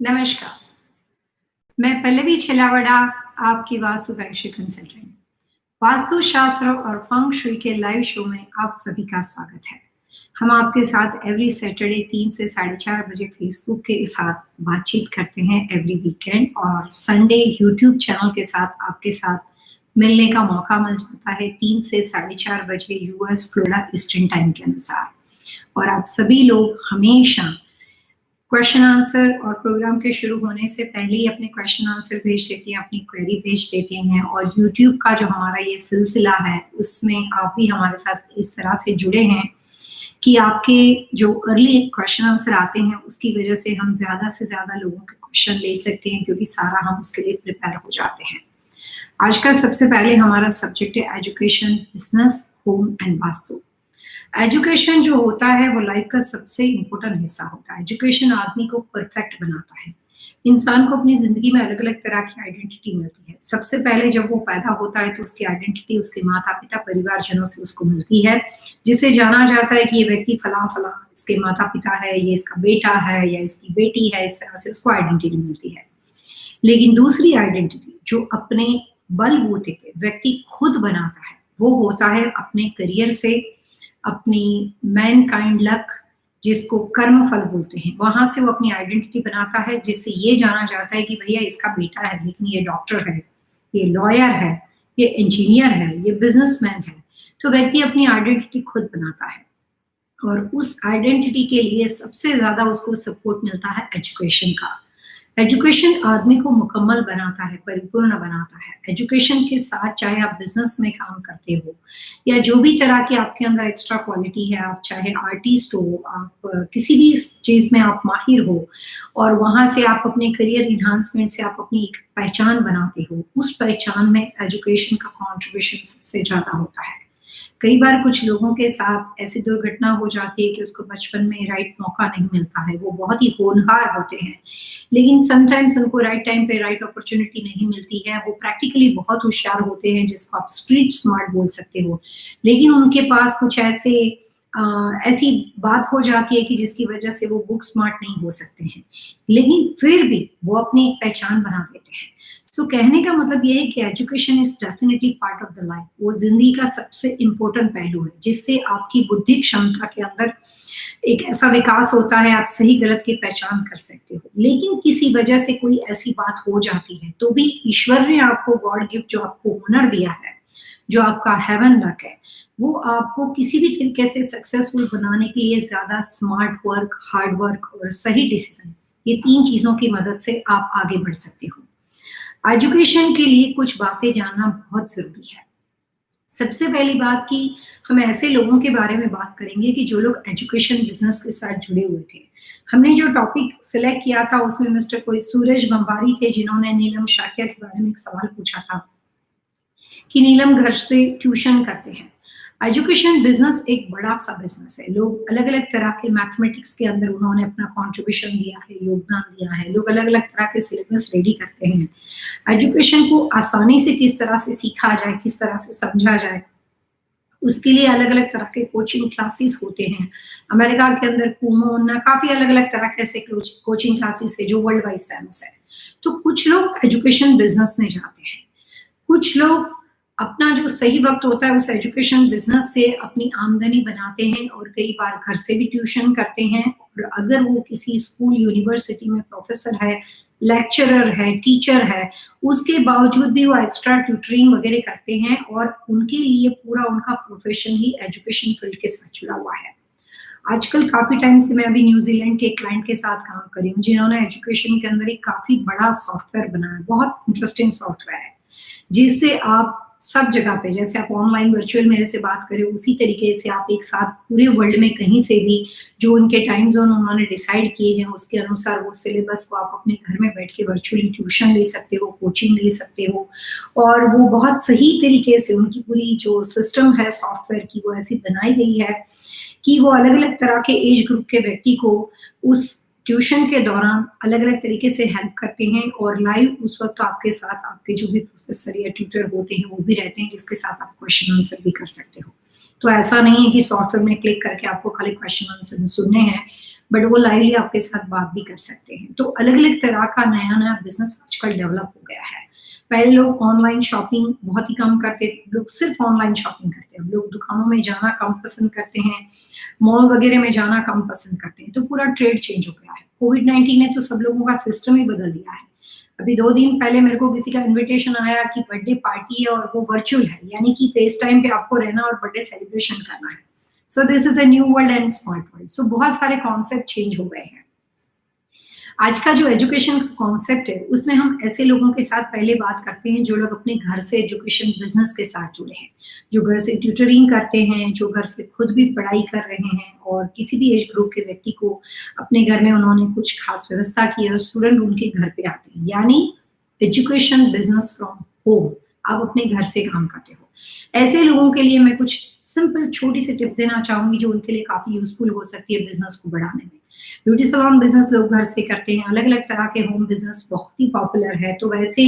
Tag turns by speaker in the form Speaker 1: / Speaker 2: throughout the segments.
Speaker 1: नमस्कार, मैं पल्लवी छलावड़ा, आपकी वास्तु फैंग कंसल्टेंट। वास्तु शास्त्र और फंग शुई के लाइव शो में आप सभी का स्वागत है। हम आपके साथ एवरी सैटरडे 3 से 4:30 बजे फेसबुक के साथ बातचीत करते हैं एवरी वीकेंड, और संडे यूट्यूब चैनल के साथ आपके साथ मिलने का मौका मिल जाता है 3 से 4:30 बजे यूएस फ्लोरिडा ईस्टर्न टाइम के अनुसार। और आप सभी लोग हमेशा क्वेश्चन आंसर और प्रोग्राम के शुरू होने से पहले ही अपने क्वेश्चन आंसर भेज देते हैं, अपनी क्वेरी भेज देते हैं। और यूट्यूब का जो हमारा ये सिलसिला है उसमें आप भी हमारे साथ इस तरह से जुड़े हैं कि आपके जो अर्ली क्वेश्चन आंसर आते हैं उसकी वजह से हम ज़्यादा से ज़्यादा लोगों के क्वेश्चन ले सकते हैं, क्योंकि सारा हम उसके लिए प्रिपेयर हो जाते हैं। आज का सबसे पहले हमारा सब्जेक्ट है education, business, home and vastu. Education जो होता है वो लाइफ का सबसे इम्पोर्टेंट हिस्सा होता है। एजुकेशन आदमी को परफेक्ट बनाता है। इंसान को अपनी जिंदगी में अलग अलग तरह की आइडेंटिटी मिलती है। सबसे पहले जब वो पैदा होता है तो उसकी आइडेंटिटी उसके माता पिता परिवारजनों से उसको मिलती है, जिससे जाना जाता है कि ये व्यक्ति फलां फलां इसके माता पिता है, ये इसका बेटा है या इसकी बेटी है। इस तरह से उसको आइडेंटिटी मिलती है। लेकिन दूसरी आइडेंटिटी जो अपने बलबूते पे व्यक्ति खुद बनाता है वो होता है अपने करियर से, अपनी मैनकाइंड लक, जिसको कर्म फल बोलते हैं, वहां से वो अपनी आइडेंटिटी बनाता है, जिससे ये जाना जाता है कि भैया इसका बेटा है, लेकिन ये डॉक्टर है, ये लॉयर है, ये इंजीनियर है, ये बिजनेसमैन है। तो व्यक्ति अपनी आइडेंटिटी खुद बनाता है, और उस आइडेंटिटी के लिए सबसे ज्यादा उसको सपोर्ट मिलता है एजुकेशन का। एजुकेशन आदमी को मुकम्मल बनाता है, परिपूर्ण बनाता है। एजुकेशन के साथ चाहे आप बिजनेस में काम करते हो या जो भी तरह की आपके अंदर एक्स्ट्रा क्वालिटी है, आप चाहे आर्टिस्ट हो, आप किसी भी चीज में आप माहिर हो और वहां से आप अपने करियर इन्हांसमेंट से आप अपनी एक पहचान बनाते हो, उस पहचान में एजुकेशन का कॉन्ट्रीब्यूशन सबसे ज्यादा होता है। कई बार कुछ लोगों के साथ ऐसी दुर्घटना हो जाती है कि उसको बचपन में राइट मौका नहीं मिलता है, वो बहुत ही होनहार होते हैं, लेकिन समटाइम्स उनको राइट टाइम पे राइट अपॉर्चुनिटी नहीं मिलती है। वो प्रैक्टिकली बहुत होशियार होते हैं, जिसको आप स्ट्रीट स्मार्ट बोल सकते हो, लेकिन उनके पास कुछ ऐसी बात हो जाती है कि जिसकी वजह से वो बुक स्मार्ट नहीं हो सकते हैं, लेकिन फिर भी वो अपनी एक पहचान बना देते हैं। सो कहने का मतलब ये है कि education is definitely part of the life. वो जिंदगी का सबसे इम्पोर्टेंट पहलू है, जिससे आपकी बुद्धि क्षमता के अंदर एक ऐसा विकास होता है, आप सही गलत की पहचान कर सकते हो। लेकिन किसी वजह से कोई ऐसी बात हो जाती है तो भी ईश्वर ने आपको गॉड गिफ्ट जो आपको हुनर दिया है, जो आपका हेवन लक है, वो आपको किसी भी तरीके से सक्सेसफुल बनाने के लिए ज्यादा स्मार्ट वर्क, हार्ड वर्क और सही डिसीजन, ये 3 चीजों की मदद से आप आगे बढ़ सकते हो। एजुकेशन के लिए कुछ बातें जानना बहुत जरूरी है। सबसे पहली बात कि हम ऐसे लोगों के बारे में बात करेंगे कि जो लोग एजुकेशन बिजनेस के साथ जुड़े हुए थे। हमने जो टॉपिक सिलेक्ट किया था उसमें मिस्टर कोई सूरज बंबारी थे, जिन्होंने नीलम शाक्या के बारे में एक सवाल पूछा था कि नीलम घर से ट्यूशन करते हैं। एजुकेशन बिजनेस एक बड़ा सा बिजनेस है। लोग अलग अलग तरह के मैथमेटिक्स के अंदर उन्होंने अपना कंट्रीब्यूशन दिया है, योगदान दिया है। लोग अलग अलग तरह के सिलेबस रेडी करते हैं। एजुकेशन को आसानी से किस तरह से सीखा जाए, किस तरह से समझा जाए, उसके लिए अलग अलग तरह के कोचिंग क्लासेस होते हैं। अमेरिका के अंदर कुमोन, काफी अलग अलग तरह के ऐसे कोचिंग क्लासेस है जो वर्ल्ड वाइज फेमस है। तो कुछ लोग एजुकेशन बिजनेस में जाते हैं, कुछ लोग अपना जो सही वक्त होता है उस एजुकेशन बिजनेस से अपनी आमदनी बनाते हैं, और कई बार घर से भी ट्यूशन करते हैं। और अगर वो किसी स्कूल यूनिवर्सिटी में प्रोफेसर है, लेक्चरर है, टीचर है, उसके बावजूद भी वो एक्स्ट्रा ट्यूटरिंग वगैरह करते हैं, और उनके लिए पूरा उनका प्रोफेशन ही एजुकेशन फील्ड के साथ जुड़ा हुआ है। आजकल काफी टाइम से मैं अभी न्यूजीलैंड के एक क्लाइंट के साथ काम कर रही हूँ, जिन्होंने एजुकेशन के अंदर एक काफी बड़ा सॉफ्टवेयर बनाया, बहुत इंटरेस्टिंग सॉफ्टवेयर है, जिससे आप सब जगह पे, जैसे आप ऑनलाइन वर्चुअल मेरे से बात करें, उसी तरीके से आप एक साथ पूरे वर्ल्ड में कहीं से भी जो उनके टाइम जोन उन्होंने डिसाइड किए हैं उसके अनुसार वो सिलेबस को आप अपने घर में बैठ के वर्चुअली ट्यूशन ले सकते हो, कोचिंग ले सकते हो। और वो बहुत सही तरीके से उनकी पूरी जो सिस्टम है सॉफ्टवेयर की, वो ऐसी बनाई गई है कि वो अलग अलग तरह के एज ग्रुप के व्यक्ति को उस ट्यूशन के दौरान अलग अलग तरीके से हेल्प करते हैं, और लाइव उस वक्त आपके साथ आपके जो भी प्रोफेसर या ट्यूटर होते हैं वो भी रहते हैं, जिसके साथ आप क्वेश्चन आंसर भी कर सकते हो। तो ऐसा नहीं है कि सॉफ्टवेयर में क्लिक करके आपको खाली क्वेश्चन आंसर सुनने हैं, बट वो लाइवली आपके साथ बात भी कर सकते हैं। तो अलग-अलग तरह का नया-नया बिज़नेस आजकल डेवलप हो गया है। पहले लोग ऑनलाइन शॉपिंग बहुत ही कम करते थे, लोग सिर्फ ऑनलाइन शॉपिंग करते हैं। लोग दुकानों में जाना कम पसंद करते हैं, मॉल वगैरह में जाना कम पसंद करते हैं, तो पूरा ट्रेड चेंज हो गया है। कोविड-19 ने तो सब लोगों का सिस्टम ही बदल दिया है। अभी 2 दिन पहले मेरे को किसी का इन्विटेशन आया कि बर्थडे पार्टी है और वो वर्चुअल है, यानी कि फेस टाइम पे आपको रहना और बर्थडे सेलिब्रेशन करना है। So this is a new world and smart world. So बहुत सारे कॉन्सेप्ट चेंज हो गए हैं। आज का जो एजुकेशन कॉन्सेप्ट है, उसमें हम ऐसे लोगों के साथ पहले बात करते हैं जो लोग अपने घर से एजुकेशन बिज़नेस के साथ जुड़े हैं, जो घर से ट्यूटरिंग करते हैं, जो घर से खुद भी पढ़ाई कर रहे हैं और किसी भी एज ग्रुप के व्यक्ति को अपने घर में उन्होंने कुछ खास व्यवस्था की है और स्टूडेंट उनके घर पे आते हैं, यानी एजुकेशन बिज़नेस फ्रॉम होम। आप अपने घर से काम करते हो। ऐसे लोगों के लिए मैं कुछ सिंपल छोटी-सी टिप देना चाहूँगी जो उनके लिए काफ़ी यूज़फुल हो सकती है बिज़नेस को बढ़ाने में। ब्यूटी सैलून बिज़नेस लोग घर से करते हैं, अलग-अलग तरह के होम बिज़नेस बहुत ही पॉपुलर है। तो वैसे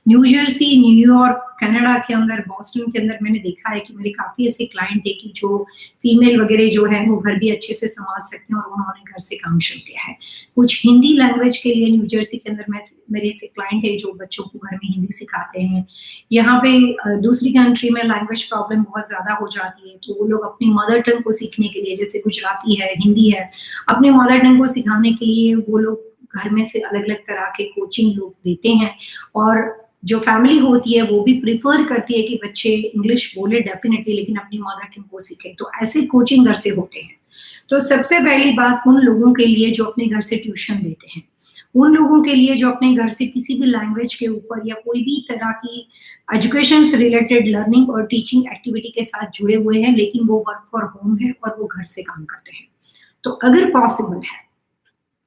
Speaker 1: न्यू जर्सी, न्यूयॉर्क, कनाडा के अंदर, बॉस्टन के अंदर मैंने देखा है कि मेरे काफ़ी ऐसे क्लाइंट थे कि जो फीमेल वगैरह जो है वो घर भी अच्छे से सँभाल सकते हैं और उन्होंने घर से काम शुरू किया है। कुछ हिंदी लैंग्वेज के लिए न्यू जर्सी के अंदर मेरे ऐसे क्लाइंट है जो बच्चों को घर में हिंदी सिखाते हैं। यहाँ पे दूसरी कंट्री में लैंग्वेज प्रॉब्लम बहुत ज़्यादा हो जाती है, तो वो लोग अपनी मदर टंग को सीखने के लिए, जैसे गुजराती है, हिंदी है, अपने मदर टंग को सिखाने के लिए वो लोग घर में से अलग-अलग तरह के कोचिंग लोग देते हैं और जो फैमिली होती है वो भी प्रेफ़र करती है कि बच्चे इंग्लिश बोले डेफ़िनिटली लेकिन अपनी मदर टंग को सीखें, तो ऐसे कोचिंग घर से होते हैं। तो सबसे पहली बात उन लोगों के लिए जो अपने घर से ट्यूशन देते हैं, उन लोगों के लिए जो अपने घर से किसी भी लैंग्वेज के ऊपर या कोई भी तरह की एजुकेशन से रिलेटेड लर्निंग और टीचिंग एक्टिविटी के साथ जुड़े हुए हैं, लेकिन वो वर्क फ्रॉम होम है और वो घर से काम करते हैं। तो अगर पॉसिबल है,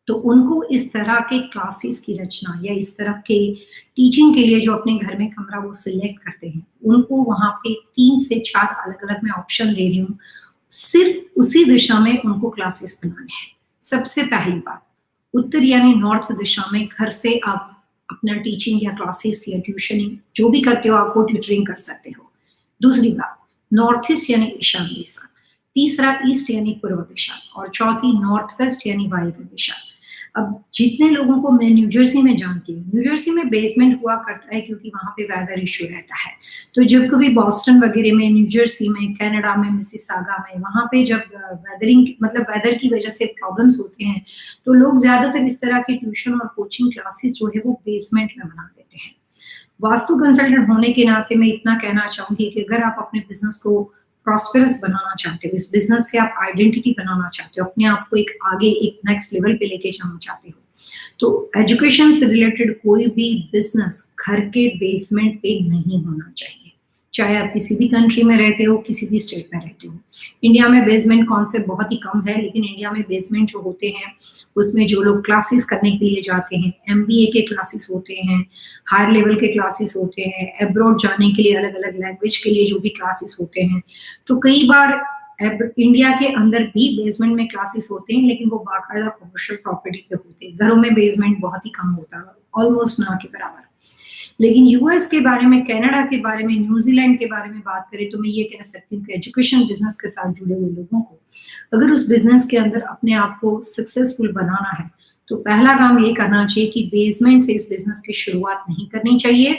Speaker 1: तो उनको इस तरह के क्लासेस की रचना या इस तरह के टीचिंग के लिए जो अपने घर में कमरा वो सिलेक्ट करते हैं, उनको वहाँ पे 3 से 4 अलग-अलग मैं ऑप्शन दे रही हूँ, सिर्फ़ उसी दिशा में उनको क्लासेस बनाने हैं। सबसे पहली बात, उत्तर यानी नॉर्थ दिशा में घर से आप अपना टीचिंग या क्लासेस या ट्यूशनिंग जो भी करते हो, आप वो ट्यूटरिंग कर सकते हो। दूसरी बात, नॉर्थ ईस्ट यानी ईशान दिशा, तीसरा ईस्ट यानी पूर्व दिशा और चौथी नॉर्थ वेस्ट यानी वायव्य दिशा। अब जितने लोगों को मैं न्यू जर्सी में जानती हूँ, न्यू जर्सी में बेसमेंट हुआ करता है क्योंकि वहाँ पे वेदर इश्यू रहता है। तो जब कभी बॉस्टन वगैरह में, न्यू जर्सी में, कनाडा में, मिसिसागा में, वहाँ पे जब वेदरिंग मतलब वेदर की वजह से प्रॉब्लम्स होते हैं, तो लोग ज़्यादातर इस तरह के ट्यूशन और कोचिंग क्लासेस जो है वो बेसमेंट में बना देते हैं। वास्तु कंसल्टेंट होने के नाते मैं इतना कहना चाहूँगी कि अगर आप अपने बिज़नेस को प्रॉस्पेरस बनाना चाहते हो, इस बिज़नेस से आप आइडेंटिटी बनाना चाहते हो, अपने आप को एक आगे एक नेक्स्ट लेवल पे लेके जाना चाहते हो, तो एजुकेशन से रिलेटेड कोई भी बिज़नेस घर के बेसमेंट पे नहीं होना चाहिए। चाहे आप किसी भी कंट्री में रहते हो, किसी भी स्टेट में रहते हो। इंडिया में बेसमेंट कॉन्सेप्ट बहुत ही कम है, लेकिन इंडिया में बेसमेंट जो होते हैं, उसमें जो लोग क्लासेस करने के लिए जाते हैं, एमबीए के क्लासेस होते हैं, हायर लेवल के क्लासेस होते हैं, अब्रॉड जाने के लिए अलग-अलग लैंग्वेज के लिए जो भी क्लासेस होते हैं। तो कई बार इंडिया के अंदर भी बेसमेंट में क्लासेस होते हैं, लेकिन वो बाकायदा कमर्शियल प्रॉपर्टी पे होते हैं। घरों में बेसमेंट बहुत ही कम होता है, ऑलमोस्ट ना के बराबर। लेकिन यूएस के बारे में, कनाडा के बारे में, न्यूजीलैंड के बारे में बात करें तो मैं ये कह सकती हूँ कि एजुकेशन बिज़नेस के साथ जुड़े हुए लोगों को अगर उस बिज़नेस के अंदर अपने आप को सक्सेसफुल बनाना है, तो पहला काम ये करना चाहिए कि बेसमेंट से इस बिज़नेस की शुरुआत नहीं करनी चाहिए।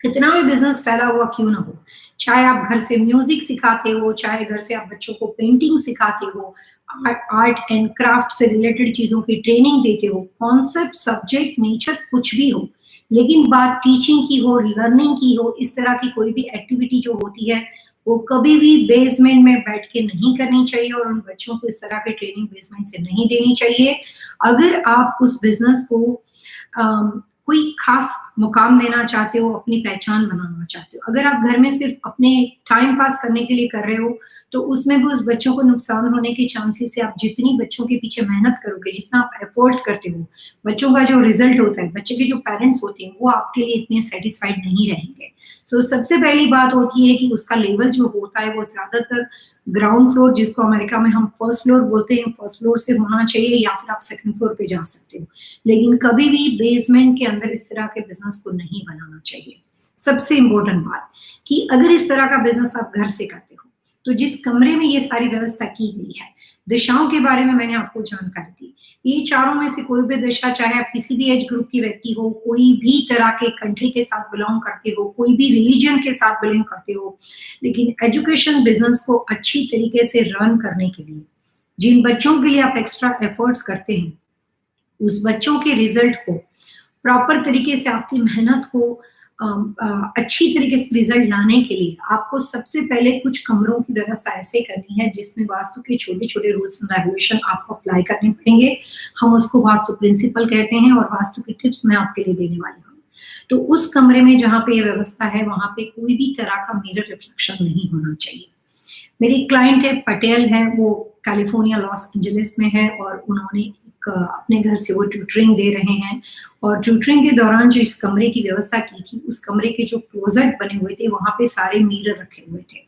Speaker 1: कितना भी बिज़नेस फैला हुआ क्यों ना हो, चाहे आप घर से म्यूज़िक सिखाते हो, चाहे घर से आप बच्चों को पेंटिंग सिखाते हो, आर्ट एंड क्राफ्ट से रिलेटेड चीज़ों की ट्रेनिंग देते हो, कॉन्सेप्ट, सब्जेक्ट, नेचर कुछ भी हो, लेकिन बात टीचिंग की हो, लर्निंग की हो, इस तरह की कोई भी एक्टिविटी जो होती है, वो कभी भी बेसमेंट में बैठ के नहीं करनी चाहिए और उन बच्चों को इस तरह की ट्रेनिंग बेसमेंट से नहीं देनी चाहिए। अगर आप उस बिज़नेस को कोई खास मुकाम देना चाहते हो, अपनी पहचान बनाना चाहते हो। अगर आप घर में सिर्फ़ अपने टाइम पास करने के लिए कर रहे हो, तो उसमें भी उस बच्चों को नुकसान होने के चांसेस है। आप जितनी बच्चों के पीछे मेहनत करोगे, जितना आप एफर्ट्स करते हो, बच्चों का जो रिज़ल्ट होता है, बच्चे के जो पेरेंट्स होते हैं, वो आपके लिए इतने सैटिस्फाइड नहीं रहेंगे। सो सबसे पहली बात होती है कि उसका लेवल जो होता है, वो ज़्यादातर ग्राउंड फ्लोर जिसको अमेरिका में हम फर्स्ट फ्लोर बोलते हैं, फर्स्ट फ्लोर से होना चाहिए या फिर आप सेकंड फ्लोर पे जा सकते हो। लेकिन कभी भी बेसमेंट के अंदर इस तरह के बिज़नेस को नहीं बनाना चाहिए। सबसे इम्पोर्टेंट बात कि अगर इस तरह का बिज़नेस आप घर से करते हो, तो जिस कमरे में ये सारी व्यवस्था की गई है, दिशाओं के बारे में मैंने आपको जानकारी दी। ये चारों में से कोई भी दिशा, चाहे आप किसी भी एज ग्रुप की व्यक्ति हो, कोई भी तरह के कंट्री के साथ बिलोंग करते हो, कोई भी रिलीजन के साथ बिलोंग करते हो, लेकिन एजुकेशन बिजनेस को अच्छी तरीके से रन करने के लिए जिन बच्चों के लिए आप एक्स्ट्रा एफर्ट्स करते हैं, उस बच्चों के रिजल्ट को प्रॉपर तरीके से, आपकी मेहनत को अच्छी तरीके से रिजल्ट लाने के लिए आपको सबसे पहले कुछ कमरों की व्यवस्था ऐसे करनी है जिसमें वास्तु के छोटे-छोटे रूल्स एंड रेगुलेशन आपको अप्लाई करने पड़ेंगे। हम उसको वास्तु प्रिंसिपल कहते हैं और वास्तु की टिप्स मैं आपके लिए देने वाली हूँ। तो उस कमरे में जहाँ पे ये व्यवस्था है, वहाँ पे कोई भी तरह का मिरर रिफ्लेक्शन नहीं होना चाहिए। मेरी क्लाइंट है, पटेल है, वो कैलिफोर्निया लॉस एंजलिस में है और उन्होंने अपने घर से वो ट्यूटरिंग दे रहे हैं और ट्यूटरिंग के दौरान जो इस कमरे की व्यवस्था की थी, उस कमरे के जो क्लोजेट बने हुए थे, वहां पे सारे मिरर रखे हुए थे।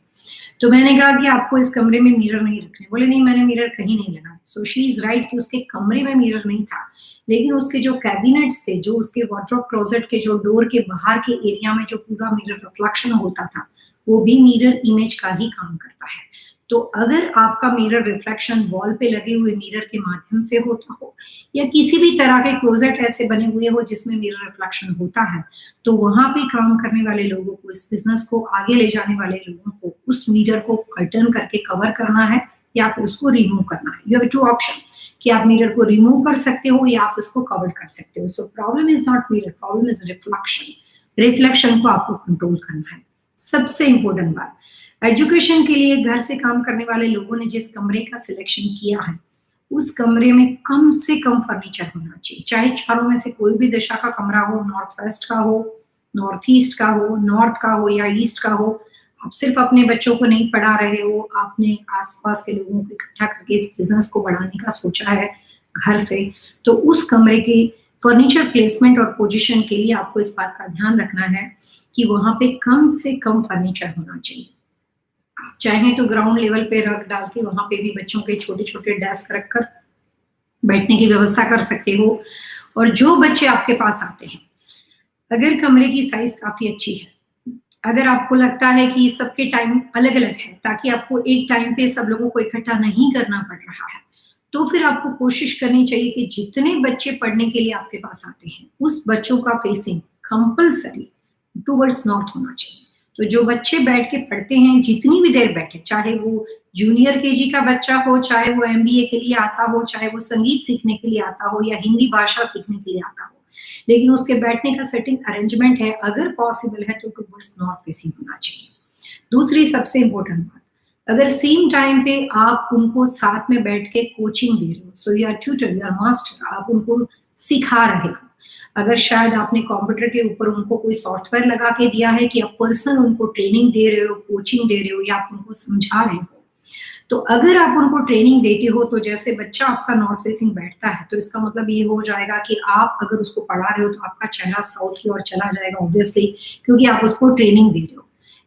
Speaker 1: तो मैंने कहा कि आपको इस कमरे में मिरर नहीं रखने। बोले नहीं, मैंने मिरर कहीं नहीं लगाया। सो शी इज राइट कि उसके कमरे में मिरर नहीं था, लेकिन उसके जो कैबिनेट्स थे, जो उसके वार्डरोब क्लोजेट के जो डोर के बाहर के एरिया में जो पूरा मिरर रिफ्लेक्शन होता था, वो भी मिरर इमेज का ही काम करता है। तो अगर आपका मिरर रिफ्लेक्शन वॉल पे लगे हुए मिरर के माध्यम से होता हो या किसी भी तरह के क्लोजेट ऐसे बने हुए हो जिसमें मिरर रिफ्लेक्शन होता है, तो वहां पे काम करने वाले लोगों को, इस बिजनेस को आगे ले जाने वाले लोगों को उस मिरर को कर्टन करके कवर करना है या फिर उसको रिमूव करना है। यू हैव टू ऑप्शन कि आप मिरर को रिमूव कर सकते हो या आप उसको कवर कर सकते हो। So problem is not mirror, problem is reflection. Reflection को आपको कंट्रोल करना है। सबसे इंपॉर्टेंट बात, एजुकेशन के लिए घर से काम करने वाले लोगों ने जिस कमरे का सिलेक्शन किया है, उस कमरे में कम से कम फर्नीचर होना चाहिए। चाहे चारों में से कोई भी दिशा का कमरा हो, नॉर्थ वेस्ट का हो, नॉर्थ ईस्ट का हो, नॉर्थ का हो या ईस्ट का हो, आप सिर्फ अपने बच्चों को नहीं पढ़ा रहे हो, आपने आसपास के लोगों को इकट्ठा करके इस बिजनेस को बढ़ाने का सोचा है घर से, तो उस कमरे की फर्नीचर प्लेसमेंट और पोजीशन के लिए आपको इस बात का ध्यान रखना है कि वहां पे कम से कम फर्नीचर होना चाहिए। आप चाहें तो ग्राउंड लेवल पे रख डाल के वहां पे भी बच्चों के छोटे-छोटे डेस्क रखकर बैठने की व्यवस्था कर सकते हो। और जो बच्चे आपके पास आते हैं, अगर कमरे की साइज काफी अच्छी है, अगर आपको लगता है कि सबके टाइम अलग-अलग है ताकि आपको एक टाइम पे सब लोगों को इकट्ठा नहीं करना पड़ रहा है, तो फिर आपको कोशिश करनी चाहिए कि जितने बच्चे पढ़ने के लिए आपके पास आते हैं, उस बच्चों का फेसिंग कंपल्सरी टुवर्ड्स नॉर्थ होना चाहिए। तो जो बच्चे बैठ के पढ़ते हैं, जितनी भी देर बैठे, चाहे वो जूनियर केजी का बच्चा हो, चाहे वो एमबीए के लिए आता हो, चाहे वो संगीत सीखने के लिए आता हो या हिंदी भाषा सीखने के लिए आता हो, लेकिन उसके बैठने का सेटिंग अरेंजमेंट है, अगर पॉसिबल है तो टुवर्ड्स नॉर्थ फेसिंग होना चाहिए। दूसरी सबसे इंपॉर्टेंट बात, अगर सेम टाइम पे आप उनको साथ में बैठ के कोचिंग दे रहे हो, so you are tutor, you are master, आप उनको सिखा रहे हो। अगर शायद आपने कंप्यूटर के ऊपर उनको कोई सॉफ्टवेयर लगा के दिया है कि आप पर्सनल उनको ट्रेनिंग दे रहे हो, कोचिंग दे रहे हो या आप उनको समझा रहे हो, तो अगर आप उनको ट्रेनिंग देते हो तो जैसे बच्चा आपका नॉर्थ फेसिंग बैठता है, तो इसका मतलब ये हो जाएगा कि आप अगर उसको पढ़ा रहे हो तो आपका चेहरा साउथ की ओर चला जाएगा ऑब्वियसली, क्योंकि आप उसको ट्रेनिंग दे रहे हो।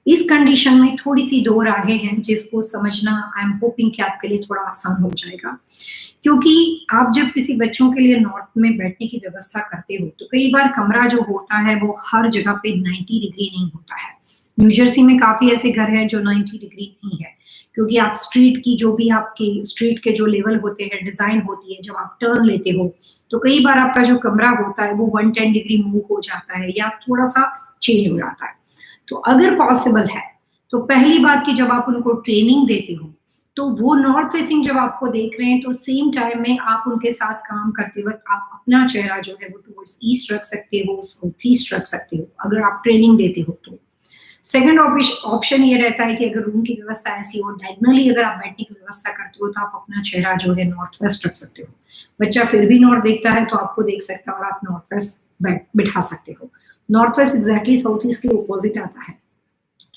Speaker 1: इस कंडीशन में थोड़ी सी दो राहें हैं जिसको समझना आई एम होपिंग कि आपके लिए थोड़ा आसान हो जाएगा। क्योंकि आप जब किसी बच्चों के लिए नॉर्थ में बैठने की व्यवस्था करते हो, तो कई बार कमरा जो होता है वो हर जगह पे 90 डिग्री नहीं होता है। न्यू जर्सी में काफी ऐसे घर हैं जो 90 डिग्री नहीं है, क्योंकि आप स्ट्रीट की जो भी आपकी स्ट्रीट के जो लेवल होते हैं, डिजाइन होती है, जब आप टर्न लेते हो तो कई बार आपका जो कमरा होता है वो 110 डिग्री मूव हो जाता है या थोड़ा सा चेंज हो जाता है। तो अगर पॉसिबल है तो पहली बात कि जब आप उनको ट्रेनिंग देते हो तो वो नॉर्थ फेसिंग जब आपको देख रहे हैं तो सेम टाइम में आप उनके साथ काम करते वक्त आप अपना चेहरा जो है वो टुवर्ड्स ईस्ट रख सकते हो, साउथ ईस्ट रख सकते हो अगर आप ट्रेनिंग देते हो तो। सेकंड ऑप्शन ये रहता है कि अगर रूम की व्यवस्था ऐसी हो, डायगनली अगर आप बैठने की व्यवस्था करते हो तो आप अपना चेहरा जो है नॉर्थ वेस्ट रख सकते हो। बच्चा फिर भी नॉर्थ देखता है तो आपको देख सकता है और आप नॉर्थ वेस्ट बिठा सकते हो। North west exactly south east के ऑपोजिट आता है।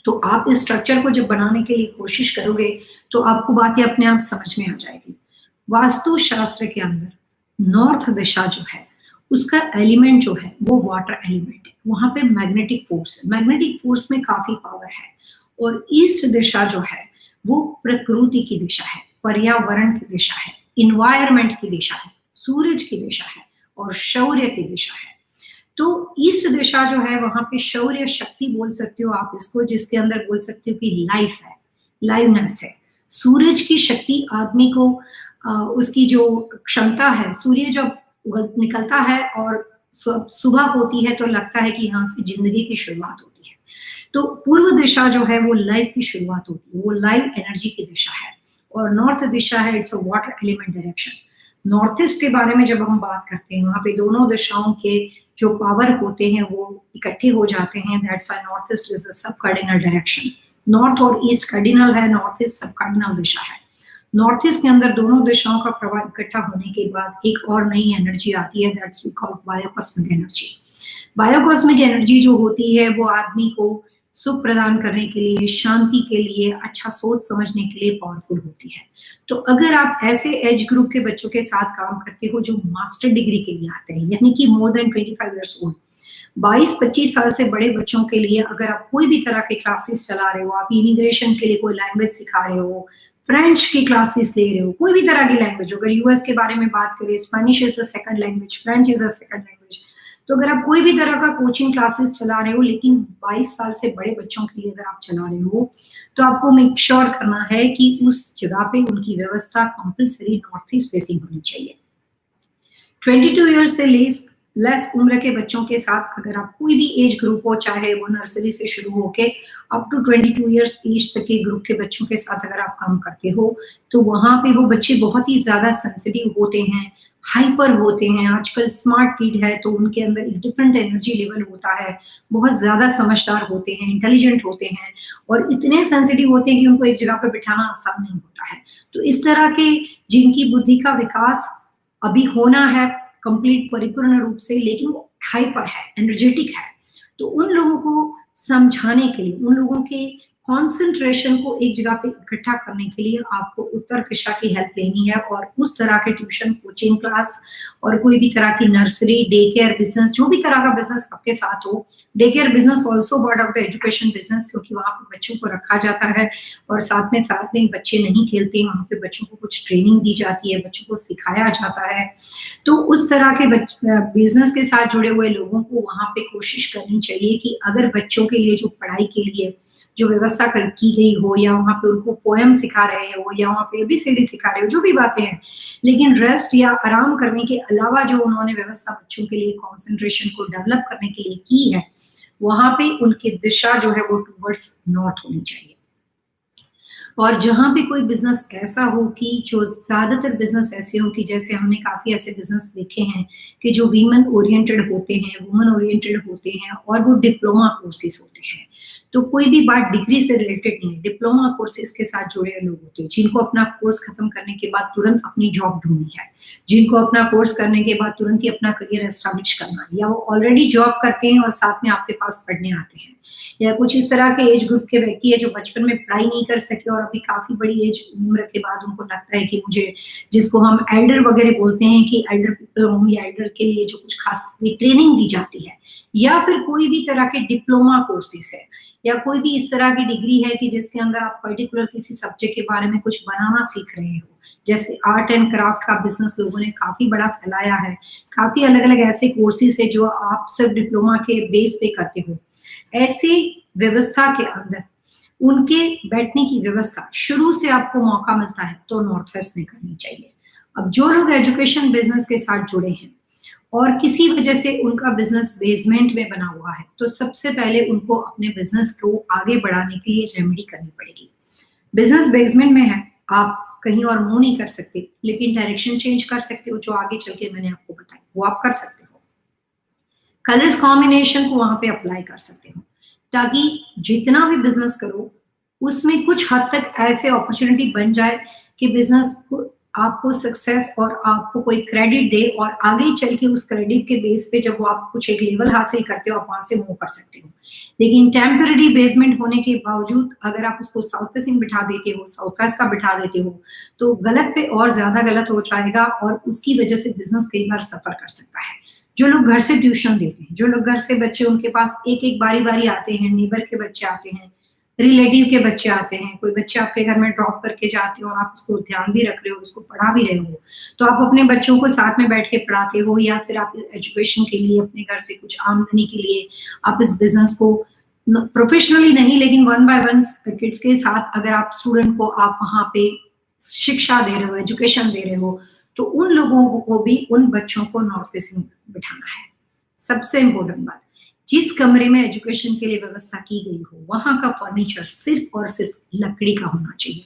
Speaker 1: तो आप इस स्ट्रक्चर को जब बनाने के लिए कोशिश करोगे तो आपको बातें अपने आप समझ में आ जाएगी। वास्तु शास्त्र के अंदर नॉर्थ दिशा जो है उसका एलिमेंट जो है वो वाटर एलिमेंट है। वहां पे मैग्नेटिक फोर्स है, मैग्नेटिक फोर्स में काफी पावर है। और ईस्ट दिशा जो है वो प्रकृति की दिशा है, पर्यावरण की दिशा है, इन्वायरमेंट की दिशा है, सूरज की दिशा है और शौर्य की दिशा है। तो ईस्ट दिशा जो है वहां पे शौर्य शक्ति बोल सकते हो आप इसको, जिसके अंदर बोल सकते हो कि लाइफ है, लाइवनेस है। सूरज की शक्ति आदमी को उसकी जो क्षमता है, सूर्य जब निकलता है और सुबह होती है तो लगता है कि यहाँ से ज़िंदगी की शुरुआत होती है। तो पूर्व दिशा जो है वो लाइफ की शुरुआत होती है, वो लाइफ एनर्जी की दिशा है और नॉर्थ दिशा है it's a water element direction. North east के बारे में जब हम बात करते हैं, वहाँ पे दोनों दिशाओं के जो पावर होते हैं वो इकट्ठे हो जाते हैं, that's why north east is the sub cardinal direction. North और ईस्ट कार्डिनल है, नॉर्थ ईस्ट सब कार्डिनल दिशा है। नॉर्थ ईस्ट के अंदर दोनों दिशाओं का प्रभाव इकट्ठा होने के बाद एक और नई एनर्जी आती है, that's we call biocosmic energy. Biocosmic energy जो होती है वो आदमी को सुख प्रदान करने के लिए, शांति के लिए, अच्छा सोच समझने के लिए पावरफुल होती है। तो अगर आप ऐसे एज ग्रुप के बच्चों के साथ काम करते हो जो मास्टर डिग्री के लिए आते हैं, यानी कि मोर देन 25 ईयर्स ओल्ड, 22-25 साल से बड़े बच्चों के लिए अगर आप कोई भी तरह के क्लासेस चला रहे हो, आप इमिग्रेशन के लिए कोई लैंग्वेज सिखा रहे हो, फ्रेंच की क्लासेस ले रहे हो, कोई भी तरह की लैंग्वेज, अगर यूएस के बारे में बात करें, Spanish is the second language, French is the second language, तो अगर आप कोई भी तरह का कोचिंग क्लासेस चला रहे हो लेकिन 22 साल से बड़े बच्चों के लिए अगर आप चला रहे हो, तो आपको मेक श्योर करना है कि उस जगह पे उनकी व्यवस्था कंपल्सरी नॉर्थ ईस्ट फेसिंग होनी चाहिए। 22 ईयर्स से लेस उम्र के बच्चों के साथ अगर आप कोई भी एज ग्रुप हो, चाहे वो नर्सरी से शुरू होके अप टू 22 ईयर्स एज तक के ग्रुप के बच्चों के साथ अगर आप काम करते हो, तो वहाँ पे वो बच्चे बहुत ही ज़्यादा सेंसिटिव होते हैं, हाइपर होते हैं। आजकल स्मार्ट किड है तो उनके अंदर एक डिफरेंट एनर्जी लेवल होता है, बहुत ज़्यादा समझदार होते हैं, इंटेलिजेंट होते हैं और इतने सेंसिटिव होते हैं कि उनको एक जगह पे बिठाना आसान नहीं होता है। तो इस तरह के जिनकी बुद्धि का विकास अभी होना है कंप्लीट परिपूर्ण रूप से, लेकिन वो हाइपर है, एनर्जेटिक है, तो उन लोगों को समझाने के लिए, उन लोगों के कॉन्सेंट्रेशन को एक जगह पे इकट्ठा करने के लिए आपको उत्तर दिशा की हेल्प लेनी है और उस तरह के ट्यूशन, कोचिंग क्लास और कोई भी तरह की नर्सरी, डे केयर बिजनेस, जो भी तरह का बिजनेस आपके साथ हो, day care business also part of the education business, क्योंकि वहाँ पे बच्चों को रखा जाता है और साथ में 7 दिन बच्चे नहीं खेलते हैं, वहाँ पे बच्चों को कुछ ट्रेनिंग दी जाती है, बच्चों को सिखाया जाता है। तो उस तरह के बिजनेस के साथ जुड़े हुए लोगों को वहाँ पे कोशिश करनी चाहिए कि अगर बच्चों के लिए जो पढ़ाई के लिए जो व्यवस्था की गई हो, या वहाँ पे उनको पोएम सिखा रहे हो, या वहाँ पे एबीसीडी सिखा रहे हो, जो भी बातें हैं, लेकिन रेस्ट या आराम करने के अलावा जो उन्होंने व्यवस्था बच्चों के लिए कंसंट्रेशन को डेवलप करने के लिए की है, वहाँ पे उनकी दिशा जो है वो टुवर्ड्स नॉर्थ होनी चाहिए। और जहाँ पे कोई बिजनेस ऐसा हो कि जो ज़्यादातर बिजनेस ऐसे हो कि जैसे हमने काफ़ी ऐसे बिजनेस देखे हैं कि जो वीमेन ओरिएंटेड होते हैं, वुमन ओरिएंटेड होते हैं और वो डिप्लोमा कोर्सेज होते हैं। तो कोई भी बात डिग्री से रिलेटेड नहीं है, डिप्लोमा कोर्सेज के साथ जुड़े लोग होते हैं जिनको अपना कोर्स खत्म करने के बाद तुरंत अपनी जॉब ढूंढनी है, जिनको अपना कोर्स करने के बाद तुरंत ही अपना करियर एस्टैब्लिश करना है, या वो ऑलरेडी जॉब करते हैं और साथ में आपके पास पढ़ने आते हैं, या कुछ इस तरह के एज ग्रुप के व्यक्ति है जो बचपन में पढ़ाई नहीं कर सके और अभी काफी बड़ी एज उम्र के बाद उनको लगता है कि मुझे, जिसको हम एल्डर वगैरह बोलते हैं कि एल्डर पीपल होम या एल्डर के लिए जो कुछ खास ट्रेनिंग दी जाती है, या फिर कोई भी तरह के डिप्लोमा कोर्सेज है, या कोई भी इस तरह की डिग्री है कि जिसके अंदर आप पर्टिकुलर किसी सब्जेक्ट के बारे में कुछ बनाना सीख रहे हो, जैसे आर्ट एंड क्राफ्ट का बिजनेस लोगों ने काफी बड़ा फैलाया है, काफी अलग अलग ऐसे कोर्सेज है जो आप सिर्फ डिप्लोमा के बेस पे करते हो। ऐसे व्यवस्था के अंदर उनके बैठने की व्यवस्था शुरू से आपको मौका मिलता है तो नॉर्थ वेस्ट में करनी चाहिए। अब जो लोग एजुकेशन बिजनेस के साथ जुड़े हैं और किसी वजह से उनका बिजनेस बेसमेंट में बना हुआ है, तो सबसे पहले उनको अपने बिजनेस को आगे बढ़ाने के लिए रेमेडी करनी पड़ेगी। बिजनेस बेसमेंट में है, आप कहीं और मूव नहीं कर सकते, लेकिन डायरेक्शन चेंज कर सकते हो, जो आगे चल के मैंने आपको बताया वो आप कर सकते हो। कलर्स कॉम्बिनेशन को वहां पे अप्लाई कर सकते हो, ताकि जितना भी बिजनेस करो उसमें कुछ हद तक ऐसे अपॉर्चुनिटी बन जाए कि बिजनेस को आपको सक्सेस और आपको कोई क्रेडिट दे, और आगे चल के उस क्रेडिट के बेस पे जब वो आप कुछ एक लेवल हासिल करते हो आप वहां से मूव कर सकते हो। लेकिन टेम्पररी बेसमेंट होने के बावजूद अगर आप उसको साउथ फेसिंग बिठा देते हो, साउथ वेस्ट का बिठा देते हो, तो गलत पे और ज्यादा गलत हो जाएगा और उसकी वजह से बिजनेस कई बार सफर कर सकता है। जो लोग घर से ट्यूशन देते हैं, जो लोग घर से बच्चे उनके पास एक एक बारी बारी आते हैं, नेबर के बच्चे आते हैं, रिलेटिव के बच्चे आते हैं, कोई बच्चे आपके घर में ड्रॉप करके जाते हो और आप उसको ध्यान भी रख रहे हो, उसको पढ़ा भी रहे हो, तो आप अपने बच्चों को साथ में बैठ के पढ़ाते हो, या फिर आप एजुकेशन के लिए अपने घर से कुछ आमदनी के लिए आप इस बिजनेस को प्रोफेशनली नहीं, लेकिन 1 बाय 1 किड्स के साथ अगर आप स्टूडेंट को आप वहाँ पे शिक्षा दे रहे हो, एजुकेशन दे रहे हो, तो उन लोगों को भी उन बच्चों को नॉर्थ फेसिंग बिठाना है। सबसे इम्पोर्टेंट बात, जिस कमरे में एजुकेशन के लिए व्यवस्था की गई हो, वहाँ का फर्नीचर सिर्फ और सिर्फ लकड़ी का होना चाहिए।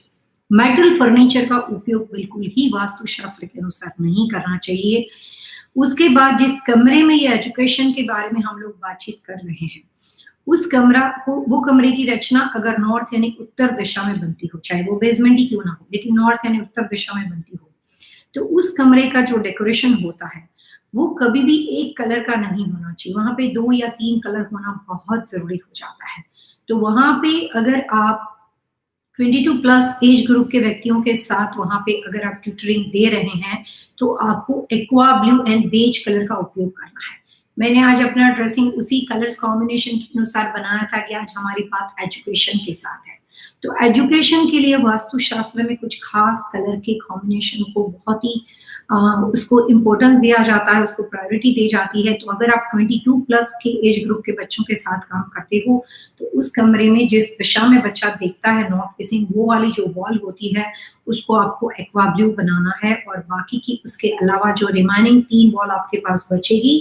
Speaker 1: मेटल फर्नीचर का उपयोग बिल्कुल ही वास्तुशास्त्र के अनुसार नहीं करना चाहिए। उसके बाद जिस कमरे में ये एजुकेशन के बारे में हम लोग बातचीत कर रहे हैं, उस कमरा को, वो कमरे की रचना अगर नॉर्थ यानी उत्तर दिशा में बनती हो, चाहे वो बेसमेंट ही क्यों ना हो, लेकिन नॉर्थ यानी उत्तर दिशा में बनती हो, तो उस कमरे का जो डेकोरेशन होता है, वो कभी भी एक कलर का नहीं होना चाहिए। वहाँ पे 2 या 3 कलर होना बहुत ज़रूरी हो जाता है। तो वहाँ पे अगर आप 22 प्लस एज ग्रुप के व्यक्तियों के साथ वहाँ पे अगर आप ट्यूटरिंग दे रहे हैं, तो आपको aqua blue and beige colour का उपयोग करना है। मैंने आज अपना ड्रेसिंग उसी कलर्स कॉम्बिनेशन के अनुसार बनाया था कि आज हमारी बात एजुकेशन के साथ है। तो एजुकेशन के लिए वास्तुशास्त्र में कुछ खास कलर के कॉम्बिनेशन को बहुत ही उसको इम्पोर्टेंस दिया जाता है, उसको प्रायोरिटी दी जाती है। तो अगर आप 22 प्लस के एज ग्रुप के बच्चों के साथ काम करते हो, तो उस कमरे में जिस दिशा में बच्चा देखता है नॉर्थ फेसिंग, वो वाली जो वॉल होती है, उसको आपको एक्वा ब्लू बनाना है और बाकी की उसके अलावा जो रिमेनिंग 3 वॉल आपके पास बचेगी,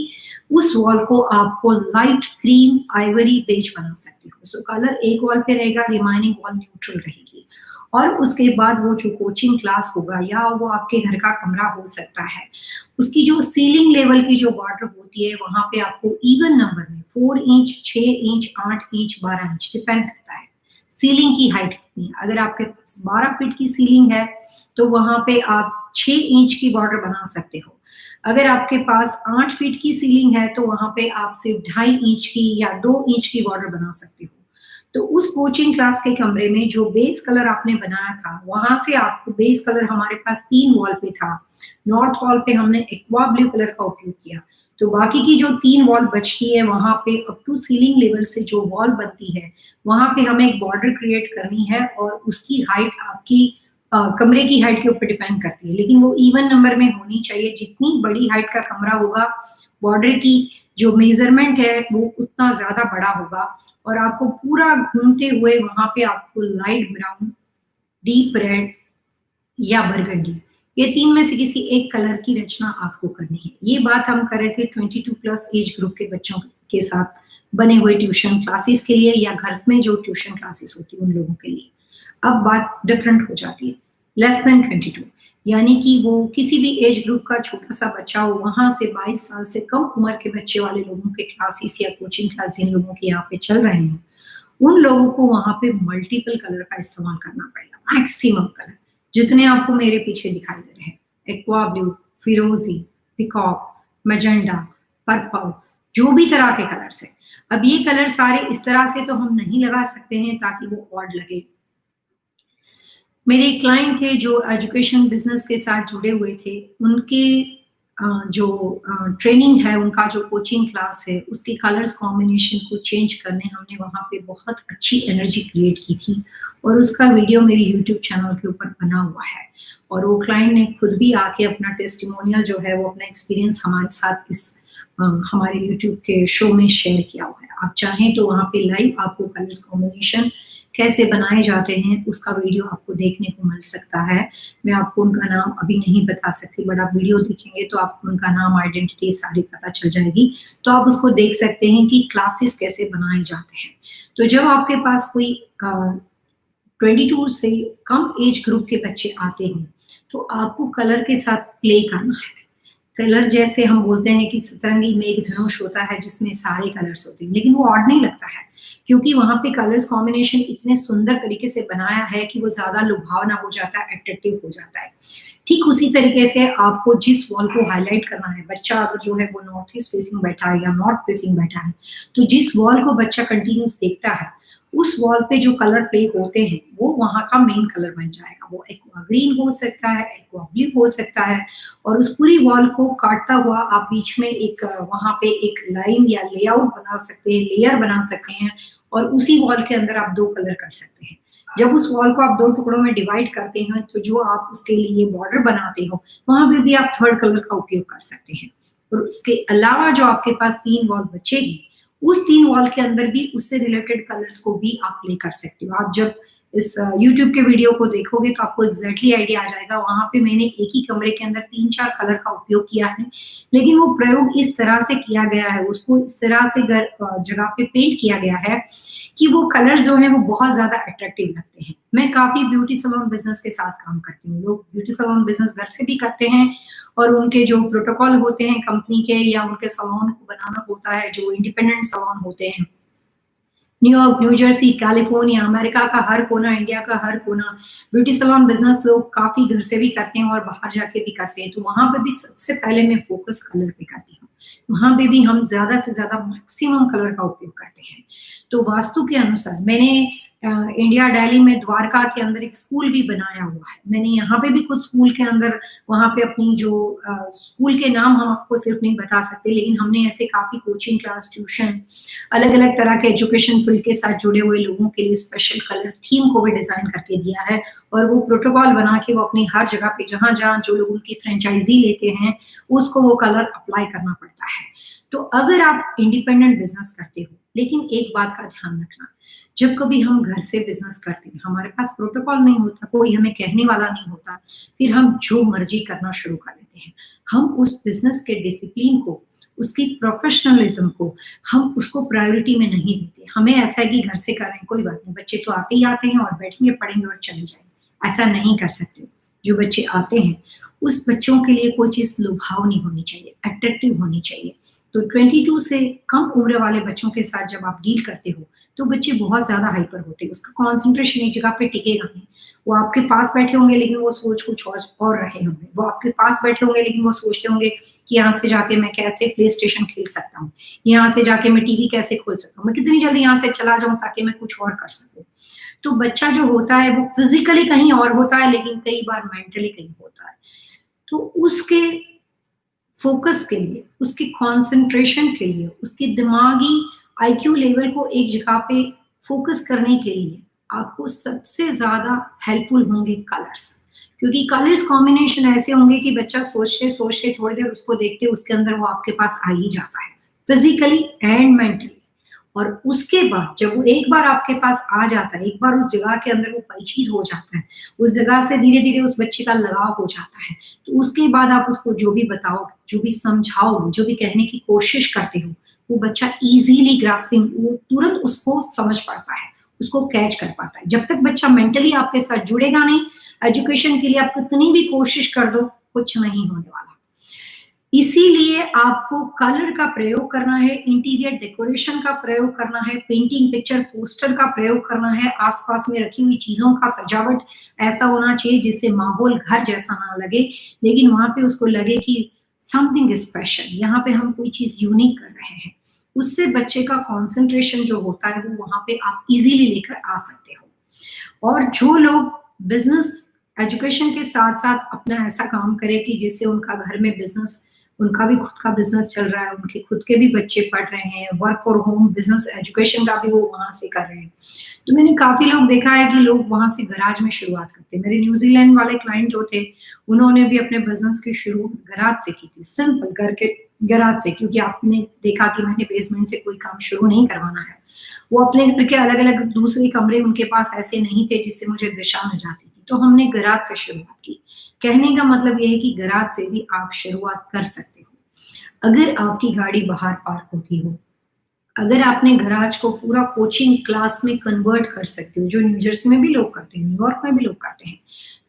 Speaker 1: उस वॉल को आपको लाइट क्रीम, आइवरी, बेज बना सकते हो। सो कलर एक वॉल पे रहेगा, रिमेनिंग वॉल न्यूट्रल रहेगी। और उसके बाद वो जो कोचिंग क्लास होगा या वो आपके घर का कमरा हो सकता है, उसकी जो सीलिंग लेवल की जो बॉर्डर होती है, वहाँ पे आपको इवन नंबर में 4 inch, 6 inch, 8 inch, 12 inch depend करता है सीलिंग की हाइट कितनी है। अगर आपके पास 12 फीट की सीलिंग है, तो वहाँ पे आप 6 इंच की बॉर्डर बना सकते हो। अगर आपके पास 8 फीट की सीलिंग है, तो वहाँ पे आप सिर्फ 2.5 इंच की या 2 इंच की बॉर्डर बना सकते हो। तो उस कोचिंग क्लास के कमरे में जो बेस कलर आपने बनाया था, वहाँ से आपको बेस कलर हमारे पास 3 वॉल पे था। नॉर्थ वॉल पे हमने एक्वा ब्लू कलर का उपयोग किया। तो बाकी की जो 3 वॉल बचती है, वहाँ पे अप टू सीलिंग लेवल से जो वॉल बनती है, वहाँ पे हमें एक बॉर्डर क्रिएट करनी है और उसकी हाइट आपकी कमरे की हाइट के ऊपर डिपेंड करती है, लेकिन वो इवन नंबर में होनी चाहिए। जितनी बड़ी हाइट का कमरा होगा, बॉर्डर की जो मेजरमेंट है वो उतना ज्यादा बड़ा होगा और आपको पूरा घूमते हुए वहां पे आपको लाइट ब्राउन, डीप रेड या बरगंडी, ये 3 में से किसी एक कलर की रचना आपको करनी है। ये बात हम कर रहे थे 22 प्लस एज ग्रुप के बच्चों के साथ बने हुए ट्यूशन क्लासेस के लिए या घर में जो ट्यूशन क्लासेस होती है उन लोगों के लिए। अब बात डिफरेंट हो जाती है, लेस देन 22, यानी कि वो किसी भी एज ग्रुप का छोटा सा बच्चा हो, वहां से 22 साल से कम उम्र के बच्चे वाले लोगों के क्लासेस या कोचिंग क्लास जिन लोगों के यहाँ पे चल रहे हैं, उन लोगों को वहां पे मल्टीपल कलर का इस्तेमाल करना पड़ेगा, मैक्सिमम कलर जितने आपको मेरे पीछे दिखाई दे रहे हैं, एक्वा ब्लू, फिरोजी, पिकॉक, मैजेंडा, पर्पल, जो भी तरह के कलर्स है। अब ये कलर सारे इस तरह से तो हम नहीं लगा सकते हैं ताकि वो ऑड लगे। मेरे क्लाइंट थे जो एजुकेशन बिजनेस के साथ जुड़े हुए थे, उनके जो ट्रेनिंग है, उनका जो कोचिंग क्लास है, उसके कलर्स कॉम्बिनेशन को चेंज करने हमने वहाँ पे बहुत अच्छी एनर्जी क्रिएट की थी और उसका वीडियो मेरे यूट्यूब चैनल के ऊपर बना हुआ है। और वो क्लाइंट ने खुद भी आके अपना टेस्टिमोनियल जो है वो अपना एक्सपीरियंस हमारे साथ इस हमारे यूट्यूब के शो में शेयर किया हुआ है। आप चाहें तो वहाँ पे लाइव आपको कलर्स कॉम्बिनेशन कैसे बनाए जाते हैं उसका वीडियो आपको देखने को मिल सकता है। मैं आपको उनका नाम अभी नहीं बता सकती, बट आप वीडियो देखेंगे तो आपको उनका नाम, आइडेंटिटी सारी पता चल जाएगी। तो आप उसको देख सकते हैं कि क्लासेस कैसे बनाए जाते हैं। तो जब आपके पास कोई 22 से कम एज ग्रुप के बच्चे आते हैं, तो आपको कलर के साथ प्ले करना है। कलर जैसे हम बोलते हैं कि सतरंगी मेघधनुष होता है जिसमें सारे कलर्स होते हैं, लेकिन वो ऑड नहीं लगता है क्योंकि वहाँ पे कलर्स कॉम्बिनेशन इतने सुंदर तरीके से बनाया है कि वो ज्यादा लुभावना हो जाता है, अट्रैक्टिव हो जाता है। ठीक उसी तरीके से आपको जिस वॉल को हाईलाइट करना है, बच्चा अगर जो है वो नॉर्थ ईस्ट फेसिंग बैठा है या नॉर्थ फेसिंग बैठा है, तो जिस वॉल को बच्चा कंटिन्यूस देखता है, उस वॉल पे जो कलर प्ले होते हैं वो वहाँ का मेन कलर बन जाएगा। वो एक्वा ग्रीन हो सकता है, एक्वा ब्लू हो सकता है और उस पूरी वॉल को काटता हुआ आप बीच में एक वहाँ पे एक लाइन या लेआउट बना सकते हैं, लेयर बना सकते हैं और उसी वॉल के अंदर आप 2 कलर कर सकते हैं। जब उस वॉल को आप 2 टुकड़ों में डिवाइड करते हैं, तो जो आप उसके लिए बॉर्डर बनाते हो, वहाँ पे भी आप 3rd कलर का उपयोग कर सकते हैं। और उसके अलावा जो आपके पास 3 वॉल बचेगी, उस 3 वॉल के अंदर भी उससे रिलेटेड कलर्स को भी आप प्ले कर सकते हो। आप जब इस यूट्यूब के वीडियो को देखोगे तो आपको एग्जैक्टली आइडिया आ जाएगा। वहाँ पे मैंने एक ही कमरे के अंदर 3-4 कलर का उपयोग किया है, लेकिन वो प्रयोग इस तरह से किया गया है, उसको इस तरह से जगह पे पेंट किया गया है कि वो कलर जो हैं वो बहुत ज़्यादा अट्रैक्टिव लगते हैं। मैं काफ़ी ब्यूटी सैलून बिज़नेस के साथ काम करती हूँ। लोग ब्यूटी सैलून बिज़नेस घर से भी करते हैं और उनके जो प्रोटोकॉल होते हैं कंपनी के या उनके सैलून को बनाना होता है, जो इंडिपेंडेंट सैलून होते हैं, New York, new Jersey, California, America का हर कोना, इंडिया का हर कोना, ब्यूटी सैलून बिज़नेस लोग काफ़ी घर से भी करते हैं और बाहर जाके भी करते हैं। तो वहाँ पे भी सबसे पहले मैं फ़ोकस कलर पे करती हूँ। वहाँ पे भी हम ज़्यादा से ज़्यादा मैक्सिमम कलर का उपयोग करते हैं। तो वास्तु के अनुसार मैंने इंडिया दिल्ली में द्वारका के अंदर एक स्कूल भी बनाया हुआ है। मैंने यहाँ पे भी कुछ स्कूल के अंदर वहाँ पे अपनी जो स्कूल के नाम हम आपको सिर्फ नहीं बता सकते, लेकिन हमने ऐसे काफ़ी कोचिंग क्लास, ट्यूशन, अलग-अलग तरह के एजुकेशन फील्ड के साथ जुड़े हुए लोगों के लिए स्पेशल कलर थीम को भी डिज़ाइन करके दिया है और वो प्रोटोकॉल बना के वो अपनी हर जगह पे जहाँ-जहाँ जो लोग उनकी फ्रेंचाइज़ी लेते हैं, उसको वो कलर अप्लाई करना पड़ता है। तो अगर आप इंडिपेंडेंट बिज़नेस करते हो, लेकिन एक बात का ध्यान रखना, जब कभी हम घर से बिज़नेस करते हैं, हमारे पास प्रोटोकॉल नहीं होता, कोई हमें कहने वाला नहीं होता, फिर हम जो मर्ज़ी करना शुरू कर देते हैं। हम उस बिज़नेस के डिसिप्लिन को, उसकी प्रोफेशनलिज्म को, हम उसको प्रायोरिटी में नहीं देते। हमें ऐसा है कि घर से कर रहे हैं, कोई बात नहीं, बच्चे तो आते ही आते हैं और बैठेंगे, पढ़ेंगे और चले जाएँगे। ऐसा नहीं कर सकते। जो बच्चे आते हैं, उस बच्चों के लिए कोई चीज़ लुभावनी होनी चाहिए, अट्रैक्टिव होनी चाहिए। तो 22 से कम उम्र वाले बच्चों के साथ जब आप डील करते हो, तो बच्चे बहुत ज़्यादा हाइपर होते हैं, उसका कंसंट्रेशन एक जगह पे टिकेगा नहीं। वो आपके पास बैठे होंगे लेकिन वो सोच कुछ और रहे होंगे। वो आपके पास बैठे होंगे लेकिन वो सोचते होंगे कि यहाँ से जाके मैं कैसे प्ले स्टेशन खेल सकता हूँ, यहाँ से जाके मैं टीवी कैसे खोल सकता हूँ, मैं कितनी जल्दी यहाँ से चला जाऊँ ताकि मैं कुछ और कर सकूँ। तो बच्चा जो होता है वो फिज़िकली कहीं और होता है लेकिन कई बार मेंटली कहीं होता है। तो उसके फ़ोकस के लिए, उसकी कंसंट्रेशन के लिए, उसकी दिमागी आईक्यू लेवल को एक जगह पे फ़ोकस करने के लिए आपको सबसे ज़्यादा हेल्पफुल होंगे कलर्स। क्योंकि कलर्स कॉम्बिनेशन ऐसे होंगे कि बच्चा सोचते-सोचते थोड़ी देर उसको देखते उसके अंदर वो आपके पास आ ही जाता है, फिज़िकली एंड मेंटली। और उसके बाद जब वो एक बार आपके पास आ जाता है, एक बार उस जगह के अंदर वो परिचित हो जाता है, उस जगह से धीरे-धीरे उस बच्चे का लगाव हो जाता है, तो उसके बाद आप उसको जो भी बताओगे, जो भी समझाओगे, जो भी कहने की कोशिश करते हो, वो बच्चा ईज़िली ग्रास्पिंग वो तुरंत उसको समझ पाता है, उसको कैच कर पाता है। जब तक बच्चा मेंटली आपके साथ जुड़ेगा नहीं, एजुकेशन के लिए आप कितनी भी कोशिश कर दो, कुछ नहीं होने वाला। इसीलिए आपको कलर का प्रयोग करना है, इंटीरियर डेकोरेशन का प्रयोग करना है, पेंटिंग, पिक्चर, पोस्टर का प्रयोग करना है, आस-पास में रखी हुई चीज़ों का सजावट ऐसा होना चाहिए जिससे माहौल घर जैसा ना लगे, लेकिन वहाँ पे उसको लगे कि समथिंग स्पेशल, यहाँ पे हम कोई चीज़ यूनिक कर रहे हैं। उससे बच्चे का कंसंट्रेशन जो होता है वो वहाँ पे आप इज़िली लेकर आ सकते हो। और जो लोग बिज़नेस एजुकेशन के साथ-साथ अपना ऐसा काम करें कि जिससे उनका घर में बिज़नेस उनका भी खुद का बिज़नेस चल रहा है, उनके खुद के भी बच्चे पढ़ रहे हैं, work for home business education का भी वो वहाँ से कर रहे हैं। तो मैंने काफ़ी लोग देखा है कि लोग वहाँ से गैराज में शुरुआत करते हैं। मेरे न्यूज़ीलैंड वाले क्लाइंट जो थे, उन्होंने भी अपने बिज़नेस की शुरू गैराज से की थी, सिंपल घर के गैराज से, क्योंकि आपने देखा कि मैंने बेसमेंट से कोई काम शुरू नहीं करवाना है। वो अपने घर के अलग-अलग दूसरे कमरे उनके पास ऐसे नहीं थे जिससे मुझे दिशा मिल जाती थी, तो हमने गैराज से शुरुआत की। कहने का मतलब ये है कि गैराज से भी आप शुरुआत कर सकते हो। अगर आपकी गाड़ी बाहर पार्क होती हो, अगर आपने गैराज को पूरा कोचिंग क्लास में कन्वर्ट कर सकते हो, जो न्यू जर्सी में भी लोग करते हैं, न्यूयॉर्क में भी लोग करते हैं।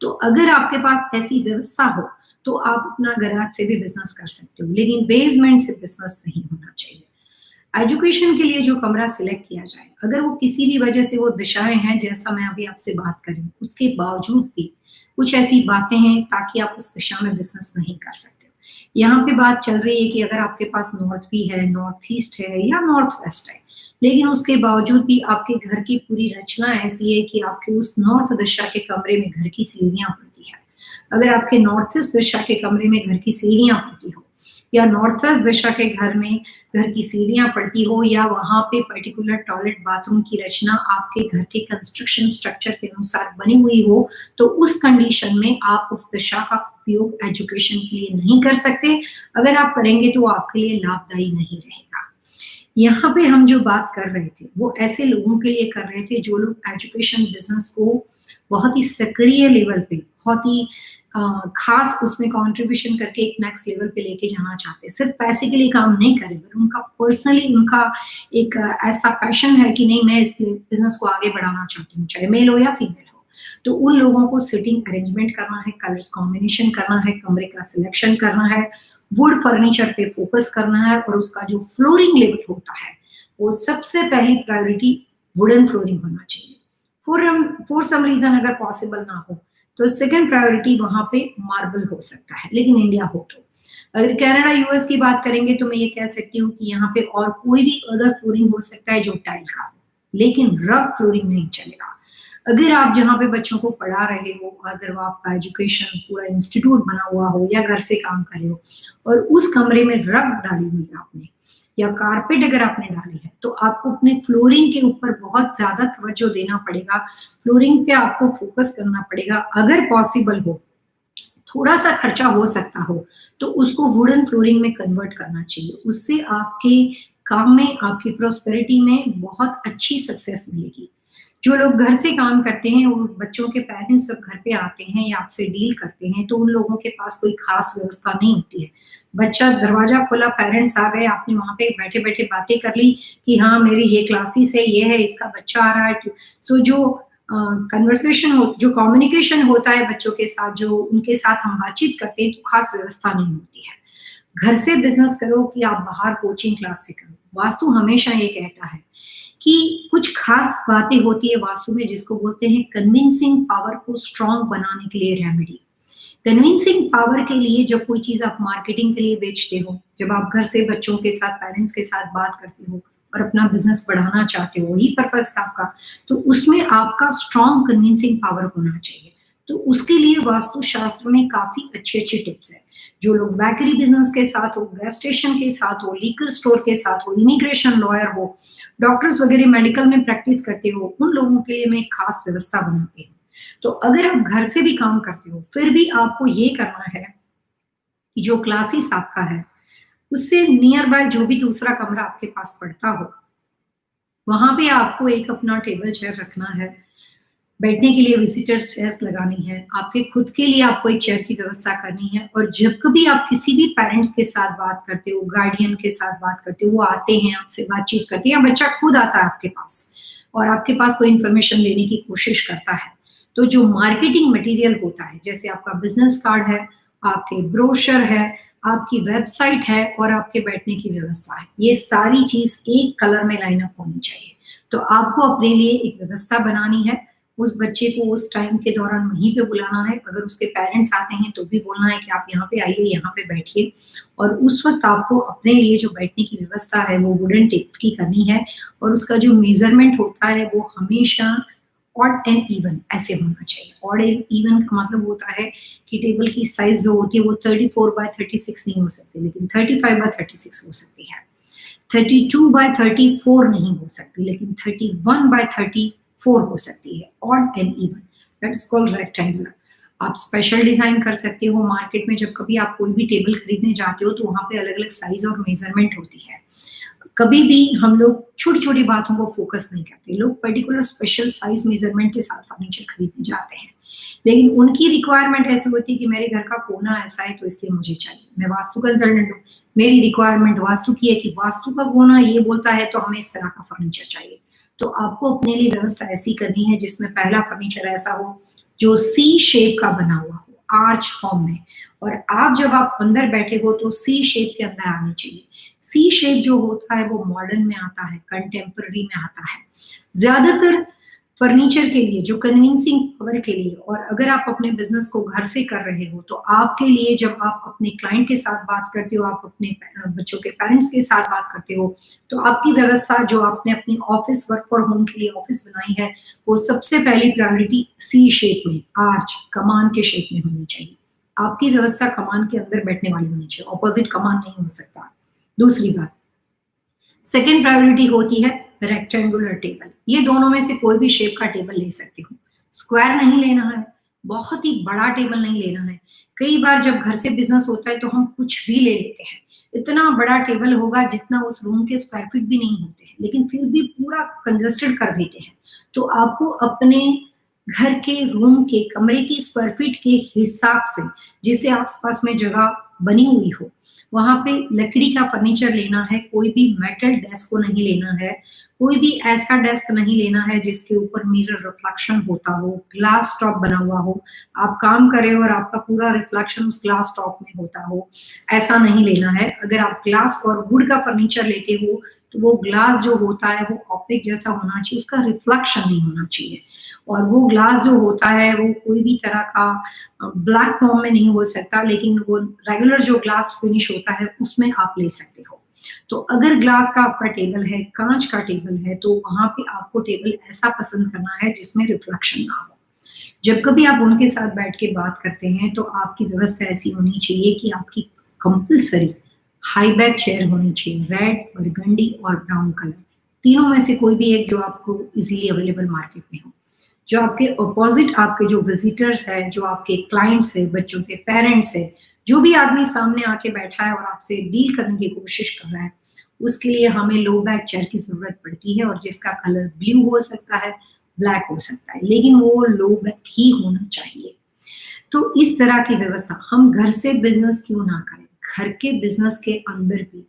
Speaker 1: तो अगर आपके पास ऐसी व्यवस्था हो, तो आप अपना गैराज से भी बिज़नेस कर सकते हो, लेकिन बेसमेंट से बिज़नेस नहीं होना चाहिए। एजुकेशन के लिए जो कमरा सिलेक्ट किया जाए, अगर वो किसी भी वजह से वो दिशाएँ हैं जैसा मैं अभी आपसे बात कर रही हूँ, उसके बावजूद भी कुछ ऐसी बातें हैं ताकि आप उस दिशा में बिज़नेस नहीं कर सकते हो। यहाँ पे बात चल रही है कि अगर आपके पास नॉर्थ भी है, नॉर्थ ईस्ट है या नॉर्थ वेस्ट है, लेकिन उसके बावजूद भी आपके घर की पूरी रचना ऐसी है कि आपके उस नॉर्थ दिशा के कमरे में घर की सीढ़ियाँ पड़ती हैं। अगर आपके नॉर्थ ईस्ट दिशा के कमरे में घर की सीढ़ियाँ पड़ती हो या नॉर्थ वेस्ट दिशा के घर में घर की सीढ़ियाँ पड़ती हो या वहाँ पे पर्टिकुलर टॉयलेट बाथरूम की रचना आपके घर के कंस्ट्रक्शन स्ट्रक्चर के अनुसार बनी हुई हो, तो उस कंडीशन में आप उस दिशा का उपयोग एजुकेशन के लिए नहीं कर सकते। अगर आप करेंगे तो वो आपके लिए लाभदायी नहीं रहेगा। यहाँ पे हम जो बात कर रहे थे, वो ऐसे लोगों के लिए कर रहे थे जो लोग एजुकेशन बिज़नेस को बहुत ही सक्रिय लेवल पे, बहुत ही खास उसमें कंट्रीब्यूशन करके एक नेक्स्ट लेवल पे लेके जाना चाहते हैं। सिर्फ़ पैसे के लिए काम नहीं कर रहे, बट उनका पर्सनली उनका एक ऐसा पैशन है कि नहीं, मैं इस बिज़नेस को आगे बढ़ाना चाहती हूँ, चाहे मेल हो या फीमेल हो। तो उन लोगों को सीटिंग अरेंजमेंट करना है, कलर्स कॉम्बिनेशन करना है, कमरे का सिलेक्शन करना है, वुड फर्नीचर पे फोकस करना है और उसका जो फ्लोरिंग लेवल होता है, वो सबसे पहली प्रायोरिटी वुडन फ्लोरिंग होना चाहिए। फॉर सम रीज़न अगर पॉसिबल ना हो, तो सेकंड प्रायोरिटी वहाँ पे मार्बल हो सकता है, लेकिन इंडिया हो तो। अगर कनाडा, यूएस की बात करेंगे तो मैं ये कह सकती हूँ कि यहाँ पे और कोई भी अदर फ्लोरिंग हो सकता है जो टाइल का हो, लेकिन रफ फ्लोरिंग नहीं चलेगा। अगर आप जहाँ पे बच्चों को पढ़ा रहे हो, अगर वो आपका एजुकेशन पूरा इंस्टीट्यूट बना हुआ हो या घर से काम कर रहे हो और उस कमरे में रग डाली हुई है आपने या कारपेट अगर आपने डाली है, तो आपको अपने फ्लोरिंग के ऊपर बहुत ज़्यादा तवज्जो देना पड़ेगा। फ्लोरिंग पे आपको फोकस करना पड़ेगा। अगर पॉसिबल हो, थोड़ा-सा खर्चा हो सकता हो, तो उसको वुडन फ्लोरिंग में कन्वर्ट करना चाहिए। उससे आपके काम में, आपकी प्रॉस्पेरिटी में बहुत अच्छी सक्सेस मिलेगी। जो लोग घर से काम करते हैं, वो बच्चों के पेरेंट्स सब घर पे आते हैं या आपसे डील करते हैं, तो उन लोगों के पास कोई खास व्यवस्था नहीं होती है। बच्चा दरवाज़ा खोला, पेरेंट्स आ गए, आपने वहाँ पे बैठे-बैठे बातें कर ली कि हाँ, मेरी ये क्लासेस है, ये है, इसका बच्चा आ रहा है। सो जो कन्वर्सेशन हो, जो कम्युनिकेशन होता है बच्चों के साथ, जो उनके साथ हम बातचीत करते हैं, तो खास व्यवस्था नहीं होती है। घर से बिज़नेस करो कि आप बाहर कोचिंग क्लास से करो। वास्तु हमेशा ये कहता है कि कुछ खास बातें होती है वास्तु में जिसको बोलते हैं कन्विंसिंग पावर को स्ट्रॉन्ग बनाने के लिए रेमेडी। कन्विंसिंग पावर के लिए जब कोई चीज़ आप मार्केटिंग के लिए बेचते हो, जब आप घर से बच्चों के साथ, पेरेंट्स के साथ बात करते हो और अपना बिज़नेस बढ़ाना चाहते हो, वही पर्पज़ है आपका, तो उसमें आपका स्ट्रॉन्ग कन्विंसिंग पावर होना चाहिए। तो उसके लिए वास्तुशास्त्र में काफ़ी अच्छी-अच्छी टिप्स हैं। जो लोग बेकरी बिज़नेस के साथ हो, गैस स्टेशन के साथ हो, लिकर स्टोर के साथ हो, इमिग्रेशन लॉयर हो, डॉक्टर्स वगैरह मेडिकल में प्रैक्टिस करते हो, उन लोगों के लिए मैं एक खास व्यवस्था बनाती हूँ। तो अगर आप घर से भी काम करते हो, फिर भी आपको ये करना है कि जो क्लासेस आपका है, उससे नियर बाय जो भी दूसरा कमरा आपके पास पड़ता हो, वहाँ पे आपको एक अपना टेबल चेयर रखना है। बैठने के लिए विज़िटर्स चेयर लगानी है, आपके खुद के लिए आपको एक चेयर की व्यवस्था करनी है और जब कभी आप किसी भी पेरेंट्स के साथ बात करते हो, गार्डियन के साथ बात करते हो, वो आते हैं, आपसे बातचीत करते हैं या बच्चा खुद आता है आपके पास और आपके पास कोई इन्फॉर्मेशन लेने की कोशिश करता है, तो जो मार्केटिंग मटीरियल होता है, जैसे आपका बिज़नेस कार्ड है, आपके ब्रोशर है, आपकी वेबसाइट है और आपके बैठने की व्यवस्था है, ये सारी चीज़ एक कलर में लाइन अप होनी चाहिए। तो आपको अपने लिए एक व्यवस्था बनानी है, उस बच्चे को उस टाइम के दौरान वहीं पे बुलाना है, अगर उसके पेरेंट्स आते हैं तो भी बोलना है कि आप यहाँ पे आइए, यहाँ पे बैठिए और उस वक़्त आपको अपने लिए जो बैठने की व्यवस्था है वो वुडन टेप की करनी है और उसका जो मेज़रमेंट होता है वो हमेशा ऑड एंड इवन ऐसे होना चाहिए। ऑड एंड इवन का मतलब होता है कि टेबल की साइज़ जो होती है वो 34 बाय 36 नहीं हो सकती, लेकिन 35 बाय 36 हो सकती है। 32 बाय 34 नहीं हो सकती, लेकिन 31 बाय 34 हो सकती है, odd and even, that is called rectangular. आप स्पेशल डिज़ाइन कर सकते हो, मार्केट में जब कभी आप कोई भी टेबल खरीदने जाते हो, तो वहाँ पे अलग-अलग साइज़ और मेज़रमेंट होती है। कभी भी हम लोग छोटी-छोटी बातों को फ़ोकस नहीं करते, लोग पर्टिकुलर स्पेशल साइज़ मेज़रमेंट के साथ फर्नीचर खरीदने जाते हैं। लेकिन उनकी रिक्वायरमेंट ऐसी होती है कि मेरे घर का कोना ऐसा है तो इसलिए मुझे चाहिए। मैं वास्तु कंसल्टेंट हूँ, मेरी रिक्वायरमेंट वास्तु की है कि वास्तु का कोना ये बोलता है तो हमें इस तरह का फर्नीचर चाहिए। तो आपको अपने लिए व्यवस्था ऐसी करनी है जिसमें पहला फर्नीचर ऐसा हो जो सी शेप का बना हुआ हो, आर्च फॉर्म में और जब आप अंदर बैठे हो तो सी शेप के अंदर आनी चाहिए। सी शेप जो होता है वो मॉडर्न में आता है, कंटेम्पररी में आता है। ज़्यादातर फर्नीचर के लिए जो कन्विंसिंग पावर के लिए और अगर आप अपने बिज़नेस को घर से कर रहे हो, तो आपके लिए जब आप अपने क्लाइंट के साथ बात करते हो, आप अपने बच्चों के पेरेंट्स के साथ बात करते हो, तो आपकी व्यवस्था जो आपने अपनी ऑफ़िस वर्क फ्रॉम होम के लिए ऑफ़िस बनाई है, वो सबसे पहली प्रायोरिटी सी शेप में, आर्च, कमान के शेप में होनी चाहिए। आपकी व्यवस्था कमान के अंदर बैठने वाली होनी चाहिए, ऑपोज़िट कमान नहीं हो सकता। दूसरी बात, सेकंड प्रायोरिटी होती है रेक्टेंगुलर टेबल। ये दोनों में से कोई भी शेप का टेबल ले सकते हो। स्क्वायर नहीं लेना है, बहुत ही बड़ा टेबल नहीं लेना है। कई बार जब घर से बिज़नेस होता है तो हम कुछ भी ले लेते हैं। इतना बड़ा टेबल होगा जितना उस रूम के स्क्वायर फीट भी नहीं होते हैं, लेकिन फिर भी पूरा कंजेस्टेड कर देते हैं। तो आपको अपने घर के रूम के कमरे की स्क्वायर फीट के हिसाब से, जिससे आस-पास में जगह बनी हुई हो, वहाँ पे लकड़ी का फर्नीचर लेना है, कोई भी मेटल डेस्क को नहीं लेना है, कोई भी ऐसा डेस्क नहीं लेना है जिसके ऊपर मिरर रिफ्लेक्शन होता हो, ग्लास टॉप बना हुआ हो, आप काम कर रहे हो और आपका पूरा रिफ्लेक्शन उस ग्लास टॉप में होता हो, ऐसा नहीं लेना है। अगर आप ग्लास और वुड का फर्नीचर लेते हो, तो वो ग्लास जो होता है वो ऑप्टिक जैसा होना चाहिए, उसका रिफ्लेक्शन नहीं होना चाहिए। और वो ग्लास जो होता है वो कोई भी तरह का ब्लैक फॉर्म में नहीं हो सकता, लेकिन वो रेगुलर जो ग्लास फिनिश होता है उसमें आप ले सकते हो। तो अगर ग्लास का आपका टेबल है, कांच का टेबल है, तो वहाँ पे आपको टेबल ऐसा पसंद करना है जिसमें रिफ्लेक्शन ना हो। जब कभी आप उनके साथ बैठ के बात करते हैं तो आपकी व्यवस्था ऐसी होनी चाहिए कि आपकी कंपल्सरी हाई बैक चेयर होनी चाहिए, रेड, बरगंडी और ब्राउन कलर। तीनों में से कोई भी एक जो आपको इजीली अवेलेबल मार्केट में हो। जो आपके अपोजिट आपके जो विजिटर्स है, जो आपके क्लाइंट्स है, बच्चों के पेरेंट्स है, जो भी आदमी सामने आके बैठा है और आपसे डील करने की कोशिश कर रहा है, उसके लिए हमें लो बैक चेयर की ज़रूरत पड़ती है और जिसका कलर ब्लू हो सकता है, ब्लैक हो सकता है, लेकिन वो लो बैक ही होना चाहिए। तो इस तरह की व्यवस्था हम घर से बिज़नेस क्यों ना करें? घर के बिज़नेस के अंदर भी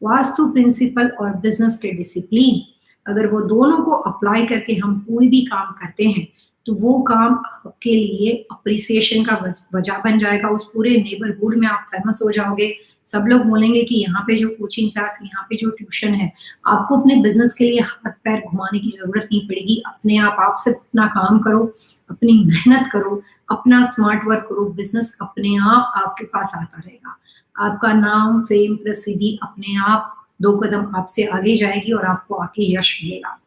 Speaker 1: वास्तु प्रिंसिपल और बिज़नेस के डिसिप्लिन, अगर वो दोनों को अप्लाई करके हम कोई भी काम करते हैं, तो वो काम आपके लिए एप्रिसिएशन का वजह बन जाएगा। उस पूरे नेबरहुड में आप फेमस हो जाओगे। सब लोग बोलेंगे कि यहाँ पे जो कोचिंग क्लास, यहाँ पे जो ट्यूशन है, आपको अपने बिज़नेस के लिए हाथ-पैर घुमाने की ज़रूरत नहीं पड़ेगी। अपने आप से अपना काम करो, अपनी मेहनत करो, अपना स्मार्ट वर्क करो, बिज़नेस अपने आप आपके पास आता रहेगा। आपका नाम, फ़ेम, प्रसिद्धि अपने आप 2 कदम आपसे आगे जाएगी और आपको आके यश मिलेगा।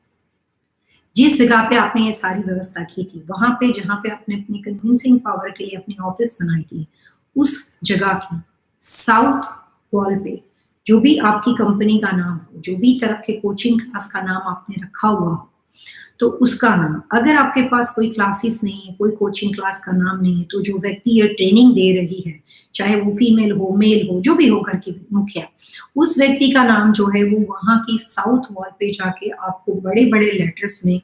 Speaker 1: जिस जगह पे आपने ये सारी व्यवस्था की थी, वहाँ पे जहाँ पे आपने अपनी कन्विंसिंग पावर के लिए अपनी ऑफ़िस बनाई थी, उस जगह की साउथ वॉल पे जो भी आपकी कंपनी का नाम हो, जो भी तरह के कोचिंग क्लास का नाम आपने रखा हुआ हो, तो उसका नाम, अगर आपके पास कोई क्लासेस नहीं है, कोई कोचिंग क्लास का नाम नहीं है, तो जो व्यक्ति ये ट्रेनिंग दे रही है, चाहे वो फीमेल हो, मेल हो, जो भी हो घर की मुखिया, उस व्यक्ति का नाम जो है वो वहाँ की साउथ वॉल पे जाके आपको बड़े-बड़े लेटर्स में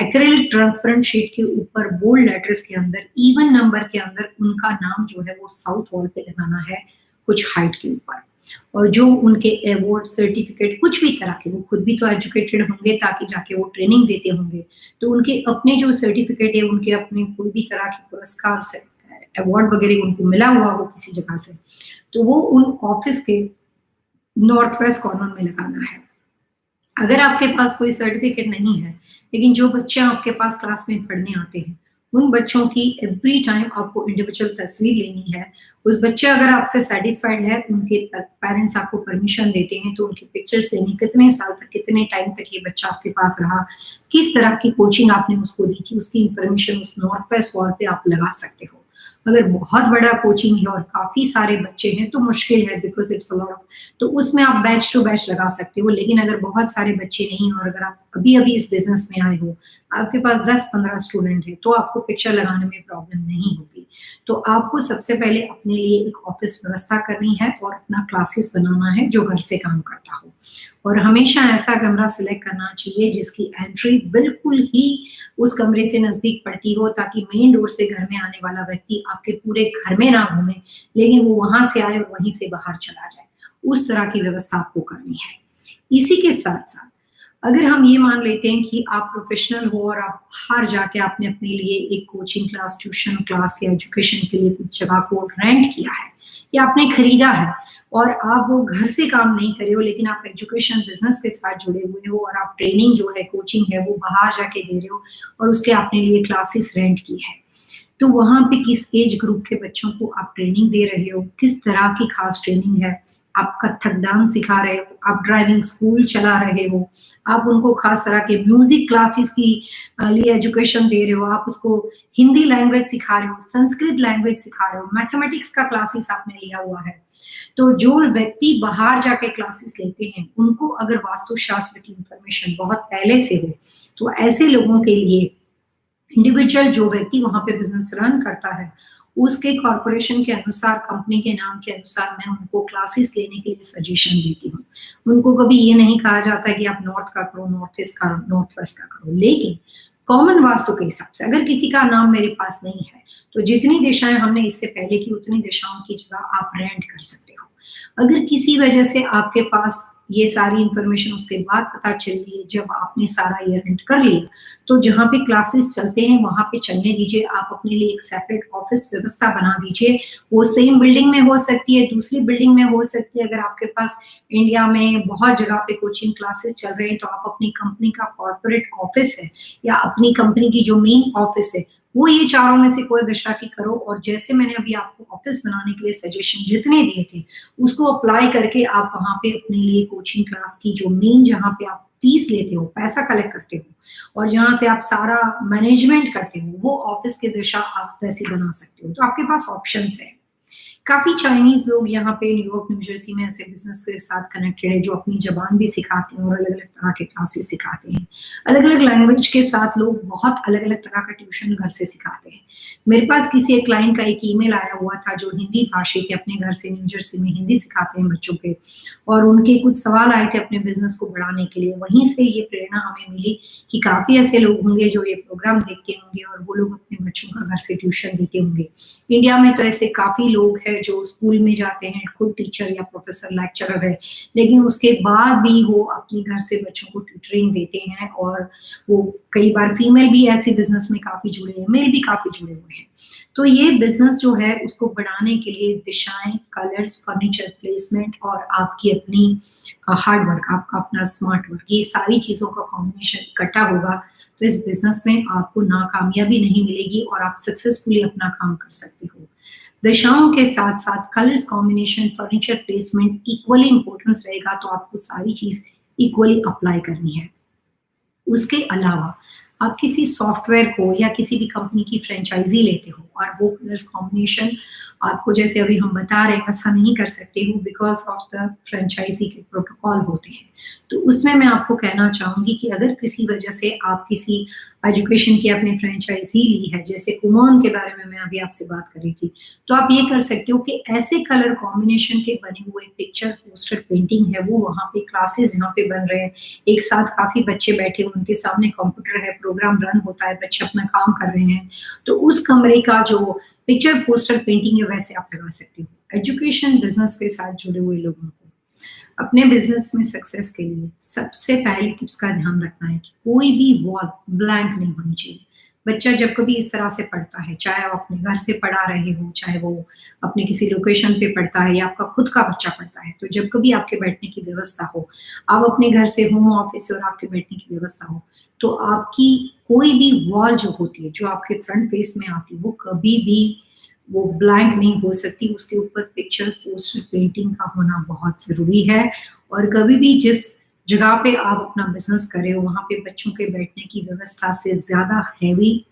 Speaker 1: एक्रिलिक ट्रांसपेरेंट शीट के ऊपर बोल्ड लेटर्स के अंदर इवन नंबर के अंदर उनका नाम जो है वो साउथ वॉल पे लगाना है, कुछ हाइट के ऊपर। और जो उनके अवार्ड, सर्टिफिकेट कुछ भी तरह के, वो खुद भी तो एजुकेटेड होंगे ताकि जाके वो ट्रेनिंग देते होंगे, तो उनके अपने जो सर्टिफिकेट है, उनके अपने कोई भी तरह के पुरस्कार से अवार्ड वगैरह उनको मिला हुआ हो किसी जगह से, तो वो उन ऑफिस के नॉर्थ वेस्ट कॉर्नर में लगाना है। अगर आपके पास कोई सर्टिफिकेट नहीं है, लेकिन जो बच्चे आपके पास क्लास में पढ़ने आते हैं, उन बच्चों की एवरी टाइम आपको इंडिविजुअल तस्वीर लेनी है। उस बच्चे अगर आपसे सैटिस्फाइड है, उनके पेरेंट्स आपको परमिशन देते हैं, तो उनकी पिक्चर्स लेनी, कितने साल तक, कितने टाइम तक ये बच्चा आपके पास रहा, किस तरह की कोचिंग आपने उसको दी थी, उसकी इन्फॉर्मेशन उस नॉर्थ वेस्ट वॉल पे आप लगा सकते हो। अगर बहुत बड़ा कोचिंग है और काफ़ी सारे बच्चे हैं, तो मुश्किल है because it's a lot of, तो उसमें आप बैच टू बैच लगा सकते हो। लेकिन अगर बहुत सारे बच्चे नहीं और अगर आप अभी-अभी इस बिज़नेस में आए हो, आपके पास 10-15 स्टूडेंट हैं, तो आपको पिक्चर लगाने में प्रॉब्लम नहीं होगी। तो आपको सबसे पहले अपने लिए एक ऑफ़िस व्यवस्था करनी है और अपना क्लासेस बनाना है जो घर से काम करता हो। और हमेशा ऐसा कमरा सिलेक्ट करना चाहिए जिसकी एंट्री बिल्कुल ही उस कमरे से नज़दीक पड़ती हो, ताकि मेन डोर से घर में आने वाला व्यक्ति आपके पूरे घर में ना घूमे, लेकिन वो वहाँ से आए और वहीं से बाहर चला जाए। उस तरह की व्यवस्था आपको करनी है। इसी के साथ-साथ अगर हम ये मान लेते हैं कि आप प्रोफ़ेशनल हो और आप बाहर जाके आपने अपने लिए एक कोचिंग क्लास, ट्यूशन क्लास या एजुकेशन के लिए कुछ जगह को रेंट किया है या आपने खरीदा है और आप वो घर से काम नहीं कर रहे हो, लेकिन आप एजुकेशन बिज़नेस के साथ जुड़े हुए हो और आप ट्रेनिंग जो है, कोचिंग है, वो बाहर जाके दे रहे हो और उसके आपने लिए क्लासेस रेंट की है। तो वहाँ पे किस एज ग्रुप के बच्चों को आप ट्रेनिंग दे रहे हो, किस तरह की खास ट्रेनिंग है, आप कथक डांस सिखा रहे हो, आप ड्राइविंग स्कूल चला रहे हो, आप उनको खास तरह के म्यूज़िक क्लासेस की लिए एजुकेशन दे रहे हो, आप उसको हिंदी लैंग्वेज सिखा रहे हो, संस्कृत लैंग्वेज सिखा रहे हो, मैथमेटिक्स का क्लासेस आपने लिया हुआ है। तो जो व्यक्ति बाहर जाके क्लासेस लेते हैं, उनको अगर वास्तुशास्त्र की इन्फॉर्मेशन बहुत पहले से हो, तो ऐसे लोगों के लिए इंडिविजुअल जो व्यक्ति वहाँ पे बिज़नेस रन करता है, उसके कॉर्पोरेशन के अनुसार, कंपनी के नाम के अनुसार मैं उनको क्लासेस लेने के लिए सजेशन देती हूँ। उनको कभी ये नहीं कहा जाता कि आप नॉर्थ का करो, नॉर्थ ईस्ट का, नॉर्थ वेस्ट का करो। लेकिन कॉमन वास्तु के हिसाब से अगर किसी का नाम मेरे पास नहीं है, तो जितनी दिशाएँ हमने इससे पहले की उतनी दिशाओं की जगह आप रेंट कर सकते हो। अगर किसी वजह से आपके पास ये सारी इन्फॉर्मेशन उसके बाद पता चली है, जब आपने सारा ये रेंट कर लिया, तो जहाँ पे क्लासेस चलते हैं वहाँ पे चलने दीजिए। आप अपने लिए एक सेपरेट ऑफिस व्यवस्था बना दीजिए। वो सेम बिल्डिंग में हो सकती है, दूसरी बिल्डिंग में हो सकती है। अगर आपके पास इंडिया में बहुत जगह पे कोचिंग क्लासेस चल रहे हैं, तो आप अपनी कंपनी का कॉर्पोरेट ऑफिस है या अपनी कंपनी की जो मेन ऑफिस है, वो ये चारों में से कोई दिशा की करो। और जैसे मैंने अभी आपको ऑफिस बनाने के लिए सजेशन जितने दिए थे, उसको अप्लाई करके आप वहाँ पे अपने लिए कोचिंग क्लास की जो मेन, जहाँ पे आप फीस लेते हो, पैसा कलेक्ट करते हो और जहाँ से आप सारा मैनेजमेंट करते हो, वो ऑफिस की दिशा आप वैसी बना सकते हो। तो आपके पास ऑप्शंस है। काफ़ी चाइनीज़ लोग यहाँ पे न्यूयॉर्क, न्यू जर्सी में ऐसे बिज़नेस के साथ कनेक्टेड है, जो अपनी ज़बान भी सिखाते हैं और अलग-अलग तरह के क्लासेस सिखाते हैं। अलग-अलग लैंग्वेज के साथ लोग बहुत अलग-अलग तरह का ट्यूशन घर से सिखाते हैं। मेरे पास किसी एक क्लाइंट का एक ईमेल आया हुआ था, जो हिंदी भाषी थे, अपने घर से न्यू जर्सी में हिंदी सिखाते हैं बच्चों के, और उनके कुछ सवाल आए थे अपने बिज़नेस को बढ़ाने के लिए। वहीं से ये प्रेरणा हमें मिली कि काफ़ी ऐसे लोग होंगे जो ये प्रोग्राम देखते होंगे और वो लोग अपने बच्चों का घर से ट्यूशन देते होंगे। इंडिया में तो ऐसे काफ़ी लोग हैं जो स्कूल में जाते हैं, खुद टीचर या प्रोफेसर लेक्चरर है, लेकिन उसके बाद भी वो अपने घर से बच्चों को ट्यूटरिंग देते हैं। और वो कई बार फीमेल भी ऐसे बिज़नेस में काफ़ी जुड़े हैं, मेल भी काफ़ी जुड़े हुए हैं। तो ये बिज़नेस जो है उसको बढ़ाने के लिए दिशाएँ, कलर्स, फर्नीचर प्लेसमेंट और आपकी अपनी हार्ड वर्क, आपका अपना स्मार्ट वर्क, ये सारी चीज़ों का कॉम्बिनेशन इकट्ठा होगा, तो इस बिज़नेस में आपको नाकामयाबी नहीं मिलेगी और आप सक्सेसफुली अपना काम कर सकते हो। दिशाओं के साथ-साथ colours combination, furniture placement equally importance रहेगा, तो आपको सारी चीज़ इक्वली अप्लाई करनी है। उसके अलावा आप किसी सॉफ्टवेयर को या किसी भी कंपनी की फ्रेंचाइज़ी लेते हो और वो कलर्स कॉम्बिनेशन आपको, जैसे अभी हम बता रहे हैं, वैसा नहीं कर सकते हो बिकॉज़ ऑफ द फ्रेंचाइज़ी के प्रोटोकॉल होते हैं। तो उसमें मैं आपको कहना चाहूँगी कि अगर किसी वजह से आप किसी एजुकेशन की आपने फ्रेंचाइज़ी ली है, जैसे कुमोन के बारे में मैं अभी आपसे बात कर रही थी, तो आप ये कर सकते हो कि ऐसे कलर कॉम्बिनेशन के बने हुए पिक्चर, पोस्टर, पेंटिंग है, वो वहाँ पे क्लासेस जहाँ पे बन रहे हैं, एक साथ काफ़ी बच्चे बैठे हुए, उनके सामने कंप्यूटर है, प्रोग्राम रन होता है, बच्चे अपना काम कर रहे हैं, तो उस कमरे का जो पिक्चर, पोस्टर, पेंटिंग है, वैसे आप लगा सकते हो। एजुकेशन बिज़नेस के साथ जुड़े हुए लोगों को अपने बिज़नेस में सक्सेस के लिए सबसे पहली टिप्स का ध्यान रखना है कि कोई भी वॉल ब्लैंक नहीं होनी चाहिए। बच्चा जब कभी इस तरह से पढ़ता है, चाहे आप अपने घर से पढ़ा रहे हो, चाहे वो अपने किसी लोकेशन पे पढ़ता है या आपका खुद का बच्चा पढ़ता है, तो जब कभी आपके बैठने की व्यवस्था हो, आप अपने घर से, होम ऑफिस से और आपके बैठने की व्यवस्था हो, तो आपकी कोई भी वॉल जो होती है, जो आपके फ्रंट फेस में आती है, वो कभी भी वो ब्लैंक नहीं हो सकती। उसके ऊपर पिक्चर, पोस्टर, पेंटिंग का होना बहुत ज़रूरी है। और कभी भी जिस जगह पे आप अपना बिज़नेस कर रहे हो, वहाँ पे बच्चों के बैठने की व्यवस्था से ज़्यादा हेवी,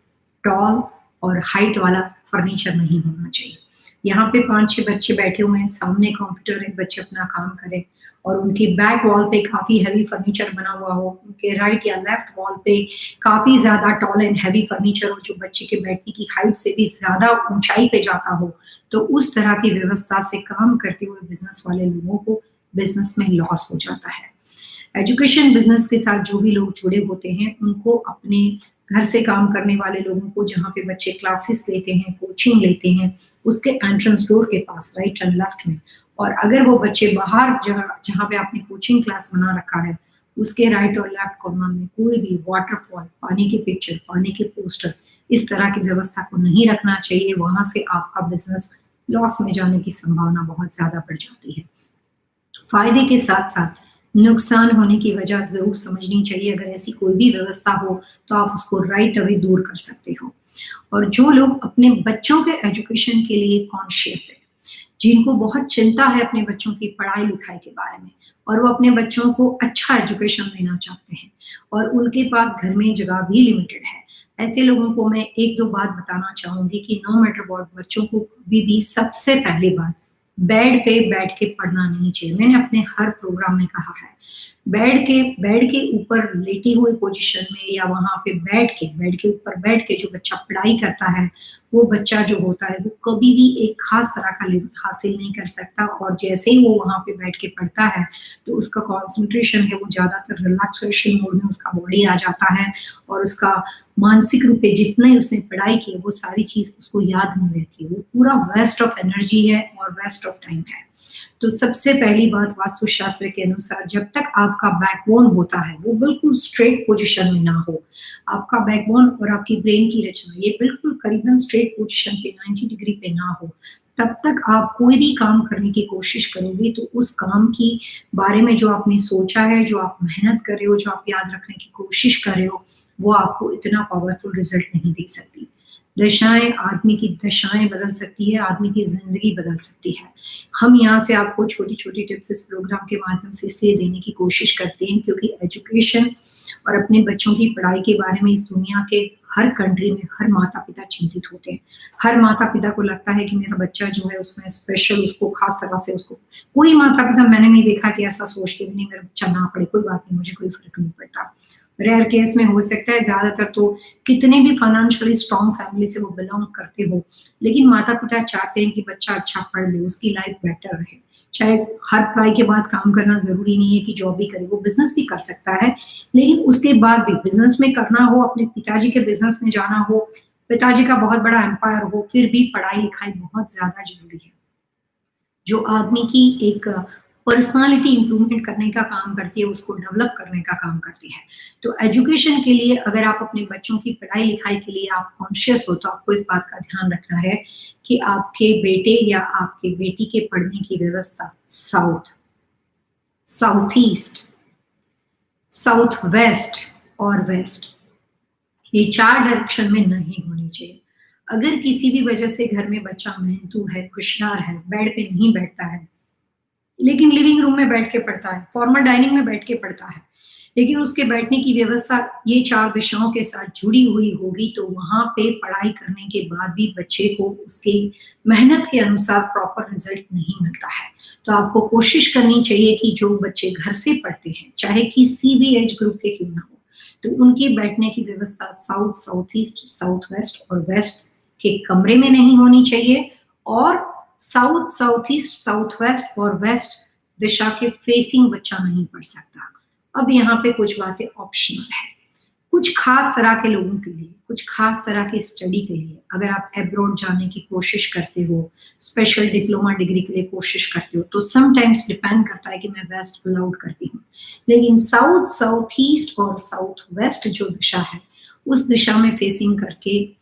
Speaker 1: टॉल और हाइट वाला फर्नीचर नहीं होना चाहिए। यहाँ पे 5-6 बच्चे बैठे हुए हैं, सामने कंप्यूटर है, बच्चे अपना काम करें और उनकी बैक वॉल पे काफ़ी हेवी फर्नीचर बना हुआ हो, उनके राइट या लेफ्ट वॉल पे काफ़ी ज़्यादा टॉल एंड हेवी फर्नीचर हो, जो बच्चे के बैठने की हाइट से भी ज़्यादा ऊँचाई पे जाता हो, तो उस तरह की व्यवस्था से काम करते हुए बिज़नेस वाले लोगों को बिज़नेस में लॉस हो जाता है। एजुकेशन बिज़नेस के साथ जो भी लोग जुड़े होते हैं, उनको अपने घर से काम करने वाले लोगों को, जहाँ पे बच्चे क्लासेस लेते हैं, कोचिंग लेते हैं, उसके एंट्रेंस डोर के पास राइट एंड लेफ्ट में, और अगर वो बच्चे बाहर जगह जहाँ पे आपने कोचिंग क्लास बना रखा है, उसके राइट और लेफ्ट कॉर्नर में कोई भी वाटरफॉल, पानी के पिक्चर, पानी के पोस्टर, इस तरह की व्यवस्था को नहीं रखना चाहिए। वहाँ से आपका बिज़नेस लॉस में जाने की संभावना बहुत ज़्यादा बढ़ जाती है। फ़ायदे के साथ-साथ नुकसान होने की वजह ज़रूर समझनी चाहिए। अगर ऐसी कोई भी व्यवस्था हो, तो आप उसको राइट अवे दूर कर सकते हो। और जो लोग अपने बच्चों के एजुकेशन के लिए कॉन्शियस है, जिनको बहुत चिंता है अपने बच्चों की पढ़ाई-लिखाई के बारे में और वो अपने बच्चों को अच्छा एजुकेशन देना चाहते हैं और उनके पास घर में जगह भी लिमिटेड है, ऐसे लोगों को मैं 1-2 बात बताना चाहूँगी कि नो मैटर व्हाट, बच्चों को कभी भी सबसे पहली बात बेड पे बैठ के पढ़ना नहीं चाहिए। मैंने अपने हर प्रोग्राम में कहा है, बेड के ऊपर लेटी हुई पोजीशन में या वहाँ पे बेड के ऊपर बैठ के जो बच्चा पढ़ाई करता है, वो बच्चा जो होता है वो कभी भी एक खास तरह का लेवल हासिल नहीं कर सकता, और जैसे ही वो वहाँ पे बैठ के पढ़ता है, तो उसका कंसंट्रेशन है वो ज़्यादातर रिलैक्सेशन मोड में उसका बॉडी आ जाता है, और उसका मानसिक रूप से जितने उसने पढ़ाई की है, वो सारी चीज़ उसको याद नहीं रहती है। वो पूरा वेस्ट ऑफ एनर्जी है और वेस्ट ऑफ टाइम है। तो सबसे पहली बात वास्तुशास्त्र के अनुसार, जब तक आपका बैकबोन होता है वो बिल्कुल स्ट्रेट पोजीशन में ना हो, आपका बैकबोन और आपकी ब्रेन की रचना ये बिल्कुल करीबन स्ट्रेट पोजीशन पे 90 डिग्री पे ना हो, तब तक आप कोई भी काम करने की कोशिश करोगे तो उस काम की बारे में जो आपने सोचा है, जो आप मेहनत कर रहे हो, जो आप याद रखने की कोशिश कर रहे हो, वो आपको इतना पावरफुल रिजल्ट नहीं दे सकती। दशाएँ आदमी की दशाएँ बदल सकती है, आदमी की ज़िंदगी बदल सकती है। हम यहाँ से आपको छोटी-छोटी टिप्स इस प्रोग्राम के माध्यम से इसलिए देने की कोशिश करते हैं क्योंकि एजुकेशन और अपने बच्चों की पढ़ाई के बारे में इस दुनिया के हर कंट्री में हर माता-पिता चिंतित होते हैं। हर माता-पिता को लगता है कि मेरा बच्चा जो है उसमें स्पेशल, उसको खास तरह से उसको कोई माता-पिता मैंने नहीं देखा कि ऐसा सोचते भी नहीं मेरा बच्चा ना पढ़े, कोई बात नहीं, मुझे कोई फ़र्क नहीं पड़ता। रेयर केस में हो सकता है, ज़्यादातर तो कितने भी फाइनेंशियली स्ट्रॉन्ग फैमिली से वो बिलॉन्ग करते हो, लेकिन माता-पिता चाहते हैं कि बच्चा अच्छा पढ़ ले, उसकी लाइफ बेटर रहे। चाहे हर पढ़ाई के बाद काम करना ज़रूरी नहीं है कि जॉब भी करे, वो बिज़नेस भी कर सकता है, लेकिन उसके बाद भी बिज़नेस में करना हो, अपने पिताजी के बिज़नेस में जाना हो, पिताजी का बहुत बड़ा एम्पायर हो, फिर भी पढ़ाई-लिखाई बहुत ज़्यादा ज़रूरी है। जो आदमी की एक पर्सनालिटी इम्प्रूवमेंट करने का काम करती है, उसको डेवलप करने का काम करती है। तो एजुकेशन के लिए अगर आप अपने बच्चों की पढ़ाई-लिखाई के लिए आप कॉन्शियस हो, तो आपको इस बात का ध्यान रखना है कि आपके बेटे या आपकी बेटी के पढ़ने की व्यवस्था south, south east, south west और वेस्ट, ये 4 डायरेक्शन में नहीं होनी चाहिए। अगर किसी भी वजह से घर में बच्चा मेहनतू है, होशियार है, बेड पे नहीं बैठता है, लेकिन लिविंग रूम में बैठ के पढ़ता है, फॉर्मल डाइनिंग में बैठ के पढ़ता है, लेकिन उसके बैठने की व्यवस्था ये 4 दिशाओं के साथ जुड़ी हुई होगी, तो वहाँ पे पढ़ाई करने के बाद भी बच्चे को उसकी मेहनत के अनुसार प्रॉपर रिज़ल्ट नहीं मिलता है। तो आपको कोशिश करनी चाहिए कि जो बच्चे घर से पढ़ते हैं, चाहे किसी भी एज ग्रुप के क्यों ना हो, तो उनकी बैठने की व्यवस्था south, south east, south west और वेस्ट के कमरे में नहीं होनी चाहिए, और south, south east, south west और वेस्ट दिशा के फेसिंग बच्चा नहीं पढ़ सकता। अब यहाँ पे कुछ बातें ऑप्शनल है। कुछ खास तरह के लोगों के लिए, कुछ खास तरह की स्टडी के लिए, अगर आप अब्रॉड जाने की कोशिश करते हो, स्पेशल डिप्लोमा डिग्री के लिए कोशिश करते हो, तो समटाइम्स डिपेंड करता है कि मैं वेस्ट अलाउड करती हूँ। लेकिन साउथ, साउथ ईस्ट और साउथ वेस्ट जो दिशा है, उस दिशा में फेसिंग करके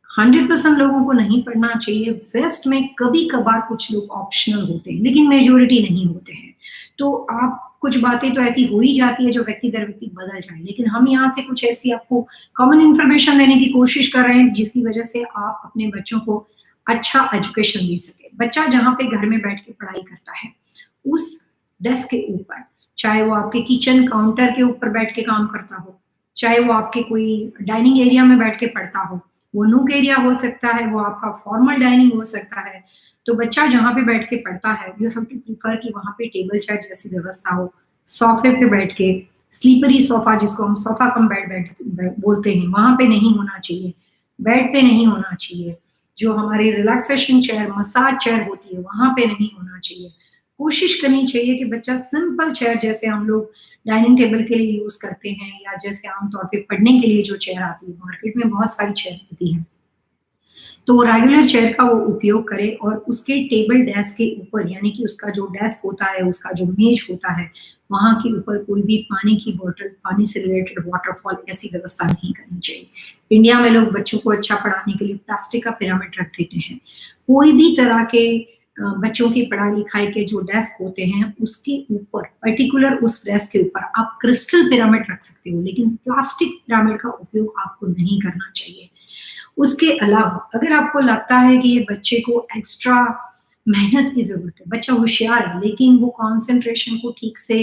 Speaker 1: 100% लोगों को नहीं पढ़ना चाहिए। वेस्ट में कभी-कभार कुछ लोग ऑप्शनल होते हैं, लेकिन मेजॉरिटी नहीं होते हैं। तो आप कुछ बातें तो ऐसी हो ही जाती है जो व्यक्ति दर व्यक्ति बदल जाए, लेकिन हम यहाँ से कुछ ऐसी आपको कॉमन इन्फॉर्मेशन देने की कोशिश कर रहे हैं, जिसकी वजह से आप अपने बच्चों को अच्छा एजुकेशन दे सकें। बच्चा जहाँ पे घर में बैठ के पढ़ाई करता है, उस डेस्क के ऊपर, चाहे वो आपके किचन काउंटर के ऊपर बैठ के काम करता हो, चाहे वो आपके कोई डाइनिंग एरिया में बैठ के पढ़ता हो, वो नूक एरिया हो सकता है, वो आपका फॉर्मल डाइनिंग हो सकता है। तो बच्चा जहाँ पे बैठ के पढ़ता है, यू हैव टू प्रेफर कि वहाँ पे टेबल चेयर जैसी व्यवस्था हो, सोफे पे बैठ के, स्लीपरी सोफा जिसको हम सोफा कम बेड बोलते हैं, वहाँ पे नहीं होना चाहिए, बेड पे नहीं होना चाहिए। जो हमारी रिलैक्सेशन चेयर, मसाज चेयर होती है, वहाँ पे नहीं होना चाहिए। कोशिश करनी चाहिए कि बच्चा सिंपल चेयर जैसे हम लोग डाइनिंग टेबल के लिए यूज़ करते हैं, या जैसे आमतौर पे पढ़ने के लिए जो चेयर आती है, मार्केट में बहुत सारी चेयर होती हैं। तो वो रेगुलर चेयर का वो उपयोग करे, और उसके टेबल डेस्क के ऊपर, यानी कि उसका जो डेस्क होता है, उसका जो मेज होता है, वहाँ के ऊपर कोई भी पानी की बॉटल, पानी से रिलेटेड वाटरफॉल ऐसी व्यवस्था नहीं करनी चाहिए। इंडिया में लोग बच्चों को अच्छा पढ़ाने के लिए प्लास्टिक का पिरामिड रख देते हैं। कोई भी तरह के बच्चों की पढ़ाई-लिखाई के जो डेस्क होते हैं, उसके ऊपर पर्टिकुलर उस डेस्क के ऊपर आप क्रिस्टल पिरामिड रख सकते हो, लेकिन प्लास्टिक पिरामिड का उपयोग आपको नहीं करना चाहिए। उसके अलावा अगर आपको लगता है कि ये बच्चे को एक्स्ट्रा मेहनत की ज़रूरत है, बच्चा होशियार है लेकिन वो कंसंट्रेशन को ठीक से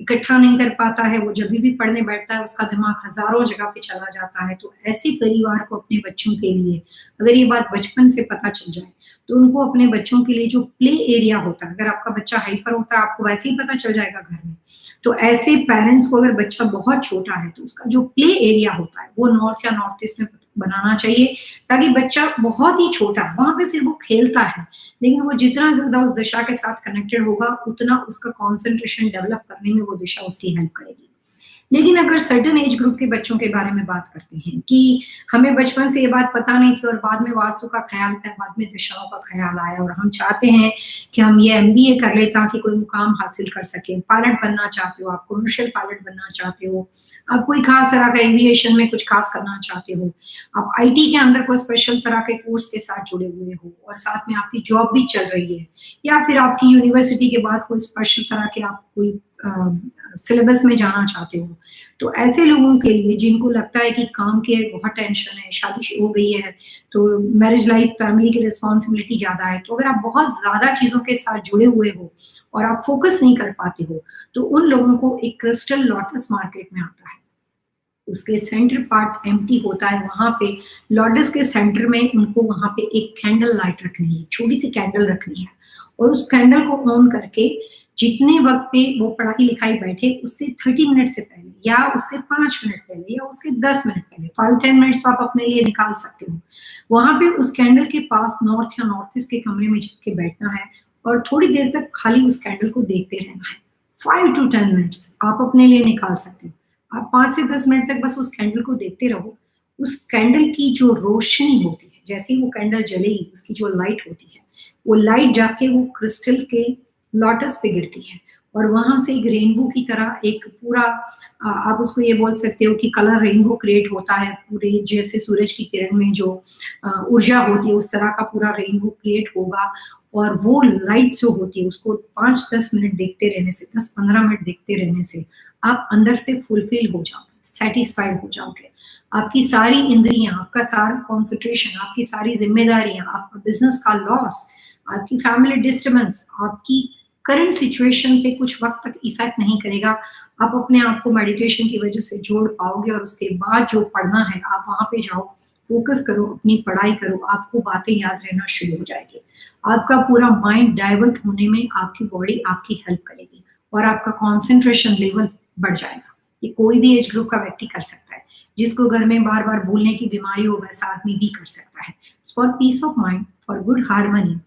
Speaker 1: इकट्ठा नहीं कर पाता है, वो जभी भी पढ़ने बैठता है उसका दिमाग हज़ारों जगह पे चला जाता है, तो ऐसे परिवार को अपने बच्चों के लिए अगर ये बात बचपन से पता चल जाए, तो उनको अपने बच्चों के लिए जो प्ले एरिया होता है, अगर आपका बच्चा हाइपर होता है आपको वैसे ही पता चल जाएगा घर में। तो ऐसे पेरेंट्स को अगर बच्चा बहुत छोटा है तो उसका जो प्ले एरिया होता है वो नॉर्थ या नॉर्थ ईस्ट में बनाना चाहिए, ताकि बच्चा बहुत ही छोटा है, वहाँ पे सिर्फ वो खेलता है, लेकिन वो जितना ज़्यादा उस दिशा के साथ कनेक्टेड होगा, उतना उसका कॉन्संट्रेशन डेवलप करने में वो दिशा उसकी हेल्प करेगी। लेकिन अगर सर्टेन एज ग्रुप के बच्चों के बारे में बात करते हैं कि हमें बचपन से ये बात पता नहीं थी और बाद में वास्तु का ख्याल आया, बाद में दिशाओं का ख्याल आया और हम चाहते हैं कि हम ये एमबीए कर लें ताकि कोई मुकाम हासिल कर सकें, पायलट बनना चाहते हो, आप कमर्शियल पायलट बनना चाहते हो, आप कोई खास तरह का एविएशन में कुछ खास करना चाहते हो, आप आईटी के अंदर कोई स्पेशल तरह के कोर्स के साथ जुड़े हुए हो और साथ में आपकी जॉब भी चल रही है, या फिर आपकी यूनिवर्सिटी के बाद कोई स्पेशल तरह के आप कोई सिलेबस में जाना चाहते हो, तो ऐसे लोगों के लिए जिनको लगता है कि काम के बहुत टेंशन है, शादी हो गई है, तो मैरिज लाइफ, फैमिली की रिस्पॉन्सिबिलिटी ज़्यादा है, तो अगर आप बहुत ज़्यादा चीज़ों के साथ जुड़े हुए हो और आप फोकस नहीं कर पाते हो, तो उन लोगों को एक क्रिस्टल लोटस मार्केट में आता है। उसके सेंटर पार्ट एम्प्टी होता है, वहाँ पे लोटस के सेंटर में उनको वहाँ पे एक कैंडल लाइट रखनी है, छोटी-सी कैंडल रखनी है और उस कैंडल को ऑन करके जितने वक़्त पे वो पढ़ाई-लिखाई बैठे उससे 30 मिनट से पहले या उससे 5 मिनट पहले या उसके 10 मिनट पहले 5-10 मिनट्स तो आप अपने लिए निकाल सकते हो। वहाँ पे उस कैंडल के पास नॉर्थ या नॉर्थ ईस्ट के कमरे में जाके बैठना है और थोड़ी देर तक खाली उस कैंडल को देखते रहना है। 5 टू 10 मिनट्स आप अपने लिए निकाल सकते हो। आप 5 से 10 मिनट तक बस उस कैंडल को देखते रहो। उस कैंडल की जो रोशनी होती है, जैसे ही वो कैंडल जलेगी, उसकी जो लाइट होती है, वो लाइट जाके वो क्रिस्टल के लोटस पे गिरती है और वहाँ से एक रेनबो की तरह एक पूरा आप उसको ये बोल सकते हो कि कलर रेनबो क्रिएट होता है, पूरे जैसे सूरज की किरण में जो ऊर्जा होती है, उस तरह का पूरा रेनबो क्रिएट होगा और वो लाइट जो होती है, उसको 5-10 मिनट देखते रहने से, 10-15 मिनट देखते रहने से आप अंदर से फुलफिल हो जाओगे, सैटिस्फाइड हो जाओगे। आपकी सारी इंद्रियाँ, आपका सारा कॉन्संट्रेशन, आपकी सारी ज़िम्मेदारियाँ, आपका बिज़नेस का लॉस, आपकी फैमिली डिस्टर्बेंस, आपकी करंट सिचुएशन पे कुछ वक़्त तक इफ़ेक्ट नहीं करेगा। आप अपने आप को मेडिटेशन की वज़ह से जोड़ पाओगे और उसके बाद जो पढ़ना है, आप वहाँ पे जाओ, फ़ोकस करो, अपनी पढ़ाई करो, आपको बातें याद रहना शुरू हो जाएगी। आपका पूरा माइंड डाइवर्ट होने में आपकी बॉडी आपकी हेल्प करेगी और आपका कॉन्संट्रेशन लेवल बढ़ जाएगा। ये कोई भी एज ग्रुप का व्यक्ति कर सकता है। जिसको घर में बार-बार भूलने की बीमारी हो वैसा आदमी भी कर सकता है। It's for piece of mind, for good harmony.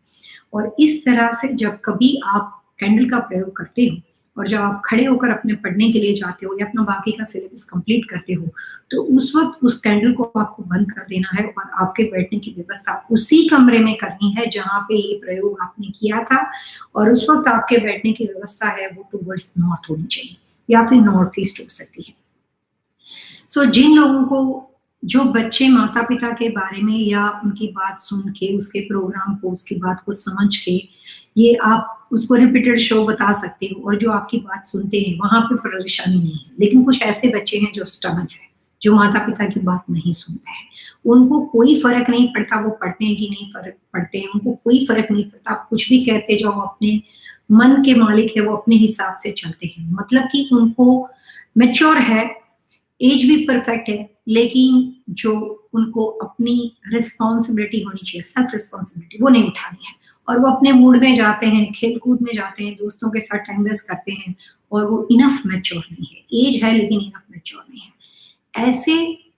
Speaker 1: और इस तरह से जब कभी आप कैंडल का प्रयोग करते हो और जब आप खड़े होकर अपने पढ़ने के लिए जाते हो या अपना बाकी का सिलेबस कंप्लीट करते हो, तो उस वक़्त उस कैंडल को आपको बंद कर देना है और आपके बैठने की व्यवस्था उसी कमरे में करनी है जहाँ पे ये प्रयोग आपने किया था और उस वक़्त आपके बैठने की व्यवस्था है वो टुवर्ड्स नॉर्थ होनी चाहिए या फिर नॉर्थ ईस्ट हो सकती है। जिन लोगों को जो बच्चे माता-पिता के बारे में या उनकी बात सुन के, उसके प्रोग्राम को, उसकी बात को समझ के, ये आप उसको रिपीटेड शो बता सकते हो और जो आपकी बात सुनते हैं, वहाँ पे परेशानी नहीं है। लेकिन कुछ ऐसे बच्चे हैं जो स्टबर्न हैं, जो माता-पिता की बात नहीं सुनते हैं। उनको कोई फ़र्क नहीं पड़ता वो पढ़ते हैं कि नहीं फ़र्क पढ़ते हैं, उनको कोई फ़र्क नहीं पड़ता, आप कुछ भी कहते जाओ, अपने मन के मालिक है, वो अपने हिसाब से चलते हैं। मतलब कि उनको मैच्योर है, एज भी परफेक्ट है, लेकिन जो उनको अपनी रिस्पॉन्सिबिलिटी होनी चाहिए, सेल्फ रिस्पॉन्सिबिलिटी वो नहीं उठानी है और वो अपने मूड में जाते हैं, खेल-कूद में जाते हैं, दोस्तों के साथ टाइम वेस्ट करते हैं और वो इनफ मैच्योर नहीं है। एज है लेकिन इनफ मैच्योर नहीं है। ऐसे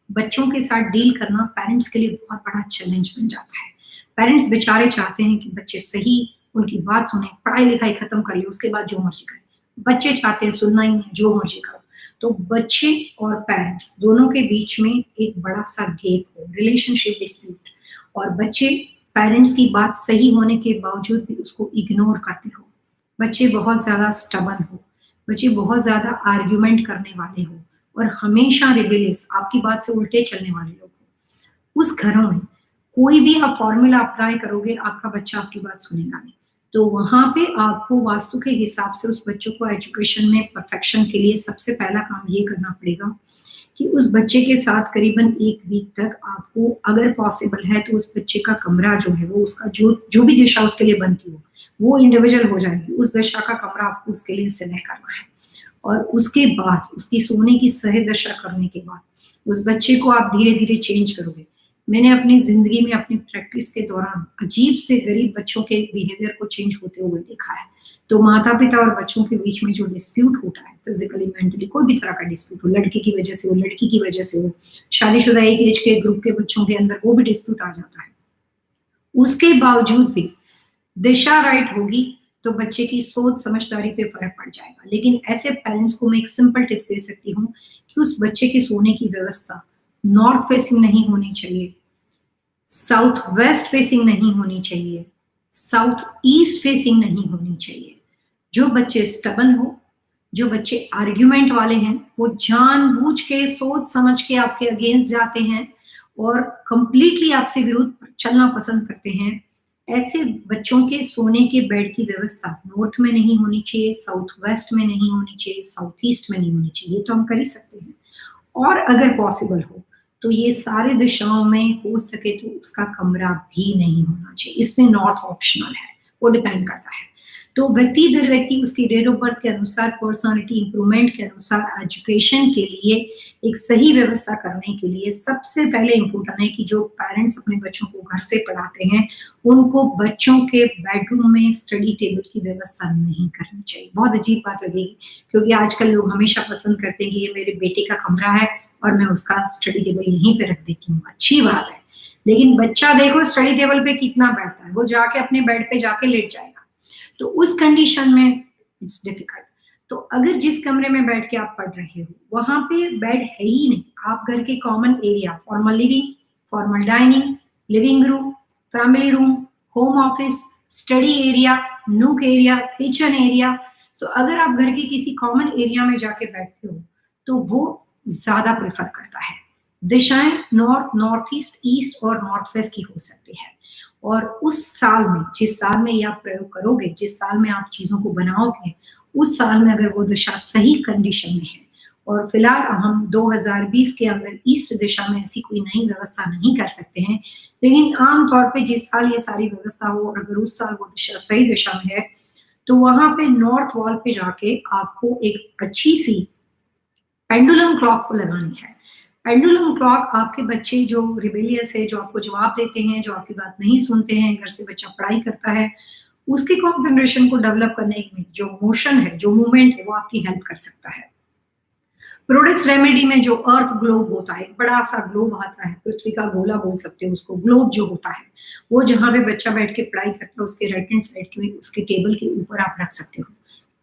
Speaker 1: बच्चों के साथ डील करना पेरेंट्स के लिए बहुत बड़ा चैलेंज बन जाता है। पेरेंट्स बेचारे चाहते हैं कि बच्चे सही उनकी बात सुनें, पढ़ाई-लिखाई खत्म कर लें, उसके बाद जो मर्ज़ी करें। बच्चे चाहते हैं सुनना ही नहीं, जो मर्ज़ी करो। तो बच्चे और पेरेंट्स दोनों के बीच में एक बड़ा-सा गैप हो, रिलेशनशिप डिस्प्यूट और बच्चे पेरेंट्स की बात सही होने के बावजूद भी उसको इग्नोर करते हो। बच्चे बहुत ज़्यादा स्टबर्न हो, बच्चे बहुत ज़्यादा आर्ग्यूमेंट करने वाले हो और हमेशा रिबेलियस, आपकी बात से उल्टे चलने वाले लोग हो। उस घरों में कोई भी आप फ़ॉर्मूला अप्लाई करोगे, आपका बच्चा आपकी बात सुनेगा नहीं। तो वहाँ पे आपको वास्तु के हिसाब से उस बच्चों को एजुकेशन में परफेक्शन के लिए सबसे पहला काम ये करना पड़ेगा कि उस बच्चे के साथ करीबन 1 वीक तक आपको अगर पॉसिबल है तो उस बच्चे का कमरा जो है वो उसका जो भी दिशा उसके लिए बनती हो, वो इंडिविजुअल हो जाएगी। उस दिशा का कमरा आपको उसके लिए सेलेक्ट करना है और उसके बाद उसकी सोने की सही दशा करने के बाद उस बच्चे को आप धीरे-धीरे चेंज करोगे। मैंने अपनी ज़िंदगी में अपनी प्रैक्टिस के दौरान अजीब से गरीब बच्चों के बिहेवियर को चेंज होते हुए देखा है। तो माता-पिता और बच्चों के बीच में जो डिस्प्यूट होता है, फिज़िकली, मेंटली कोई भी तरह का डिस्प्यूट हो, लड़के की वजह से हो, लड़की की वजह से हो, शादीशुदा एक एज के ग्रुप के बच्चों के अंदर वो भी डिस्प्यूट आ जाता है। उसके बावजूद भी दिशा राइट होगी तो बच्चे की सोच समझदारी पे फ़र्क पड़ जाएगा। लेकिन ऐसे पेरेंट्स को मैं एक सिंपल टिप्स दे सकती हूँ कि उस बच्चे के सोने की व्यवस्था नॉर्थ फेसिंग नहीं होनी चाहिए, साउथ वेस्ट फेसिंग नहीं होनी चाहिए, साउथ ईस्ट फेसिंग नहीं होनी चाहिए। जो बच्चे स्टबर्न हो, जो बच्चे आर्ग्यूमेंट वाले हैं, वो जानबूझ के सोच समझ के आपके अगेंस्ट जाते हैं और कंप्लीटली आपसे विरुद्ध चलना पसंद करते हैं। ऐसे बच्चों के सोने के बेड की व्यवस्था नॉर्थ में नहीं होनी चाहिए, साउथ वेस्ट में नहीं होनी चाहिए, साउथ ईस्ट में नहीं होनी चाहिए। ये तो हम कर ही सकते हैं। और अगर पॉसिबल हो तो ये सारे दिशाओं में हो सके तो उसका कमरा भी नहीं होना चाहिए। इसमें नॉर्थ ऑप्शनल है, वो डिपेंड करता है। तो व्यक्ति दर व्यक्ति उसकी डेट ऑफ बर्थ के अनुसार, पर्सनालिटी इंप्रूवमेंट के अनुसार, एजुकेशन के लिए एक सही व्यवस्था करने के लिए सबसे पहले इम्पोर्टेंट है कि जो पेरेंट्स अपने बच्चों को घर से पढ़ाते हैं, उनको बच्चों के बेडरूम में स्टडी टेबल की व्यवस्था नहीं करनी चाहिए। बहुत अजीब बात लगेगी क्योंकि आजकल लोग हमेशा पसंद करते हैं कि ये मेरे बेटे का कमरा है और मैं उसका स्टडी टेबल यहीं पे रख देती हूँ, अच्छी बात है। लेकिन बच्चा देखो स्टडी टेबल पे कितना बैठता है, वो जाके अपने बेड पे जाके लेट जाएगा। तो उस कंडीशन में इट्स डिफिकल्ट। तो अगर जिस कमरे में बैठ के आप पढ़ रहे हो, वहाँ पे बेड है ही नहीं, आप घर के common area, formal living, formal dining, living room, family room, home office, study area, nook area, kitchen area, so अगर आप घर के किसी कॉमन एरिया में जाके बैठते हो, तो वो ज़्यादा प्रेफ़र करता है। दिशाएँ नॉर्थ, नॉर्थ ईस्ट, ईस्ट और नॉर्थ वेस्ट की हो सकती है। और उस साल में, जिस साल में ये आप प्रयोग करोगे, जिस साल में आप चीज़ों को बनाओगे, उस साल में अगर वो दिशा सही कंडीशन में है और फिलहाल हम 2020 के अंदर ईस्ट दिशा में ऐसी कोई नई व्यवस्था नहीं कर सकते हैं। लेकिन आम तौर पे जिस साल ये सारी व्यवस्था हो और अगर उस साल वो दिशा सही दिशा में है, तो वहाँ पे नॉर्थ वॉल पे जाके आपको एक अच्छी-सी पेंडुलम क्लॉक को लगानी है। पेंडुलम क्लॉक आपके बच्चे जो रिबेलियस है, जो आपको जवाब देते हैं, जो आपकी बात नहीं सुनते हैं, घर से बच्चा पढ़ाई करता है, उसके कंसंट्रेशन को डेवलप करने में जो मोशन है, जो मूवमेंट है, वो आपकी हेल्प कर सकता है। प्रोडक्ट्स रेमेडी में जो अर्थ ग्लोब होता है, एक बड़ा-सा ग्लोब आता है, पृथ्वी का गोला बोल सकते हो उसको, ग्लोब जो होता है, वो जहाँ पे बच्चा बैठ के पढ़ाई करता है, उसके राइट हैंड साइड में उसके टेबल के ऊपर आप रख सकते हो।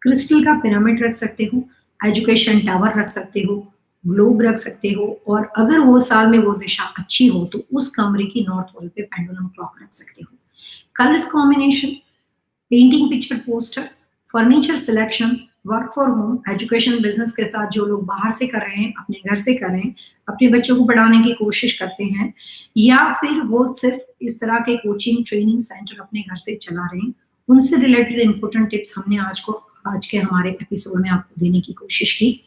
Speaker 1: क्रिस्टल का पिरामिड रख सकते हो, एजुकेशन टावर रख सकते हो, ग्लोब रख सकते हो और अगर वो साल में वो दिशा अच्छी हो, तो उस कमरे की नॉर्थ वॉल पे पेंडुलम क्लॉक रख सकते हो। Colours combination, painting, picture, poster, furniture selection, work for home, education, business के साथ जो लोग बाहर से कर रहे हैं, अपने घर से कर रहे हैं, अपने बच्चों को पढ़ाने की कोशिश करते हैं या फिर वो सिर्फ इस तरह के कोचिंग ट्रेनिंग सेंटर अपने घर से चला रहे हैं, उनसे रिलेटेड इंपॉर्टेंट टिप्स हमने आज के हमारे एपिसोड में आपको देने की कोशिश की।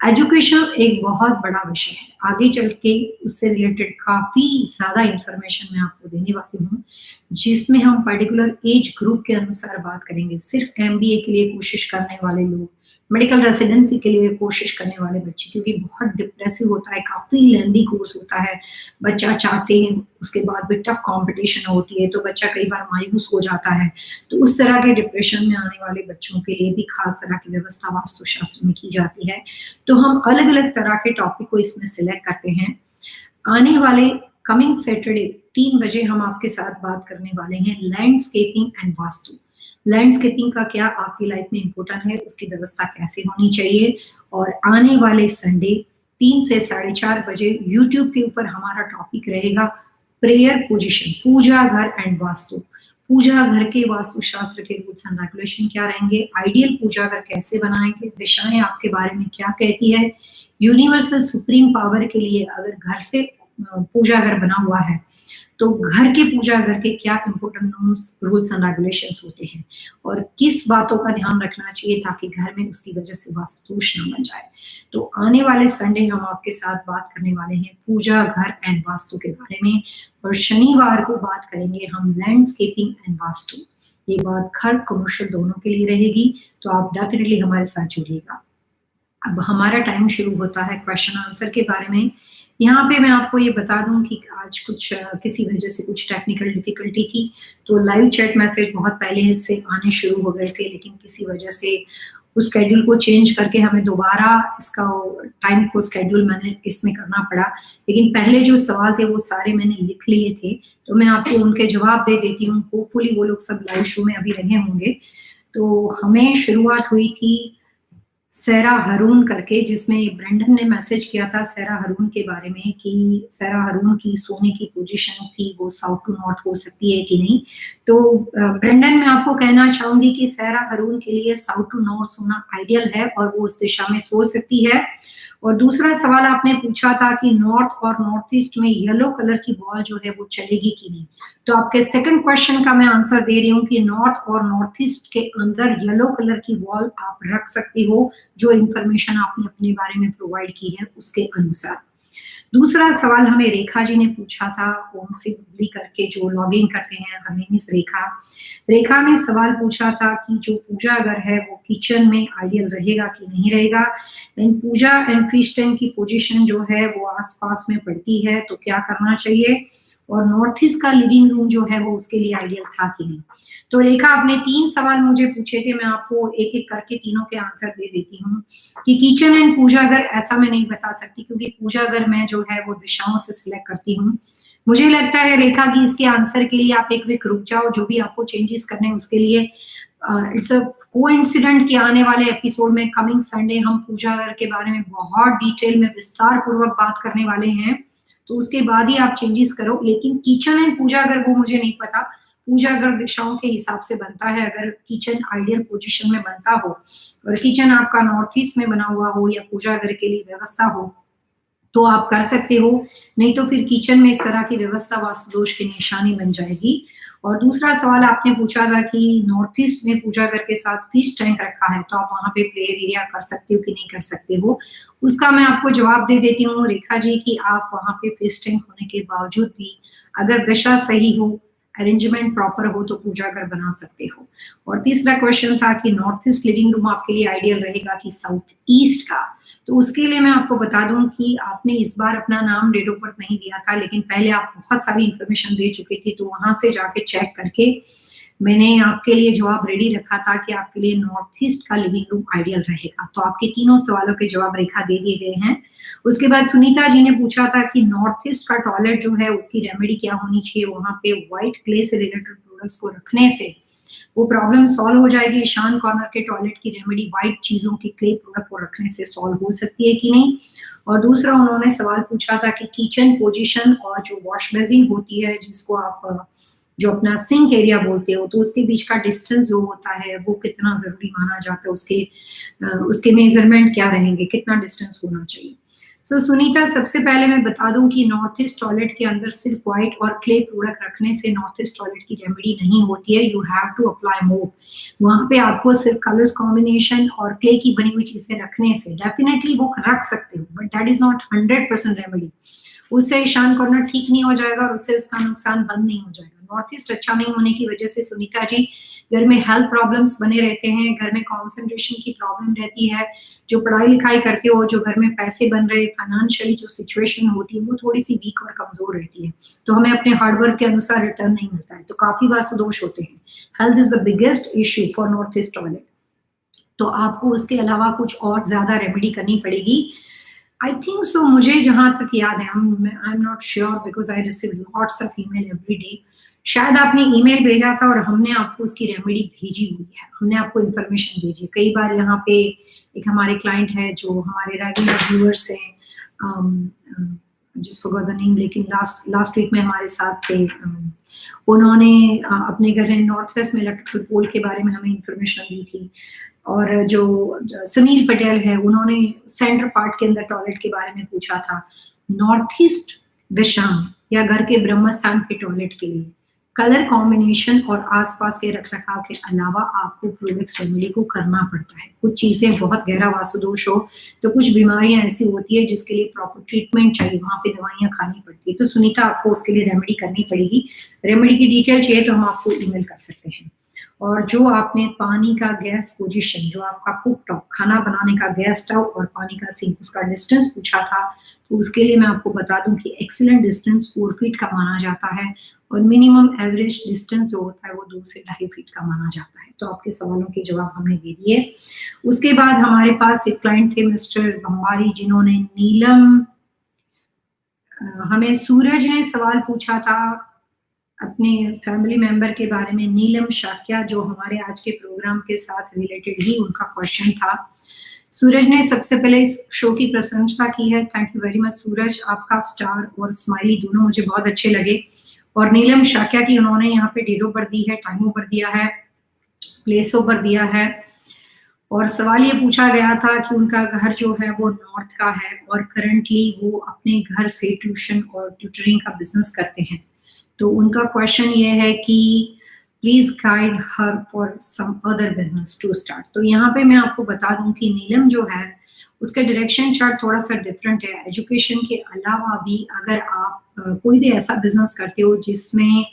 Speaker 1: एजुकेशन एक बहुत बड़ा विषय है, आगे चल के उससे रिलेटेड काफ़ी ज़्यादा इन्फॉर्मेशन मैं आपको देने वाली हूँ, जिसमें हम पर्टिकुलर एज ग्रुप के अनुसार बात करेंगे। सिर्फ एमबीए के लिए कोशिश करने वाले लोग, मेडिकल रेसिडेंसी के लिए कोशिश करने वाले बच्चे क्योंकि बहुत डिप्रेसिव होता है, काफ़ी लेंदी कोर्स होता है, बच्चा चाहते हैं उसके बाद भी टफ कॉम्पिटिशन होती है, तो बच्चा कई बार मायूस हो जाता है। तो उस तरह के डिप्रेशन में आने वाले बच्चों के लिए भी खास तरह की व्यवस्था वास्तुशास्त्र में की जाती है। तो हम अलग-अलग तरह के टॉपिक को इसमें सिलेक्ट करते हैं। आने वाले कमिंग सैटरडे 3 बजे हम आपके साथ बात करने वाले हैं लैंडस्केपिंग एंड वास्तु। लैंडस्केपिंग का क्या आपकी लाइफ में इम्पोर्टेंट है, उसकी व्यवस्था कैसे होनी चाहिए और आने वाले संडे 3 से 4:30 बजे यूट्यूब के ऊपर हमारा टॉपिक रहेगा प्रेयर पोजीशन, पूजा घर एंड वास्तु। पूजा घर के वास्तुशास्त्र के रूल्स एंड रेगुलेशन क्या रहेंगे, आइडियल पूजा घर कैसे बनाएंगे, दिशाएं आपके बारे में क्या कहती है, यूनिवर्सल सुप्रीम पावर के लिए अगर घर से पूजा घर बना हुआ है तो घर के पूजा घर के क्या important norms, rules and regulations होते हैं और किस बातों का ध्यान रखना चाहिए ताकि घर में उसकी वजह से वास्तु दोष न बन जाए। तो आने वाले संडे हम आपके साथ बात करने वाले हैं पूजा घर एंड वास्तु के बारे में और शनिवार को बात करेंगे हम लैंडस्केपिंग एंड वास्तु। ये बात घर कमर्शियल दोनों के लिए रहेगी, तो आप डेफिनेटली हमारे साथ जुड़िएगा। अब हमारा टाइम शुरू होता है क्वेश्चन आंसर के बारे में। यहाँ पे मैं आपको ये बता दूँ कि आज किसी वजह से कुछ टेक्निकल डिफ़िकल्टी थी, तो लाइव चैट मैसेज बहुत पहले से आने शुरू हो गए थे, लेकिन किसी वजह से उस शेड्यूल को चेंज करके हमें दोबारा इसका टाइम को शेड्यूल मैंने इसमें करना पड़ा। लेकिन पहले जो सवाल थे वो सारे मैंने लिख लिए थे, तो मैं आपको उनके जवाब दे देती हूँ। होपफुली वो लोग सब लाइव शो में अभी रहे होंगे। तो हमें शुरुआत हुई थी सैरा हरून करके, जिसमें ब्रेंडन ने मैसेज किया था सैरा हरून के बारे में कि सैरा हरून की सोने की पोजीशन थी वो साउथ टू नॉर्थ हो सकती है कि नहीं। तो ब्रेंडन मैं आपको कहना चाहूंगी कि सैरा हरून के लिए साउथ टू नॉर्थ सोना आइडियल है और वो उस दिशा में सो सकती है। और दूसरा सवाल आपने पूछा था कि नॉर्थ और नॉर्थ ईस्ट में येलो कलर की बॉल जो है वो चलेगी कि नहीं। तो आपके सेकंड क्वेश्चन का मैं आंसर दे रही हूँ कि नॉर्थ और नॉर्थ ईस्ट के अंदर येलो कलर की वॉल आप रख सकती हो, जो इंफॉर्मेशन आपने अपने बारे में प्रोवाइड की है उसके अनुसार। दूसरा सवाल हमें रेखा जी ने पूछा था, ओम से बुबली करके जो लॉगिंग करते हैं, हमें मिस रेखा। रेखा ने सवाल पूछा था कि जो पूजा घर है वो किचन में आइडियल रहेगा कि नहीं रहेगा। पूजा एंड फिश टैंक की पोजीशन जो है वो आसपास में पड़ती है, तो क्या करना चाहिए। और नॉर्थ ईस्ट का लिविंग रूम जो है वो उसके लिए आइडियल था कि नहीं। तो रेखा, आपने 3 सवाल मुझे पूछे थे, मैं आपको एक-एक करके तीनों के आंसर दे देती हूँ। कि किचन एंड पूजा घर ऐसा मैं नहीं बता सकती, क्योंकि पूजा घर मैं जो है वो दिशाओं से सिलेक्ट करती हूँ। मुझे लगता है रेखा कि इसके आंसर के लिए आप एक वीक रुक जाओ, जो भी आपको चेंजेस करने हैं उसके लिए। इट्स अ कोइंसिडेंट कि आने वाले एपिसोड में कमिंग संडे हम पूजा घर के बारे में बहुत डिटेल में विस्तार पूर्वक बात करने वाले हैं, तो उसके बाद ही आप चेंजेस करो। लेकिन किचन एंड पूजा घर वो मुझे नहीं पता। पूजा घर दिशाओं के हिसाब से बनता है, अगर किचन आइडियल पोजीशन में बनता हो और किचन आपका नॉर्थ ईस्ट में बना हुआ हो या पूजा घर के लिए व्यवस्था हो, तो आप कर सकते हो। नहीं तो फिर किचन में इस तरह की व्यवस्था वास्तु दोष की निशानी बन जाएगी। और दूसरा सवाल आपने पूछा था कि नॉर्थ ईस्ट में पूजा घर के साथ फिश टैंक रखा है, तो आप वहां पे प्रेयर एरिया कर सकते हो कि नहीं कर सकते हो। उसका मैं आपको जवाब दे देती हूँ रेखा जी कि आप वहां पे फिश टैंक होने के बावजूद भी, अगर दशा सही हो, अरेंजमेंट प्रॉपर हो, तो पूजा घर बना सकते हो। और तीसरा क्वेश्चन था कि नॉर्थ ईस्ट लिविंग रूम आपके लिए आइडियल रहेगा कि साउथ ईस्ट का। तो उसके लिए मैं आपको बता दूं कि आपने इस बार अपना नाम, डेट ऑफ बर्थ नहीं दिया था, लेकिन पहले आप बहुत सारी इंफॉर्मेशन दे चुके थे, तो वहां से जाके चेक करके मैंने आपके लिए जवाब रेडी रखा था कि आपके लिए नॉर्थ ईस्ट का लिविंग रूम आइडियल रहेगा। तो आपके तीनों सवालों के जवाब रेखा दे दिए गए हैं। उसके बाद सुनीता जी ने पूछा था कि नॉर्थ ईस्ट का टॉयलेट जो है उसकी रेमेडी क्या होनी चाहिए। वहां पे व्हाइट क्ले से रिलेटेड प्रोडक्ट्स को रखने से वो प्रॉब्लम सॉल्व हो जाएगी। ईशान कॉर्नर के टॉयलेट की रेमेडी व्हाइट चीजों की क्ले प्रोडक्ट को रखने से सॉल्व हो सकती है कि नहीं। और दूसरा उन्होंने सवाल पूछा था कि किचन पोजीशन और जो वॉश बेसिन होती है, जिसको आप जो अपना सिंक एरिया बोलते हो, तो उसके बीच का डिस्टेंस जो होता है वो कितना जरूरी माना जाता है, उसके मेजरमेंट क्या रहेंगे, कितना डिस्टेंस होना चाहिए। सुनीता, सबसे पहले मैं बता दूं कि नॉर्थ ईस्ट टॉयलेट के अंदर सिर्फ व्हाइट और क्ले प्रोडक्ट रखने से नॉर्थ ईस्ट टॉयलेट की रेमेडी नहीं होती है। You have to apply more. वहां पे आपको सिर्फ कलर्स कॉम्बिनेशन और क्ले की बनी हुई चीजें रखने से डेफिनेटली वो रख सकते हो, but that is not 100% remedy. उससे ईशान कॉर्नर ठीक नहीं हो जाएगा और उससे उसका नुकसान बंद नहीं हो जाएगा। नॉर्थ ईस्ट अच्छा नहीं होने की वजह से सुनीता जी, घर में हेल्थ प्रॉब्लम्स बने रहते हैं, घर में कॉन्सेंट्रेशन की प्रॉब्लम रहती है। जो पढ़ाई लिखाई करते हो, जो घर में पैसे बन रहे, फाइनेंशियली जो सिचुएशन होती है वो थोड़ी सी वीक और कमजोर रहती है, तो हमें अपने हार्डवर्क के अनुसार रिटर्न नहीं मिलता है, तो काफी वास्तु दोष होते हैं। Health is the biggest issue for north east toilet. तो आपको उसके अलावा कुछ और ज्यादा रेमेडी करनी पड़ेगी। आई थिंक सो, मुझे जहां तक याद है, I am not sure because I receive lots of email every day. शायद आपने ईमेल भेजा था और हमने आपको उसकी रेमेडी भेजी हुई है, हमने आपको इन्फॉर्मेशन भेजी है। कई बार यहाँ पे एक हमारे क्लाइंट है जो हमारे रेगुलर व्यूअर्स हैं, जिस फॉरगॉट द नेम, लेकिन लास्ट वीक में हमारे साथ थे। उन्होंने अपने घर में नॉर्थ वेस्ट में इलेक्ट्रिकल पोल के बारे में हमें इंफॉर्मेशन दी थी। और जो समीर पटेल है, उन्होंने सेंटर पार्ट के अंदर टॉयलेट के बारे में पूछा था। नॉर्थ ईस्ट दिशा में या घर के ब्रह्म स्थान के टॉयलेट के लिए कलर कॉम्बिनेशन और आसपास के रखरखाव के अलावा आपको प्रोडक्ट्स रेमेडी को करना पड़ता है। कुछ चीजें बहुत गहरा वास्तु दोष हो, तो कुछ बीमारियां ऐसी होती है जिसके लिए प्रॉपर ट्रीटमेंट चाहिए, वहां पे दवाइयां खानी पड़ती है। तो सुनीता, आपको उसके लिए रेमेडी करनी पड़ेगी। रेमेडी की डिटेल चाहिए तो हम आपको ईमेल कर सकते हैं। और जो आपने पानी का गैस पोजीशन, जो आपका कुक टॉप, खाना बनाने का गैस स्टव और पानी का सिंक, उसका डिस्टेंस पूछा था, तो उसके लिए मैं आपको बता दूं कि एक्सीलेंट डिस्टेंस 4 फीट का माना जाता है और मिनिमम एवरेज डिस्टेंस जो होता है वो 2 से 2.5 फीट का माना जाता है। तो आपके सवालों के जवाब हमने दे दिए। उसके बाद हमारे पास एक क्लाइंट थे मिस्टर बम्बारी, जिन्होंने नीलम हमें सूरज ने सवाल पूछा था अपने फैमिली मेंबर के बारे में, नीलम शाक्या, जो हमारे आज के प्रोग्राम के साथ रिलेटेड ही उनका क्वेश्चन था। सूरज ने सबसे पहले इस शो की प्रशंसा की है। थैंक यू वेरी मच सूरज, आपका स्टार और स्माइली दोनों मुझे बहुत अच्छे लगे। और नीलम शाक्या की उन्होंने यहाँ पे डेट ऑफ बर्थ दी है, टाइम ऑफ बर्थ दिया है, प्लेस ऑफ बर्थ दिया है। और सवाल ये पूछा गया था कि उनका घर जो है वो नॉर्थ का है और करंटली वो अपने घर से ट्यूशन और ट्यूटरिंग का बिजनेस करते हैं। तो उनका क्वेश्चन ये है कि please guide her for some other business to start. तो यहाँ पे मैं आपको बता दूं कि नीलम जो है उसका डायरेक्शन चार्ट थोड़ा सा डिफरेंट है। एजुकेशन के अलावा भी अगर आप कोई भी ऐसा बिजनेस करते हो जिसमें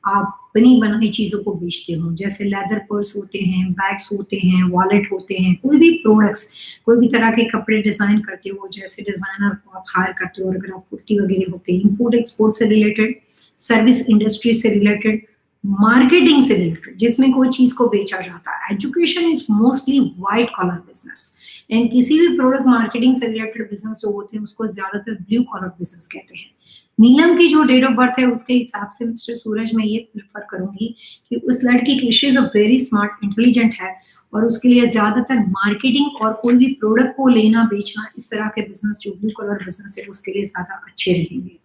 Speaker 1: आप बनी बनाई चीजों को बेचते हो, जैसे लेदर पर्स होते हैं, बैग्स होते हैं, वॉलेट होते हैं, कोई भी प्रोडक्ट्स, कोई भी तरह के कपड़े डिजाइन करते हो, जैसे डिजाइनर को आप हायर करते हो, अगर आप कुर्ती वगैरह होते हैं, इंपोर्ट एक्सपोर्ट से रिलेटेड, सर्विस इंडस्ट्री से रिलेटेड, मार्केटिंग से रिलेटेड, जिसमें कोई चीज को बेचा जाता है। Education is mostly white collar business and किसी भी प्रोडक्ट मार्केटिंग से रिलेटेड बिजनेस जो होते हैं उसको ज्यादातर ब्लू कॉलर बिजनेस कहते हैं। नीलम की जो डेट ऑफ बर्थ है उसके हिसाब से मिस्टर सूरज मैं ये प्रेफर करूंगी कि उस लड़की की, she is a very smart, intelligent है और उसके लिए ज्यादातर मार्केटिंग और कोई भी प्रोडक्ट को लेना बेचना, इस तरह के बिजनेस जो ब्लू कलर बिजनेस है उसके लिए ज्यादा अच्छे रहेंगे।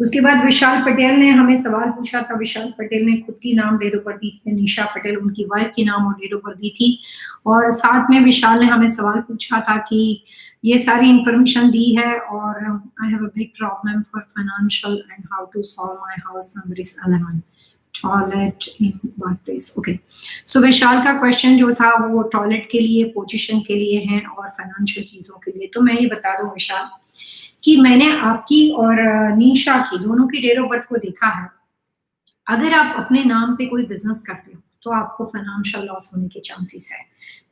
Speaker 1: उसके बाद विशाल पटेल ने हमें सवाल पूछा था। विशाल पटेल ने खुद की नाम डेट ऑफ बर्थ दी थी, निशा पटेल उनकी वाइफ की नाम और डेट ऑफ बर्थ दी थी। और साथ में विशाल ने हमें सवाल पूछा था कि ये सारी इंफॉर्मेशन दी है और I have a big problem for financial and how to solve my house number is 11 toilet in one place. Okay, so Vishal का क्वेश्चन जो था वो टॉयलेट के लिए, पोजीशन के लिए है और फाइनेंशियल चीजों के लिए। तो मैं ये बता दूं विशाल कि मैंने आपकी और निशा की दोनों की डेट ऑफ बर्थ को देखा है। अगर आप अपने नाम पे कोई बिजनेस करते हो तो आपको फाइनेंशियल लॉस होने के चांसेस है।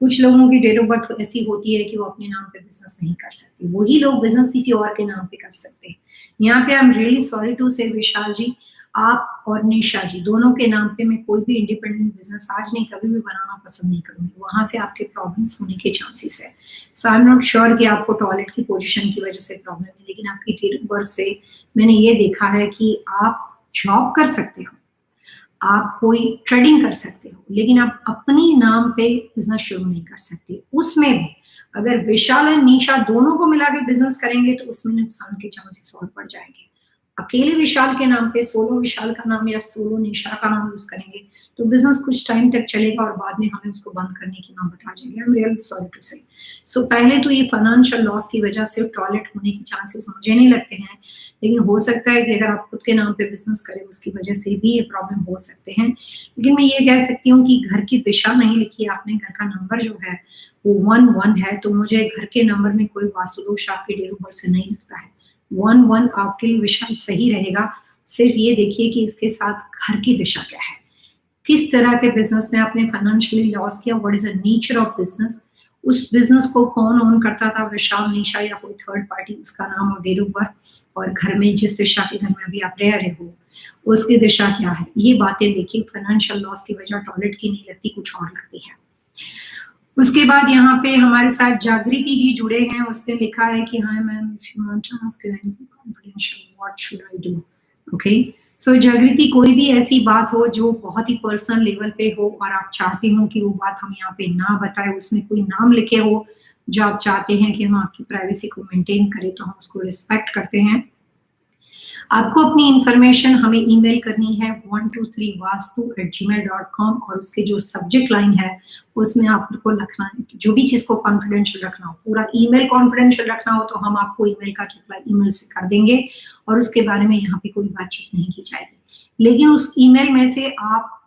Speaker 1: कुछ लोगों की डेट ऑफ बर्थ ऐसी होती है कि वो अपने नाम पे बिजनेस नहीं कर सकते, वही लोग बिजनेस किसी और के नाम पे कर सकते हैं। यहाँ पे I am really sorry to say Vishal जी, आप और निशा जी दोनों के नाम पे मैं कोई भी इंडिपेंडेंट बिजनेस आज नहीं कभी भी बनाना पसंद नहीं करूंगी, वहां से आपके प्रॉब्लम्स होने के चांसेस है। सो आई एम नॉट श्योर कि आपको टॉयलेट की पोजीशन की वजह से प्रॉब्लम है, लेकिन आपकी डेट ऑफ बर्थ से मैंने ये देखा है कि आप जॉब कर सकते हो, आप कोई ट्रेडिंग कर सकते हो, लेकिन आप अपनी नाम पे बिजनेस शुरू नहीं कर सकते। उसमें भी अगर विशाल और निशा दोनों को मिला के बिजनेस करेंगे तो उसमें नुकसान के चांसेस और बढ़ जाएंगे। अकेले विशाल के नाम पे सोलो विशाल का नाम या सोलो निशा का नाम यूज करेंगे तो बिजनेस कुछ टाइम तक चलेगा और बाद में हमें उसको बंद करने की नौबत आ जाएगी। I am really sorry to say. So पहले तो ये फाइनेंशियल लॉस की वजह से टॉयलेट होने के चांसेस मुझे नहीं लगते हैं, लेकिन हो सकता है कि अगर आप खुद के नाम पे बिजनेस करें उसकी वजह से भी ये प्रॉब्लम हो सकते हैं। लेकिन मैं ये कह सकती हूँ कि घर की दिशा नहीं लिखी आपने, घर का नंबर जो है वो 1-1 है, तो मुझे घर के नंबर में कोई वास्तु दोष आपके डेट ऑफ बर्थ से नहीं लगता है। 1-1 आपके लिए विशाल सही रहेगा। सिर्फ ये देखिए कि इसके साथ घर की दिशा क्या है, किस तरह के बिजनेस में आपने फाइनेंशियली लॉस किया, what is the nature of business, उस बिजनेस को कौन ओन करता था, विशाल, निशा या कोई थर्ड पार्टी, उसका नाम और डेट ऑफ बर्थ, और घर में जिस दिशा के घर में अभी आप रह रहे हो उसकी दिशा क्या है। ये बातें देखिए, फाइनेंशियल लॉस की वजह टॉयलेट की नहीं लगती, कुछ और लगती है। उसके बाद यहाँ पे हमारे साथ जागृति जी जुड़े हैं, उसने लिखा है कि hi ma'am, if you want to ask anything confidential what should I do. Okay, so Jagriti, कोई भी ऐसी बात हो जो बहुत ही पर्सनल लेवल पे हो और आप चाहते हो कि वो बात हम यहाँ पे ना बताए, उसमें कोई नाम लिखे हो जो आप चाहते हैं कि हम आपकी प्राइवेसी को मेंटेन करें, तो हम उसको रिस्पेक्ट करते हैं। आपको अपनी इंफॉर्मेशन हमें ईमेल करनी है 123vastu@gmail.com और उसके जो सब्जेक्ट लाइन है उसमें आपको लिखना है जो भी चीज को कॉन्फिडेंशियल रखना हो, पूरा ईमेल कॉन्फिडेंशियल रखना हो तो हम आपको ईमेल का रिप्लाई ईमेल से कर देंगे और उसके बारे में यहाँ पे कोई बातचीत नहीं की जाएगी। लेकिन उस ईमेल में से आप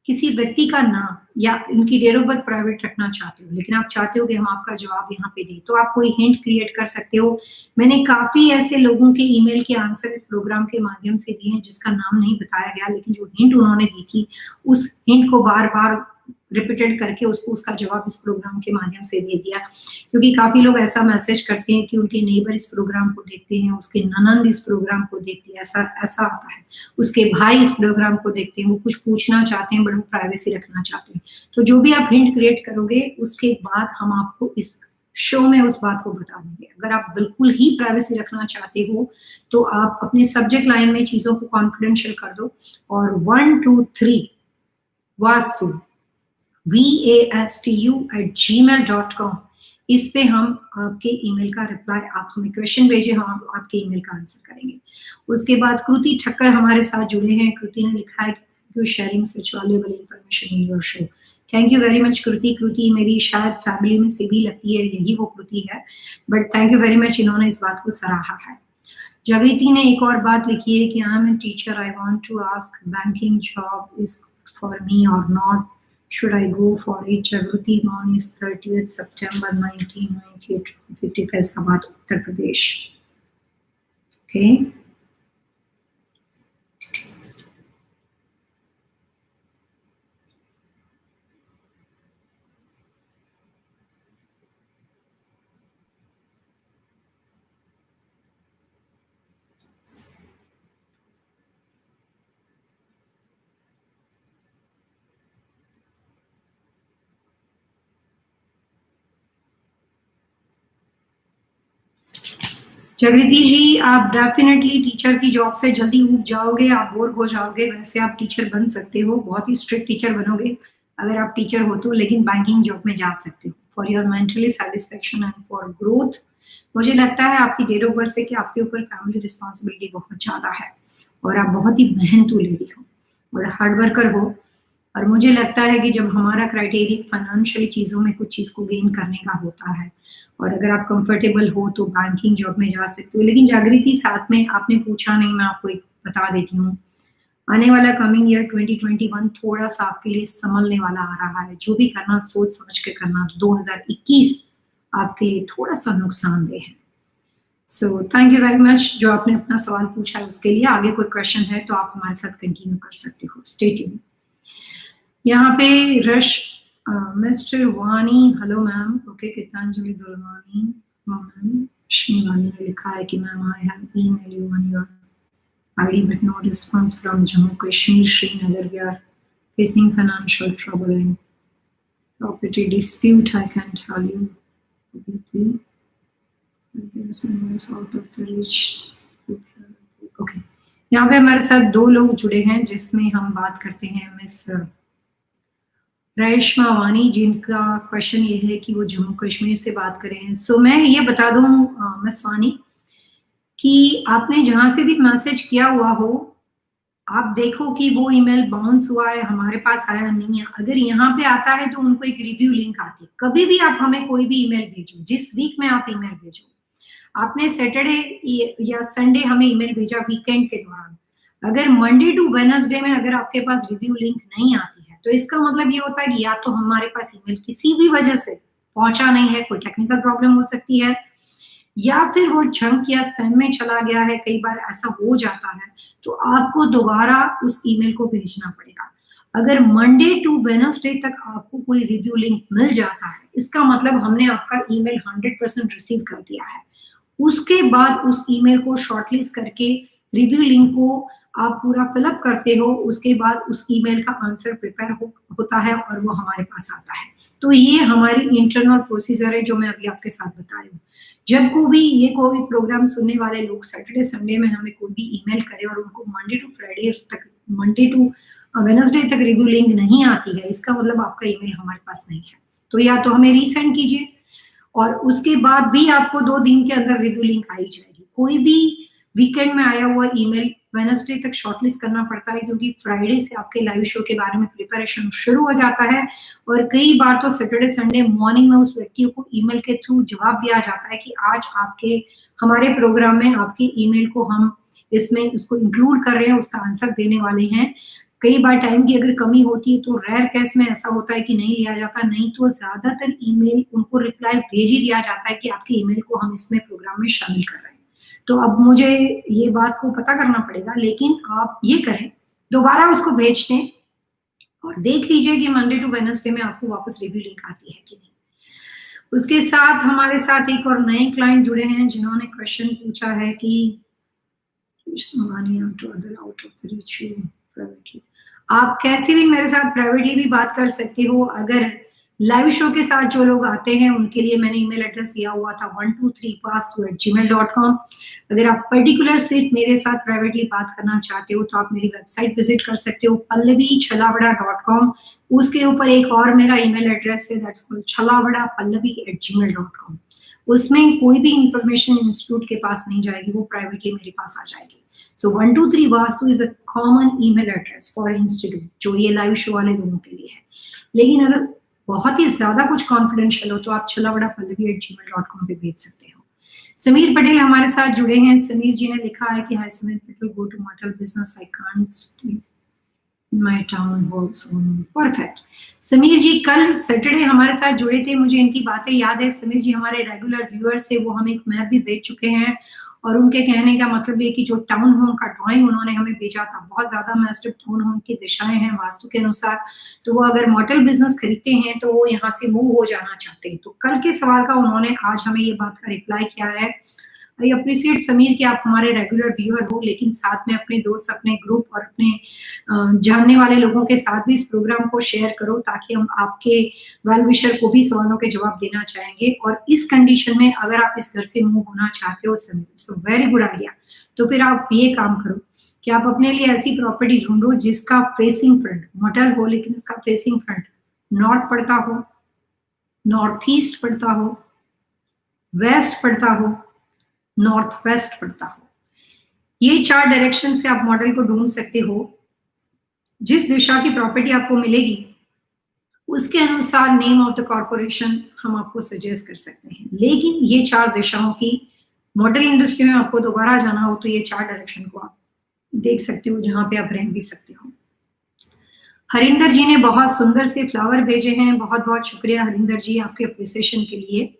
Speaker 1: किसी व्यक्ति का नाम या इनकी डेट ऑफ बर्थ प्राइवेट रखना चाहते हो, लेकिन आप चाहते हो कि हम आपका जवाब यहाँ पे दें, तो आप कोई हिंट क्रिएट कर सकते हो। मैंने काफी ऐसे लोगों के ईमेल के आंसर इस प्रोग्राम के माध्यम से दिए हैं जिसका नाम नहीं बताया गया, लेकिन जो हिंट उन्होंने दी थी उस हिंट को बार बार रिपीटेड करके उसको उसका जवाब इस प्रोग्राम के माध्यम से दे दिया, क्योंकि काफ़ी लोग ऐसा मैसेज करते हैं कि उनके नेबर इस प्रोग्राम को देखते हैं, उसके ननंद इस प्रोग्राम को देखती है, ऐसा ऐसा आता है। उसके भाई इस प्रोग्राम को देखते हैं, वो कुछ पूछना चाहते हैं बट वो प्राइवेसी रखना चाहते हैं। तो जो भी आप हिंट क्रिएट करोगे उसके बाद हम आपको इस शो में उस बात को बता देंगे। अगर आप बिल्कुल ही प्राइवेसी रखना चाहते हो तो आप अपने सब्जेक्ट लाइन में चीज़ों को कॉन्फिडेंशियल कर दो और 1 2 3 वास्तु vastu@gmail.com इस पे हम आपके ईमेल का रिप्लाई, आप हमें क्वेश्चन भेजिए, हम आपके ईमेल का आंसर करेंगे। उसके बाद कृति ठक्कर हमारे साथ जुड़े हैं। कृति ने लिखा है thank you sharing such valuable information in your show. Thank you very much Kriti. Kriti मेरी शायद फैमिली में से भी लगती है, यही वो कृति है, but thank you very much, इन्होंने इस बात को सराहा है। जागृति ने एक और बात लिखी है कि I am a teacher, I want to ask banking job is for me और not, should I go for it? Jagruti, born is 30th September 1998, 50 Faisalabad, Uttar Pradesh. Okay. जागृति जी, आप डेफिनेटली टीचर की जॉब से जल्दी उब जाओगे, आप bore हो जाओगे। वैसे आप टीचर बन सकते हो, बहुत ही स्ट्रिक्ट टीचर बनोगे अगर आप टीचर हो तो, लेकिन बैंकिंग जॉब में जा सकते हो for your mentally satisfaction and for growth. मुझे लगता है आपकी डेट ऑफ बर्थ से कि आपके ऊपर फैमिली रिस्पॉन्सिबिलिटी बहुत ज़्यादा है और आप बहुत ही मेहनतू लेडी हो और हार्ड वर्कर हो। और मुझे लगता है कि जब हमारा क्राइटेरिया फाइनेंशियली चीज़ों में कुछ चीज़ को गेन करने का होता है और अगर आप कंफर्टेबल हो तो बैंकिंग जॉब में जा सकते हो। लेकिन जागृति, साथ में आपने पूछा नहीं, मैं आपको एक बता देती हूँ, आने वाला कमिंग ईयर 2021 थोड़ा सा आपके लिए संभलने वाला आ रहा है। जो भी करना सोच समझ के करना। 2021 आपके लिए थोड़ा सा नुकसानदेह है। So thank you very much जो आपने अपना सवाल पूछा है उसके लिए। आगे कोई क्वेश्चन है तो आप हमारे साथ कंटिन्यू कर सकते हो। Stay tuned. यहाँ पे mister Wani, hello ma'am. Okay, Geetanjali Dulwani, ma'am Rashmi Wani ने लिखा है कि ma'am I have email you on your ID but no response from Jammu Kashmir, Srinagar. We are facing financial trouble and property dispute. I can tell you publicly. Out of the reach. Okay. यहाँ पे हमारे साथ दो लोग जुड़े हैं जिसमें हम बात करते हैं मिस रेशमा वानी, जिनका क्वेश्चन ये है कि वो जम्मू कश्मीर से बात करें। सो मैं ये बता दूं मिस वानी कि आपने जहां से भी मैसेज किया हुआ हो, आप देखो कि वो ईमेल बाउंस हुआ है, हमारे पास आया नहीं है। अगर यहाँ पे आता है तो उनको एक रिव्यू लिंक आती है। कभी भी आप हमें कोई भी ईमेल भेजो, जिस वीक में आप ईमेल भेजो, आपने सैटरडे या संडे हमें ईमेल भेजा वीकेंड के दौरान, अगर मंडे टू वेडनेसडे में अगर आपके पास रिव्यू लिंक नहीं आती है तो इसका मतलब ये होता है कि या तो हमारे पास ईमेल किसी भी वजह से पहुंचा नहीं है, कोई टेक्निकल प्रॉब्लम हो सकती है, या फिर वो जंक या स्पैम में चला गया है। कई बार ऐसा हो जाता है, तो आपको दोबारा उस ईमेल को भेजना पड़ेगा। अगर मंडे टू वेडनेसडे तक आपको कोई रिव्यू लिंक मिल जाता है, इसका मतलब हमने आपका ईमेल 100% रिसीव कर दिया है। उसके बाद उस ईमेल को शॉर्टलिस्ट करके रिव्यू लिंक को आप पूरा फिलअप करते हो, उसके बाद उस ईमेल का आंसर प्रिपेयर होता है और वो हमारे पास आता है। तो ये हमारी इंटरनल प्रोसीजर है जो मैं अभी आपके साथ बता रही हूँ। जब को भी ये कोई प्रोग्राम सुनने वाले लोग सैटरडे संडे में हमें कोई भी ईमेल करे और उनको मंडे टू फ्राइडे तक, मंडे टू वेडनेसडे तक रिव्यू लिंक नहीं आती है, इसका मतलब आपका ईमेल हमारे पास नहीं है। तो या तो हमें रीसेंड कीजिए और उसके बाद भी आपको 2 दिन के अंदर रिव्यू लिंक आई जाएगी। कोई भी वीकेंड में आया हुआ ईमेल वेडनेसडे तक शॉर्टलिस्ट करना पड़ता है, क्योंकि फ्राइडे से आपके लाइव शो के बारे में प्रिपरेशन शुरू हो जाता है और कई बार तो सैटरडे संडे मॉर्निंग में उस व्यक्ति को ईमेल के थ्रू जवाब दिया जाता है कि आज आपके हमारे प्रोग्राम में आपके ईमेल को हम इसमें उसको इंक्लूड कर रहे हैं, उसका आंसर देने वाले हैं। कई बार टाइम की अगर कमी होती है तो रेयर केस में ऐसा होता है कि नहीं लिया जाता, नहीं तो ज्यादातर ईमेल उनको रिप्लाई भेज ही दिया जाता है कि आपके ईमेल को हम इसमें प्रोग्राम में शामिल कर रहे हैं। तो अब मुझे ये बात को पता करना पड़ेगा, लेकिन आप ये करें, दोबारा उसको भेज दें और देख लीजिए कि मंडे टू वेडनेसडे में आपको वापस रिव्यू लिंक आती है कि नहीं। उसके साथ हमारे साथ एक और नए क्लाइंट जुड़े हैं जिन्होंने क्वेश्चन पूछा है कि आप कैसे भी मेरे साथ प्राइवेटली भी बात कर सकते हो। अगर लाइव शो के साथ जो लोग आते हैं उनके लिए मैंने ईमेल एड्रेस दिया हुआ था 123pastu@gmail.com। अगर आप पर्टिकुलर सिर्फ मेरे साथ प्राइवेटली बात करना चाहते हो तो आप मेरी वेबसाइट विजिट कर सकते हो pallavichhalawada.com। उसके ऊपर एक और मेरा ईमेल एड्रेस है, दैट्स कॉल्ड chalawadapallavi@gmail.com। उसमें कोई भी इंफॉर्मेशन इंस्टीट्यूट के पास नहीं जाएगी, वो प्राइवेटली मेरे पास आ जाएगी। सो 123 vastu is a common email address for institute, जो ये लाइव शो वाले लोगों के लिए है। लेकिन अगर बहुत ही ज्यादा कुछ कॉन्फिडेंशियल हो तो आप chalawadapallavi@gmail.com पे भेज सकते हो। समीर पटेल हमारे साथ जुड़े हैं। समीर जी ने लिखा है कि hi Sameer Patel, go to model business, I can't stay in my town hall soon. Perfect. Sameer ji कल सैटरडे हमारे साथ जुड़े थे, मुझे इनकी बातें याद है। समीर जी हमारे रेगुलर व्यूअर्स थे, वो हमें एक मैप भी भेज चुके हैं और उनके कहने का मतलब ये कि जो टाउन होम का ड्राइंग उन्होंने हमें भेजा था, बहुत ज्यादा मैसिव टाउन होम की दिशाएं हैं वास्तु के अनुसार। तो वो अगर मॉडल बिजनेस खरीदते हैं तो वो यहाँ से मूव हो जाना चाहते हैं। तो कल के सवाल का उन्होंने आज हमें ये बात का रिप्लाई किया है। आई अप्रिशिएट समीर कि आप हमारे रेगुलर व्यूअर हो, लेकिन साथ में अपने दोस्त, अपने ग्रुप और अपने जानने वाले लोगों के साथ भी इस प्रोग्राम को शेयर करो, ताकि हम आपके वेल विशर को भी सवालों के जवाब देना चाहेंगे। और इस कंडीशन में अगर आप इस घर से मूव होना चाहते हो Sameer, so very good idea. तो फिर आप ये काम करो कि आप अपने लिए ऐसी प्रॉपर्टी ढूंढो जिसका फेसिंग फ्रंट मॉडल हो, लेकिन इसका फेसिंग फ्रंट नॉर्थ पड़ता हो, नॉर्थ ईस्ट पड़ता हो, वेस्ट पड़ता हो, नॉर्थ वेस्ट पड़ता हो। ये 4 डायरेक्शन से आप मॉडल को ढूंढ सकते हो। जिस दिशा की प्रॉपर्टी आपको मिलेगी उसके अनुसार नेम ऑफ द कॉर्पोरेशन हम आपको सजेस्ट कर सकते हैं। लेकिन ये 4 दिशाओं की मॉडल इंडस्ट्री में आपको दोबारा जाना हो तो ये 4 डायरेक्शन को आप देख सकते हो, जहां पे आप रह भी सकते हो। हरिंदर जी ने बहुत सुंदर से फ्लावर भेजे हैं, बहुत बहुत शुक्रिया हरिंदर जी आपके अप्रिसिएशन के लिए।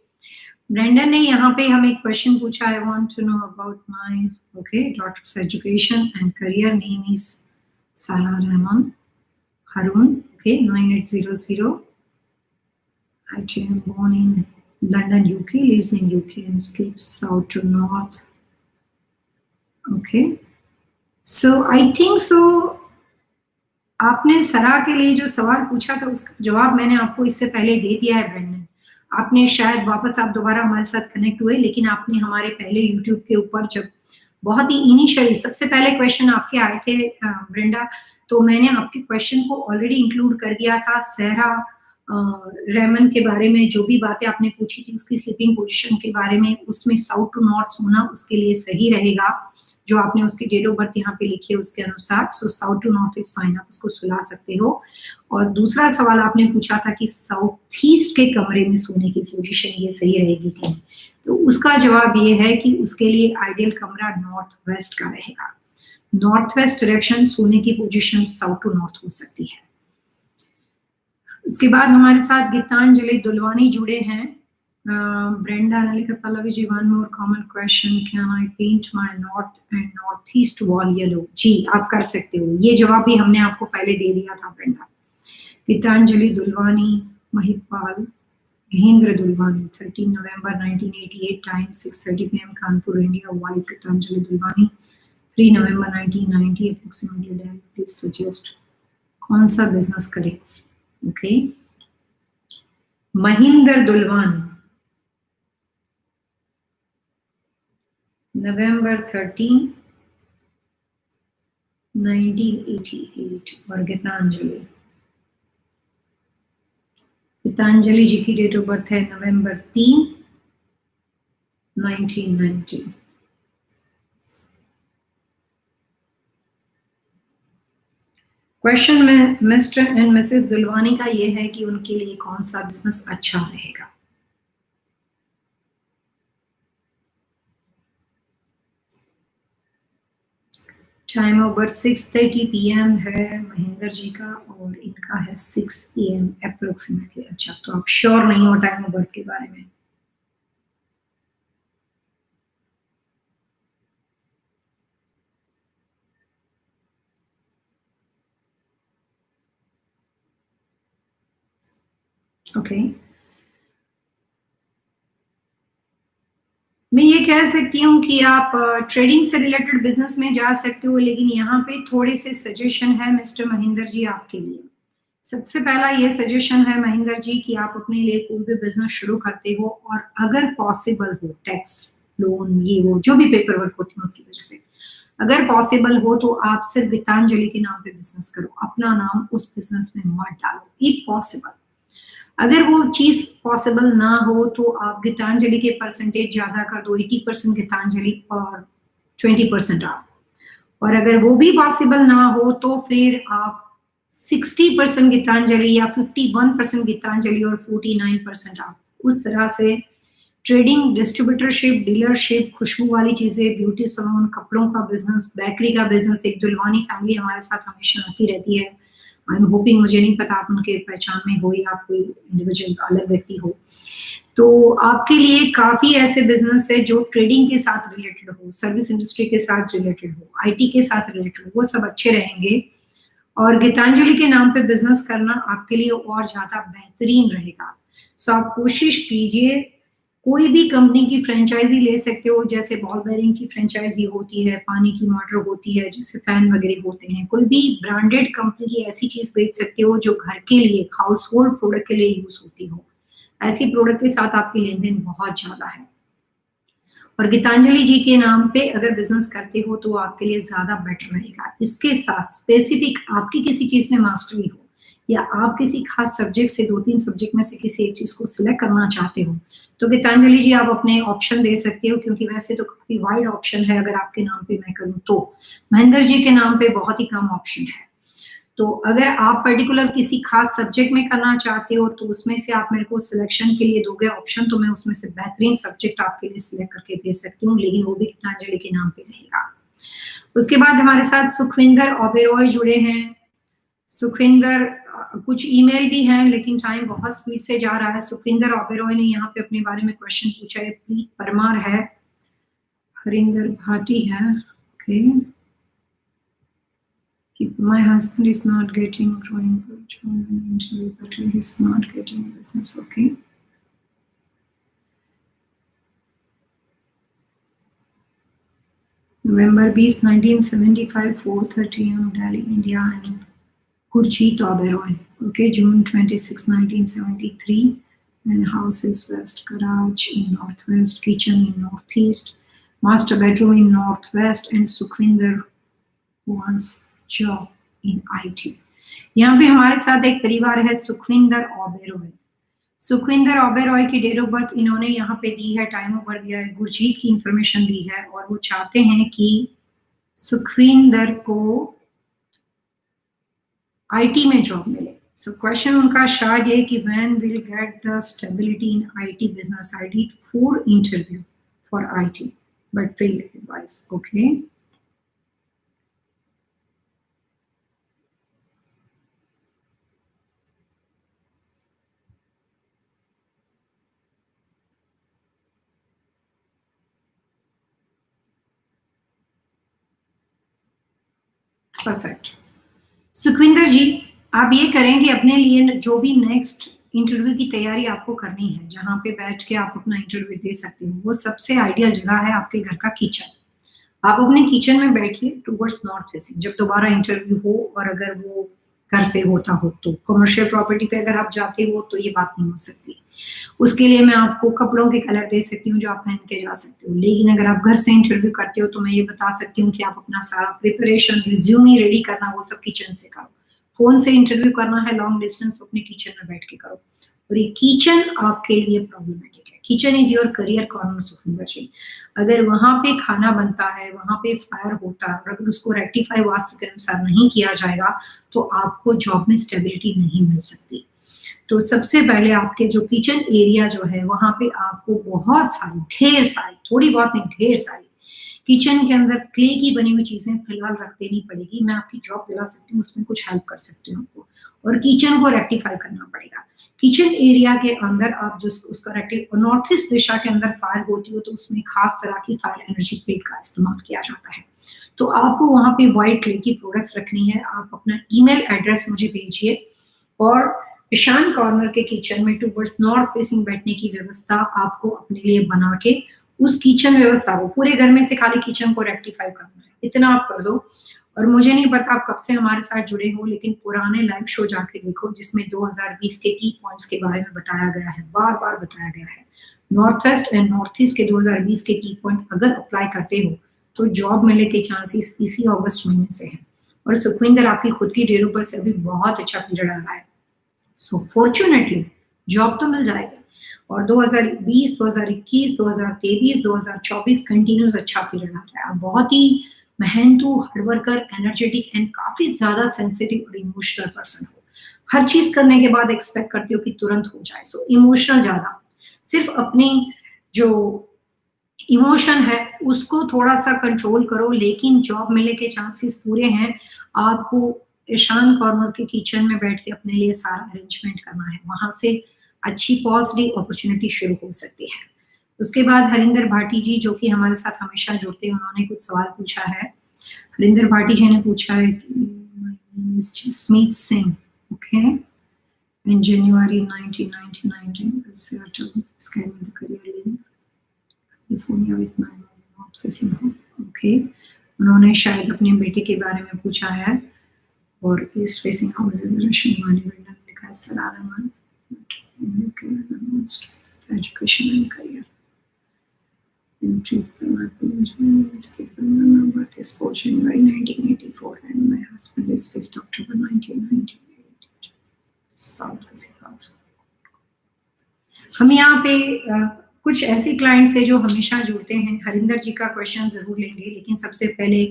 Speaker 1: ब्रेंडन ने यहाँ पे हमें एक क्वेश्चन पूछा, I want to know about my daughter's education and career, name is Sara Rahman Harun, okay, 9800. Actually, I'm born in London, UK, lives in UK and sleeps south to north. Okay. So, I think so. आपने सरा के लिए जो सवाल पूछा था उसका जवाब मैंने आपको इससे पहले दे दिया है ब्रेंडन। आपने शायद वापस आप दोबारा हमारे साथ कनेक्ट हुए, लेकिन आपने हमारे पहले यूट्यूब के ऊपर जब बहुत ही इनिशियली सबसे पहले क्वेश्चन आपके आए थे ब्रेंडा, तो मैंने आपके क्वेश्चन को ऑलरेडी इंक्लूड कर दिया था। सहरा रेमन के बारे में जो भी बातें आपने पूछी थी उसकी स्लीपिंग पोजीशन के बारे में, उसमें साउथ टू नॉर्थ सोना उसके लिए सही रहेगा, जो आपने उसकी डेट ऑफ बर्थ यहाँ पे लिखी है उसके अनुसार। So south to north is fine, आप उसको सुला सकते हो। और दूसरा सवाल आपने पूछा था कि साउथ ईस्ट के कमरे में सोने की पोजीशन ये सही रहेगी कि नहीं, तो उसका जवाब ये है कि उसके लिए आइडियल कमरा नॉर्थ वेस्ट का रहेगा। नॉर्थ वेस्ट डायरेक्शन सोने की पोजीशन साउथ टू नॉर्थ हो सकती है। उसके बाद हमारे साथ गीतांजलि दुलवानी जुड़े हैं। ब्रेंडा ने लिखा, Pallavi ji one more common question, can I paint my north and north east wall yellow? जी आप कर सकते हो, ये जवाब भी हमने आपको पहले दे दिया था ब्रेंडा। गीतांजलि दुलवानी, महिपाल महेंद्र दुलवानी, 13 नवंबर 1988, time 6:30 PM Kanpur India. Wife Geetanjali Dulwani, 3 नवंबर 1990 अप्रोक्सीमेटली डेट। प्लीज सजेस्ट कौन सा बिजनेस करें? ओके, महेंद्र दुलवानी, नवंबर 13 1988। और गीतांजलि जी की डेट ऑफ बर्थ है नवंबर 3 1990। क्वेश्चन में मिस्टर एंड मिसेस दुलवानी का ये है कि उनके लिए कौन सा बिजनेस अच्छा रहेगा। टाइम ऑफ बर्थ 6:30 PM है महेंद्र जी का, और इनका है 6 AM अप्रोक्सीमेटली। अच्छा, तो आप श्योर नहीं हो टाइम ऑफ बर्थ के बारे में? ओके, मैं ये कह सकती हूँ कि आप ट्रेडिंग से रिलेटेड बिजनेस में जा सकते हो, लेकिन यहाँ पे थोड़े से सजेशन है मिस्टर महेंद्र जी आपके लिए। सबसे पहला ये सजेशन है महेंद्र जी कि आप अपने लिए कोई भी बिजनेस शुरू करते हो और अगर पॉसिबल हो, टैक्स, लोन, ये वो जो भी पेपर वर्क होती है उसकी वजह से, अगर पॉसिबल हो तो आप सिर्फ गीतांजलि के नाम पे बिजनेस करो, अपना नाम उस बिजनेस में मत डालो, इफ पॉसिबल। अगर वो चीज पॉसिबल ना हो तो आप गीतांजलि के परसेंटेज ज्यादा कर दो, 80% गीतांजलि और 20% आप। और अगर वो भी पॉसिबल ना हो तो फिर आप 60% गीतांजलि या 51% गीतांजलि और 49% आप, उस तरह से ट्रेडिंग, डिस्ट्रीब्यूटरशिप, डीलरशिप, खुशबू वाली चीजें, ब्यूटी सलून, कपड़ों का बिजनेस, बेकरी का बिजनेस। एक दुल्हानी फैमिली हमारे साथ हमेशा आती रहती है, आई एम होपिंग, मुझे नहीं पता आप उनके पहचान में हो या आप कोई इंडिविजुअल अलग व्यक्ति हो, तो आपके लिए काफी ऐसे बिजनेस है जो ट्रेडिंग के साथ रिलेटेड हो, सर्विस इंडस्ट्री के साथ रिलेटेड हो, आईटी के साथ रिलेटेड हो, वो सब अच्छे रहेंगे। और गीतांजलि के नाम पे बिजनेस करना आपके लिए और ज्यादा बेहतरीन रहेगा। सो आप कोशिश कीजिए, कोई भी कंपनी की फ्रेंचाइजी ले सकते हो, जैसे बॉल बेयरिंग की फ्रेंचाइजी होती है, पानी की मोटर होती है, जैसे फैन वगैरह होते हैं, कोई भी ब्रांडेड कंपनी की ऐसी चीज बेच सकते हो जो घर के लिए, हाउस होल्ड प्रोडक्ट के लिए यूज होती हो। ऐसी प्रोडक्ट के साथ आपकी लेन देन बहुत ज्यादा है, और गीतांजलि जी के नाम पे अगर बिजनेस करते हो तो आपके लिए ज्यादा बेटर रहेगा। इसके साथ स्पेसिफिक आपकी किसी चीज में मास्टरी हो या आप किसी खास सब्जेक्ट से, 2-3 सब्जेक्ट में से किसी एक चीज को सिलेक्ट करना चाहते हो, तो गीतांजलि जी आप अपने ऑप्शन दे सकते हो, क्योंकि वैसे तो काफी वाइड ऑप्शन है। अगर आपके नाम पे मैं करूँ तो महेंद्र जी के नाम पे बहुत ही कम ऑप्शन है। तो अगर आप पर्टिकुलर किसी खास सब्जेक्ट में करना चाहते हो तो उसमें से आप मेरे को सिलेक्शन के लिए दोगे ऑप्शन, तो मैं उसमें से बेहतरीन सब्जेक्ट आपके लिए सिलेक्ट करके दे सकती हूँ, लेकिन वो भी गीतांजलि के नाम पे रहेगा। उसके बाद हमारे साथ सुखविंदर ओबेरॉय जुड़े हैं। सुखविंदर, कुछ ईमेल भी हैं लेकिन टाइम बहुत स्पीड से जा रहा है। सुखविंदर ओबेरॉय ने यहाँ पे अपने बारे में क्वेश्चन पूछा है। प्रीत परमार है, हरिंदर भाटी है, okay. My husband is not getting growing interview, but he's not getting business. Okay. November 20, 1975, 4:30 am, Delhi, India, and Gurjeet Oberoi. Okay, June 26, 1973, and house is West Garage in Northwest, kitchen in Northeast, master bedroom in Northwest, and Sukhvinder wants job in IT. यहाँ पे हमारे साथ एक परिवार है, सुखविंदर ओबेरॉय। सुखविंदर ओबेरॉय की date of birth इन्होंने यहाँ पे दी है, टाइम ओवर दिया है, गुरजीत की इंफॉर्मेशन दी है, और वो चाहते हैं कि सुखविंदर को आईटी में जॉब मिले। सो क्वेश्चन उनका शायद ये कि when will get the stability in IT business. I did 4 interview for IT but failed advice. Okay, perfect. Sukhwinder ji, आप ये करें कि अपने लिए जो भी नेक्स्ट इंटरव्यू की तैयारी आपको करनी है, जहाँ पे बैठ के आप अपना इंटरव्यू दे सकते हो, वो सबसे आइडियल जगह है आपके घर का किचन। आप अपने किचन में बैठिए टूवर्ड्स नॉर्थ फेसिंग, जब दोबारा इंटरव्यू हो, और अगर वो घर से होता हो तो। कमर्शियल प्रॉपर्टी पे अगर आप जाते हो तो ये बात नहीं हो सकती। उसके लिए मैं आपको कपड़ों के कलर दे सकती हूँ जो आप पहन के जा सकते हो, लेकिन अगर आप घर से इंटरव्यू करते हो तो मैं ये बता सकती हूँ कि आप अपना सारा प्रिपरेशन, रिज्यूमे रेडी करना, वो सब किचन से करो। फोन से इंटरव्यू करना है लॉन्ग डिस्टेंस, अपने किचन में बैठ के करो। और ये किचन आपके लिए प्रॉब्लमेटिक है। Kitchen is your career corner Sukhwinder ji. अगर वहां पे खाना बनता है, वहां पे फायर होता है, और अगर उसको रेक्टिफाई वास्तु के अनुसार नहीं किया जाएगा तो आपको जॉब में स्टेबिलिटी नहीं मिल सकती। तो सबसे पहले आपके जो किचन एरिया जो है, वहां पे आपको बहुत सारी, ढेर सारी, थोड़ी बहुत नहीं, ढेर सारी किचन के अंदर क्ले की बनी हुई चीजें फिलहाल रख देनी पड़ेगी। मैं आपकी जॉब दिला सकती हूँ, उसमें कुछ हेल्प कर सकती हूँ आपको। और किचन को रेक्टिफाई करना पड़ेगा। किचन एरिया के अंदर आप जो उसका रेक्टिव, नॉर्थ ईस्ट दिशा के अंदर फायर होती हो तो उसमें खास तरह की फायर एनर्जी प्लेट का इस्तेमाल किया जाता है। तो आपको वहां पे व्हाइट क्ले की प्रोडक्ट्स रखनी है। आप अपना ईमेल एड्रेस मुझे भेजिए, और ईशान कॉर्नर के किचन में टूवर्ड्स नॉर्थ फेसिंग बैठने की व्यवस्था आपको अपने लिए बना के उस किचन व्यवस्था को पूरे घर में से खाली किचन को रेक्टिफाई करना है, इतना आप कर दो। और मुझे नहीं पता आप कब से हमारे साथ जुड़े हो, लेकिन पुराने लाइव शो जाके देखो जिसमें 2020 के की पॉइंट्स के बारे में बताया गया है, बार बार बताया गया है। North west and north east के 2020 के की पॉइंट अगर अप्लाई करते हो तो जॉब मिलने के चांसेस इसी अगस्त महीने से हैं। और सुखविंदर, आपकी खुद की डेट ऑफ बर्थ से अभी बहुत अच्छा पीरियड आ रहा है, सो फॉर्चुनेटली जॉब तो मिल जाएगी। और 2020, 2021, 2023, 2024 कंटिन्यूस अच्छा पीरियड आ रहा है। आप बहुत ही मेहनतू, हार्डवर्कर, एनर्जेटिक एंड काफी ज्यादा सेंसिटिव और इमोशनल पर्सन हो। हर चीज करने के बाद एक्सपेक्ट करते हो कि तुरंत हो जाए, सो इमोशनल ज्यादा। सिर्फ अपनी जो इमोशन है उसको थोड़ा सा कंट्रोल करो, लेकिन जॉब मिलने के चांसेस पूरे हैं। आपको ईशान कॉर्नर के किचन में बैठ के अपने लिए सारा अरेंजमेंट करना है, वहां से अच्छी पॉजिटिव अपॉर्चुनिटी शुरू हो सकती है। उसके बाद हरिंदर भाटी जी, जो कि हमारे साथ हमेशा जुड़ते हैं, उन्होंने कुछ सवाल पूछा है। हरिंदर भाटी जी ने पूछा है कि Jasmeet Singh, okay, in January 1999, I settled scan with the career link, California with my not facing home. Okay, उन्होंने शायद अपने बेटे के बारे में पूछा है और ईस्ट फेसिंग हाउसेज रशियन वाली बिल्डिंग लिखा है सरारा education and career in my birth is 4 January 1984 and my husband is 5th October 1998. South Pacific House. हम यहाँ पे कुछ ऐसे क्लाइंट्स है जो हमेशा जुड़ते हैं। हरिंदर जी का क्वेश्चन जरूर लेंगे, लेकिन सबसे पहले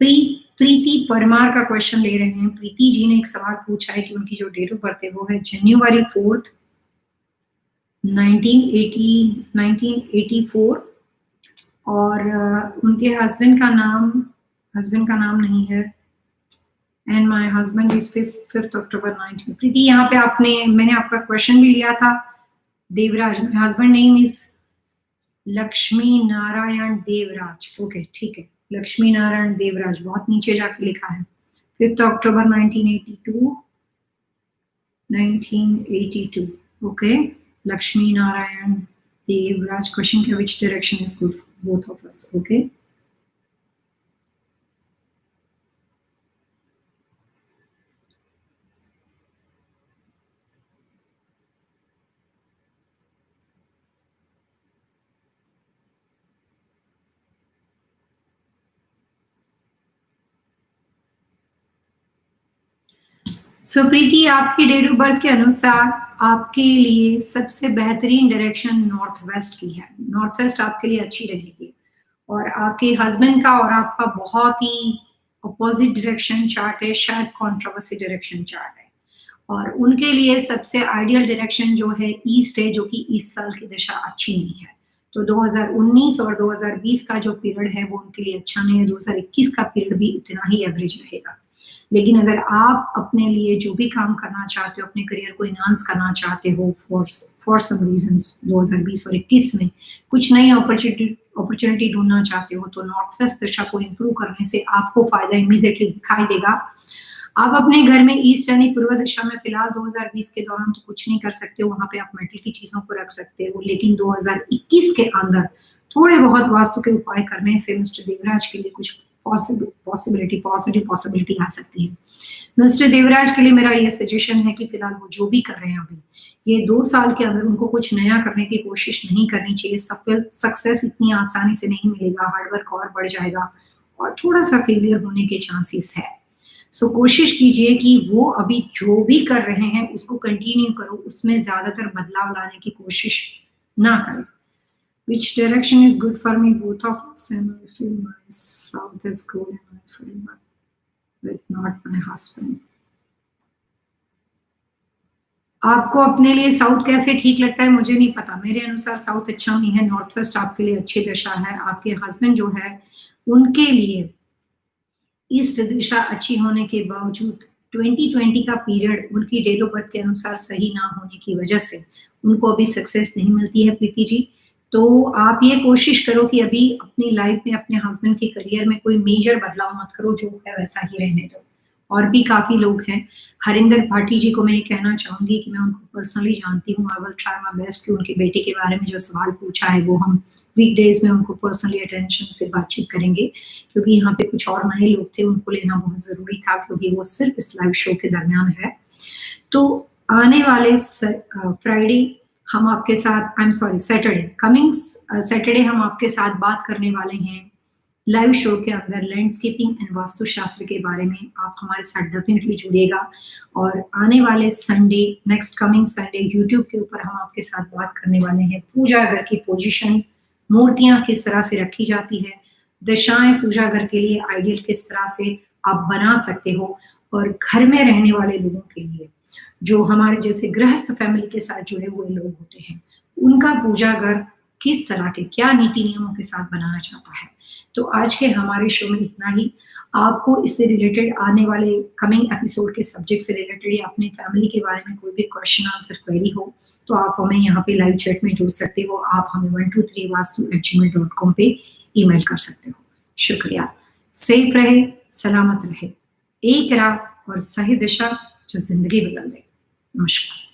Speaker 1: प्रीति परमार का क्वेश्चन ले रहे हैं। प्रीति जी ने एक सवाल पूछा है कि उनकी जो डेट ऑफ बर्थ है वो है January 4th 1984 और उनके हस्बैंड का नाम नहीं है and my husband is 5th October 19। प्रीति, यहाँ पे मैंने आपका क्वेश्चन भी लिया था। Devraj, husband name is Lakshmi Narayan Devraj. Okay, ठीक है, लक्ष्मी नारायण देवराज बहुत नीचे जाके लिखा है। 5th October 1982। Okay, Lakshmi Narayan Devraj. Question के which direction is good for both of us? Okay, so Preeti, आपकी डेट ऑफ बर्थ के अनुसार आपके लिए सबसे बेहतरीन डायरेक्शन नॉर्थ वेस्ट की है। नॉर्थ वेस्ट आपके लिए अच्छी रहेगी और आपके हस्बैंड का और आपका बहुत ही अपोजिट डायरेक्शन चार्ट है, शायद कंट्रोवर्सी डायरेक्शन चार्ट है। और उनके लिए सबसे आइडियल डायरेक्शन जो है ईस्ट है, जो कि इस साल की दिशा अच्छी नहीं है। तो 2019 और 2020 का जो पीरियड है वो उनके लिए अच्छा नहीं है। 2021 का पीरियड भी इतना ही एवरेज रहेगा। लेकिन अगर आप अपने लिए जो भी काम करना चाहते हो, अपने करियर को इनहांस करना चाहते हो फॉर सम रीजंस, 2020 और 21 में कुछ नई अपॉर्चुनिटी ढूंढना चाहते हो, तो नॉर्थ वेस्ट दिशा को इंप्रूव करने से आपको फायदा इमीडिएटली दिखाई देगा। आप अपने घर में ईस्ट यानी पूर्व दिशा में फिलहाल 2020 के दौरान तो कुछ नहीं कर सकते हो, वहां पे आप मेटल की चीजों को रख सकते हो, लेकिन 2021 के अंदर थोड़े बहुत वास्तु के उपाय करने से मिस्टर देवराज के लिए कुछ पॉजिटिव पॉसिबिलिटी आ सकती है। मिस्टर देवराज के लिए मेरा ये सजेशन है कि फिलहाल वो जो भी कर रहे हैं अभी, ये 2 साल के अंदर उनको कुछ नया करने की कोशिश नहीं करनी चाहिए। सक्सेस इतनी आसानी से नहीं मिलेगा, हार्डवर्क और बढ़ जाएगा और थोड़ा सा फेलियर होने के चांसेस है। सो कोशिश कीजिए कि वो अभी जो भी कर रहे हैं उसको कंटिन्यू करो, उसमें ज्यादातर बदलाव लाने की कोशिश ना करें। Which direction is good for me? Both of us, and I feel my south is good and I feel with not my husband. आपको अपने लिए साउथ कैसे ठीक लगता है मुझे नहीं पता, मेरे अनुसार साउथ अच्छा नहीं है। नॉर्थ वेस्ट आपके लिए अच्छी दिशा है। आपके हस्बैंड जो है उनके लिए ईस्ट दिशा अच्छी होने के बावजूद 2020 का पीरियड उनकी डेट ऑफ बर्थ के अनुसार सही ना होने की वजह से उनको अभी सक्सेस नहीं मिलती है। प्रीति जी, तो आप ये कोशिश करो कि अभी अपनी लाइफ में अपने हस्बैंड के करियर में कोई मेजर बदलाव मत करो, जो है वैसा ही रहने दो और भी काफ़ी लोग हैं। हरिंदर भाटी जी को मैं ये कहना चाहूँगी कि मैं उनको पर्सनली जानती हूँ। I will try my best कि उनके बेटे के बारे में जो सवाल पूछा है वो हम वीकडेज़ में उनको पर्सनली अटेंशन से बातचीत करेंगे, क्योंकि यहाँ पे कुछ और नए लोग थे, उनको लेना बहुत ज़रूरी था क्योंकि वो सिर्फ़ इस लाइव शो के दरमियान है। तो आने वाले फ्राइडे हम आपके साथ सैटरडे सैटरडे हम आपके साथ बात करने वाले हैं लाइव शो के अंदर लैंडस्केपिंग एंड वास्तुशास्त्र के बारे में। आप हमारे साथ डेफिनेटली जुड़िएगा और आने वाले Sunday next coming Sunday YouTube के ऊपर हम आपके साथ बात करने वाले हैं पूजा घर की पोजीशन, मूर्तियां किस तरह से रखी जाती है, दशाएं पूजा घर के लिए आइडियल किस तरह से आप बना सकते हो, और घर में रहने वाले लोगों के लिए जो हमारे जैसे गृहस्थ फैमिली के साथ जुड़े हुए लोग होते हैं उनका पूजा घर किस तरह के क्या नीति नियमों के साथ बनाना चाहता है। तो आज के हमारे शो में इतना ही। आपको इससे रिलेटेड आने वाले कमिंग एपिसोड के सब्जेक्ट से रिलेटेड या अपने फैमिली के बारे में कोई भी क्वेश्चन आंसर क्वेरी हो तो आप हमें यहाँ पे लाइव चैट में जुड़ सकते हो। आप हमें 123vastu@gmail.com पे ईमेल कर सकते हो। शुक्रिया। सेफ रहे, सलामत रहे, एक राह और सही दिशा जो जिंदगी बदल दे। नमस्कार।